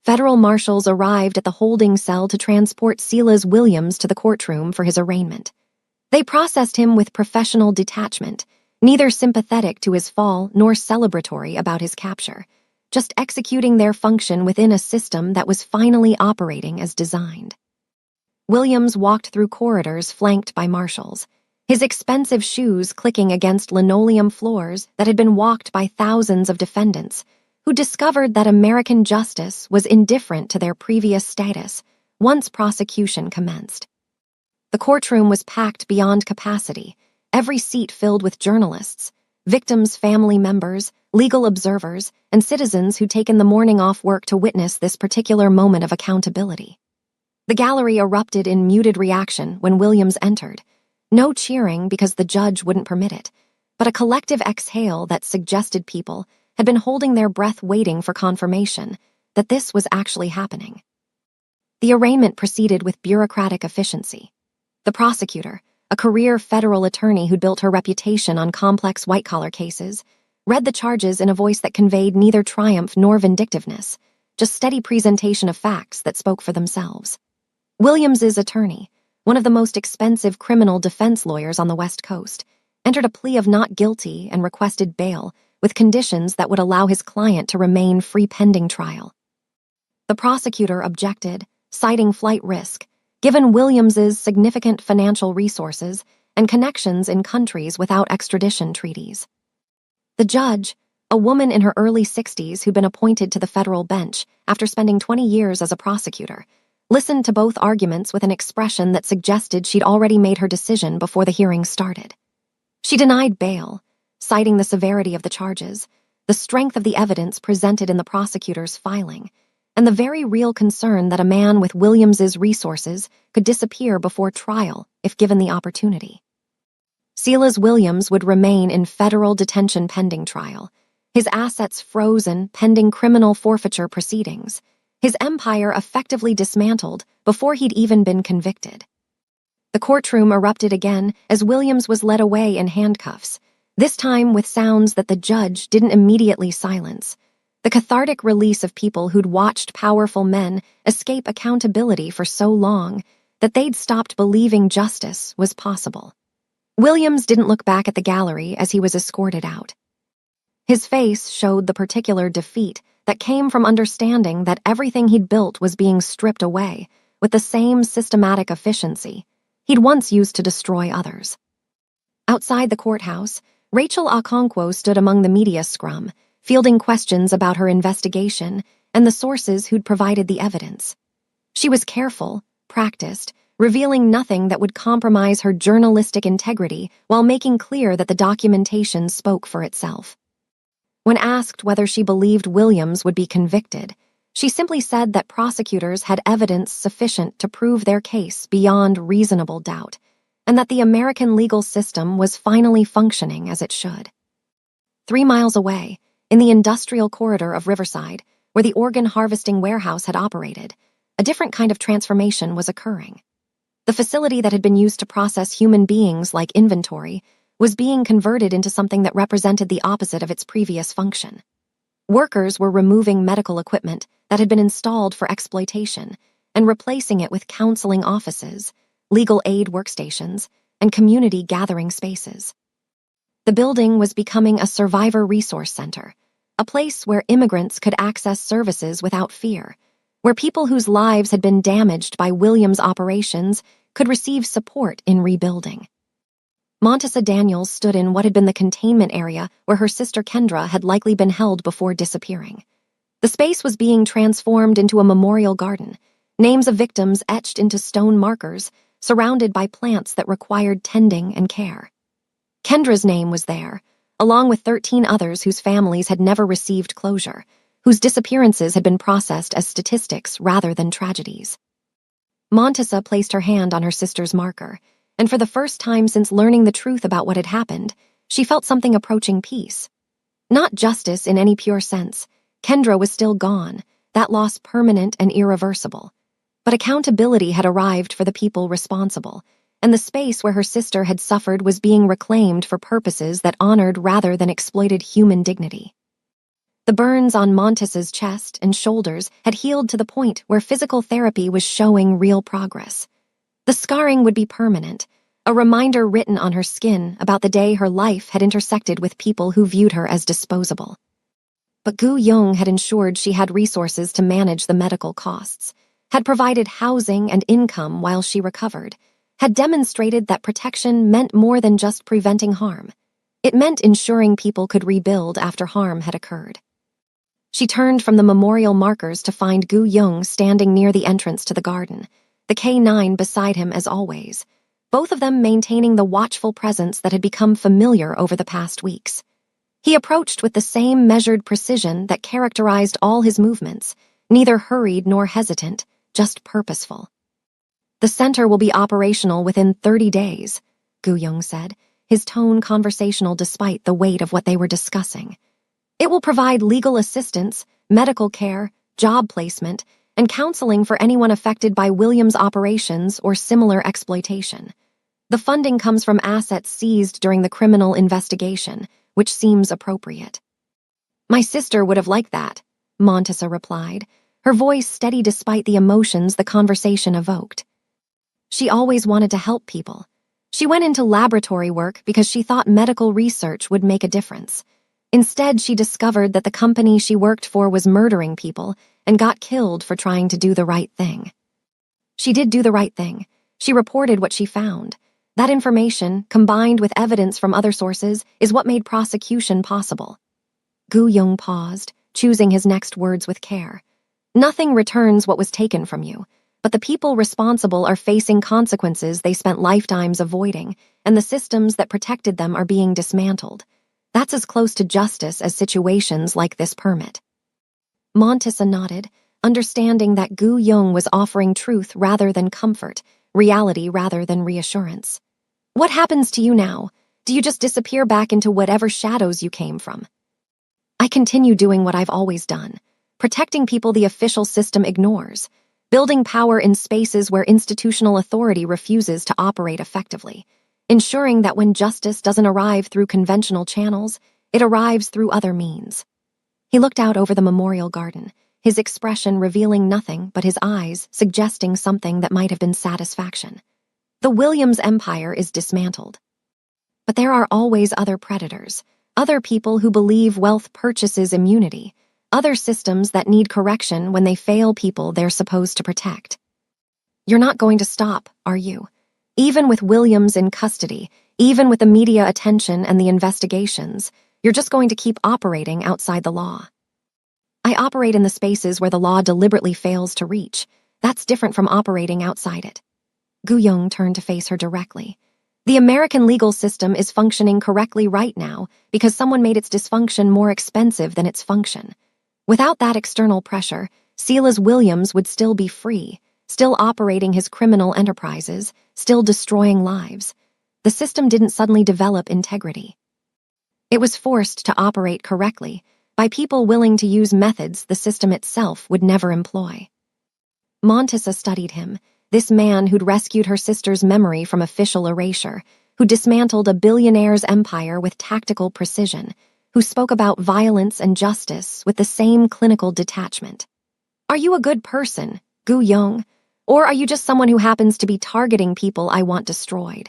Speaker 1: Federal marshals arrived at the holding cell to transport Silas Williams to the courtroom for his arraignment. They processed him with professional detachment, neither sympathetic to his fall nor celebratory about his capture, just executing their function within a system that was finally operating as designed. Williams walked through corridors flanked by marshals, his expensive shoes clicking against linoleum floors that had been walked by thousands of defendants who discovered that American justice was indifferent to their previous status once prosecution commenced. The courtroom was packed beyond capacity, every seat filled with journalists, victims' family members, legal observers, and citizens who'd taken the morning off work to witness this particular moment of accountability. The gallery erupted in muted reaction when Williams entered. No cheering because the judge wouldn't permit it, but a collective exhale that suggested people had been holding their breath waiting for confirmation that this was actually happening. The arraignment proceeded with bureaucratic efficiency. The prosecutor, a career federal attorney who'd built her reputation on complex white-collar cases, read the charges in a voice that conveyed neither triumph nor vindictiveness, just steady presentation of facts that spoke for themselves. Williams's attorney, one of the most expensive criminal defense lawyers on the West Coast, entered a plea of not guilty and requested bail with conditions that would allow his client to remain free pending trial. The prosecutor objected, citing flight risk, given Williams's significant financial resources and connections in countries without extradition treaties. The judge, a woman in her early 60s who'd been appointed to the federal bench after spending 20 years as a prosecutor, listened to both arguments with an expression that suggested she'd already made her decision before the hearing started. She denied bail, citing the severity of the charges, the strength of the evidence presented in the prosecutor's filing, and the very real concern that a man with Williams's resources could disappear before trial if given the opportunity. Silas Williams would remain in federal detention pending trial, his assets frozen pending criminal forfeiture proceedings, his empire effectively dismantled before he'd even been convicted. The courtroom erupted again as Williams was led away in handcuffs, this time with sounds that the judge didn't immediately silence, the cathartic release of people who'd watched powerful men escape accountability for so long that they'd stopped believing justice was possible. Williams didn't look back at the gallery as he was escorted out. His face showed the particular defeat that came from understanding that everything he'd built was being stripped away with the same systematic efficiency he'd once used to destroy others. Outside the courthouse, Rachel Okonkwo stood among the media scrum, fielding questions about her investigation and the sources who'd provided the evidence. She was careful, practiced, revealing nothing that would compromise her journalistic integrity while making clear that the documentation spoke for itself. When asked whether she believed Williams would be convicted, she simply said that prosecutors had evidence sufficient to prove their case beyond reasonable doubt, and that the American legal system was finally functioning as it should. 3 miles away, in the industrial corridor of Riverside, where the organ harvesting warehouse had operated, a different kind of transformation was occurring. The facility that had been used to process human beings like inventory was being converted into something that represented the opposite of its previous function. Workers were removing medical equipment that had been installed for exploitation and replacing it with counseling offices, legal aid workstations, and community gathering spaces. The building was becoming a survivor resource center, a place where immigrants could access services without fear, where people whose lives had been damaged by Williams' operations could receive support in rebuilding. Montessa Daniels stood in what had been the containment area where her sister Kendra had likely been held before disappearing. The space was being transformed into a memorial garden, names of victims etched into stone markers, surrounded by plants that required tending and care. Kendra's name was there, along with 13 others whose families had never received closure, whose disappearances had been processed as statistics rather than tragedies. Montessa placed her hand on her sister's marker, and for the first time since learning the truth about what had happened, she felt something approaching peace. Not justice in any pure sense. Kendra was still gone, that loss permanent and irreversible. But accountability had arrived for the people responsible, and the space where her sister had suffered was being reclaimed for purposes that honored rather than exploited human dignity. The burns on Montessa's chest and shoulders had healed to the point where physical therapy was showing real progress. The scarring would be permanent, a reminder written on her skin about the day her life had intersected with people who viewed her as disposable. But Gu Young had ensured she had resources to manage the medical costs, had provided housing and income while she recovered, had demonstrated that protection meant more than just preventing harm. It meant ensuring people could rebuild after harm had occurred. She turned from the memorial markers to find Gu Young standing near the entrance to the garden, the K9 beside him as always, both of them maintaining the watchful presence that had become familiar over the past weeks. He approached with the same measured precision that characterized all his movements, neither hurried nor hesitant, just purposeful. "The center will be operational within 30 days, Gu Young said, his tone conversational despite the weight of what they were discussing. It will provide legal assistance, medical care, job placement, and counseling for anyone affected by Williams' operations or similar exploitation. The funding comes from assets seized during the criminal investigation, which seems appropriate." "My sister would have liked that," Montessa replied, her voice steady despite the emotions the conversation evoked. She always wanted to help people. She went into laboratory work because she thought medical research would make a difference. Instead, she discovered that the company she worked for was murdering people and got killed for trying to do the right thing. She did do the right thing. She reported what she found. That information, combined with evidence from other sources, is what made prosecution possible. Gu Young paused, choosing his next words with care. "Nothing returns what was taken from you, but the people responsible are facing consequences they spent lifetimes avoiding, and the systems that protected them are being dismantled. That's as close to justice as situations like this permit. Montesa nodded, understanding that Gu Yong was offering truth rather than comfort, reality rather than reassurance. What happens to you now? Do you just disappear back into whatever shadows you came from? I continue doing what I've always done, protecting people the official system ignores, building power in spaces where institutional authority refuses to operate effectively, ensuring that when justice doesn't arrive through conventional channels, it arrives through other means. He looked out over the memorial garden, his expression revealing nothing but his eyes suggesting something that might have been satisfaction. The Williams empire is dismantled. But there are always other predators, other people who believe wealth purchases immunity, other systems that need correction when they fail people they're supposed to protect. You're not going to stop, are you? Even with Williams in custody, even with the media attention and the investigations, you're just going to keep operating outside the law. I operate in the spaces where the law deliberately fails to reach. That's different from operating outside it. Gu Yong turned to face her directly. The American legal system is functioning correctly right now because someone made its dysfunction more expensive than its function. Without that external pressure, Silas Williams would still be free, still operating his criminal enterprises, still destroying lives. The system didn't suddenly develop integrity. It was forced to operate correctly by people willing to use methods the system itself would never employ. Montesa studied him, this man who'd rescued her sister's memory from official erasure, who dismantled a billionaire's empire with tactical precision, who spoke about violence and justice with the same clinical detachment. Are you a good person, Gu Yong? Or are you just someone who happens to be targeting people I want destroyed?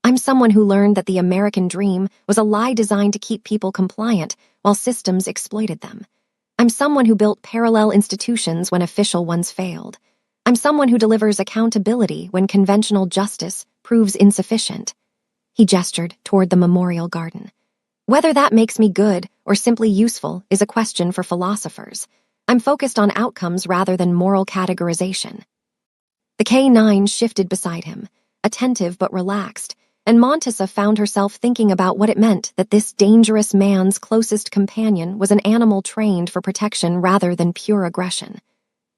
Speaker 1: I'm someone who learned that the American dream was a lie designed to keep people compliant while systems exploited them. I'm someone who built parallel institutions when official ones failed. I'm someone who delivers accountability when conventional justice proves insufficient. He gestured toward the memorial garden. Whether that makes me good or simply useful is a question for philosophers. I'm focused on outcomes rather than moral categorization. The K9 shifted beside him, attentive but relaxed, and Montesa found herself thinking about what it meant that this dangerous man's closest companion was an animal trained for protection rather than pure aggression.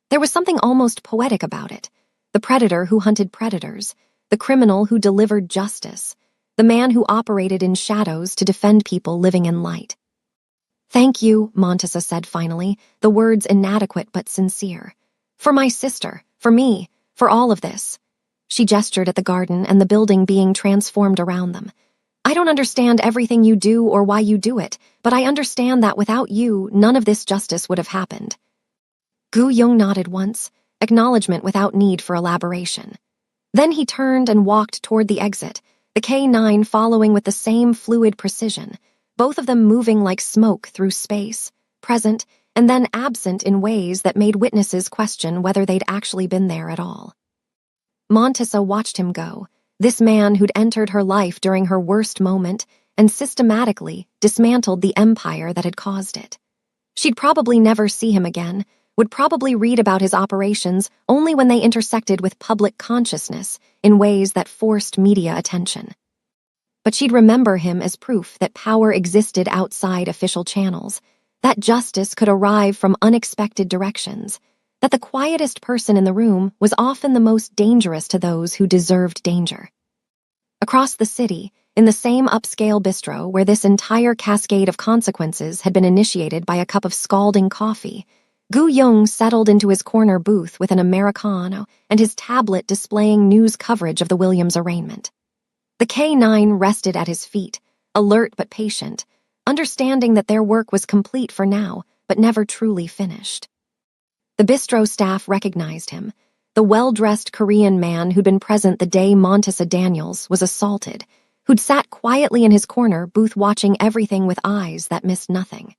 Speaker 1: There was something almost poetic about it. The predator who hunted predators, the criminal who delivered justice, the man who operated in shadows to defend people living in light. Thank you, Montesa said finally, the words inadequate but sincere. For my sister, for me, for all of this. She gestured at the garden and the building being transformed around them. I don't understand everything you do or why you do it, but I understand that without you, none of this justice would have happened. Gu Yong nodded once, acknowledgement without need for elaboration. Then he turned and walked toward the exit, the K9 following with the same fluid precision, both of them moving like smoke through space, present, and then absent in ways that made witnesses question whether they'd actually been there at all. Montesa watched him go, this man who'd entered her life during her worst moment and systematically dismantled the empire that had caused it. She'd probably never see him again, would probably read about his operations only when they intersected with public consciousness in ways that forced media attention. But she'd remember him as proof that power existed outside official channels, that justice could arrive from unexpected directions, that the quietest person in the room was often the most dangerous to those who deserved danger. Across the city, in the same upscale bistro where this entire cascade of consequences had been initiated by a cup of scalding coffee, Gu Yong settled into his corner booth with an Americano and his tablet displaying news coverage of the Williams arraignment. The K9 rested at his feet, alert but patient, understanding that their work was complete for now, but never truly finished. The bistro staff recognized him, the well-dressed Korean man who'd been present the day Montesa Daniels was assaulted, who'd sat quietly in his corner booth watching everything with eyes that missed nothing.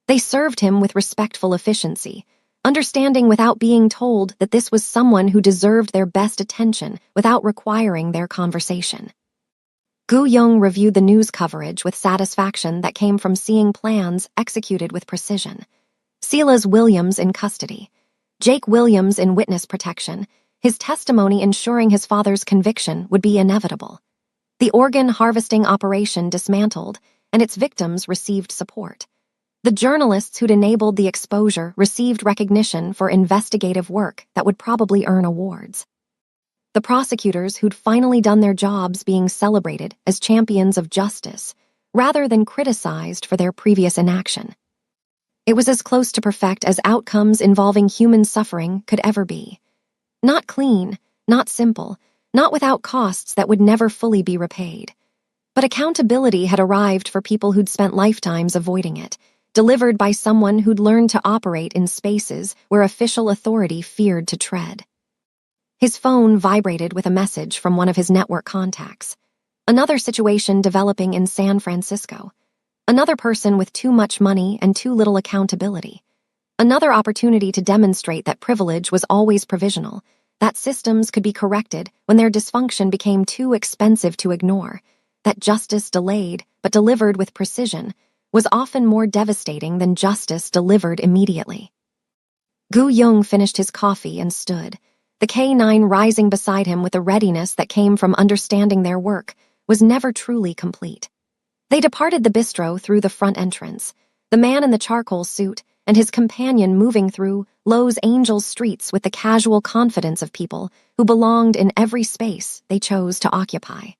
Speaker 1: They served him with respectful efficiency, understanding without being told that this was someone who deserved their best attention without requiring their conversation. Gu Yong reviewed the news coverage with satisfaction that came from seeing plans executed with precision. Silas Williams in custody, Jake Williams in witness protection, his testimony ensuring his father's conviction would be inevitable. The organ harvesting operation dismantled, and its victims received support. The journalists who'd enabled the exposure received recognition for investigative work that would probably earn awards. The prosecutors who'd finally done their jobs being celebrated as champions of justice, rather than criticized for their previous inaction. It was as close to perfect as outcomes involving human suffering could ever be. Not clean, not simple, not without costs that would never fully be repaid. But accountability had arrived for people who'd spent lifetimes avoiding it, delivered by someone who'd learned to operate in spaces where official authority feared to tread. His phone vibrated with a message from one of his network contacts. Another situation developing in San Francisco. Another person with too much money and too little accountability. Another opportunity to demonstrate that privilege was always provisional, that systems could be corrected when their dysfunction became too expensive to ignore, that justice delayed but delivered with precision was often more devastating than justice delivered immediately. Gu Yung finished his coffee and stood, the K9 rising beside him with a readiness that came from understanding their work was never truly complete. They departed the bistro through the front entrance, the man in the charcoal suit and his companion moving through Los Angeles streets with the casual confidence of people who belonged in every space they chose to occupy.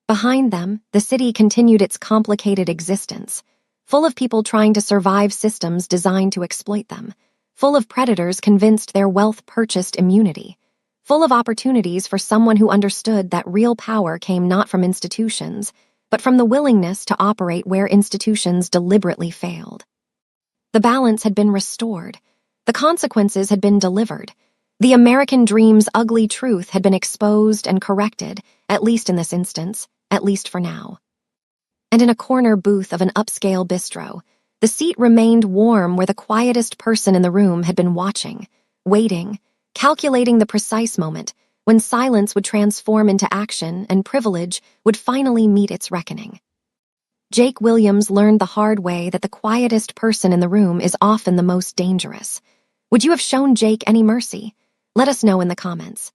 Speaker 1: Behind them, the city continued its complicated existence, full of people trying to survive systems designed to exploit them, full of predators convinced their wealth purchased immunity, full of opportunities for someone who understood that real power came not from institutions, but from the willingness to operate where institutions deliberately failed. The balance had been restored. The consequences had been delivered. The American dream's ugly truth had been exposed and corrected, at least in this instance, at least for now. And in a corner booth of an upscale bistro, the seat remained warm where the quietest person in the room had been watching, waiting, calculating the precise moment when silence would transform into action and privilege would finally meet its reckoning. Jake Williams learned the hard way that the quietest person in the room is often the most dangerous. Would you have shown Jake any mercy? Let us know in the comments.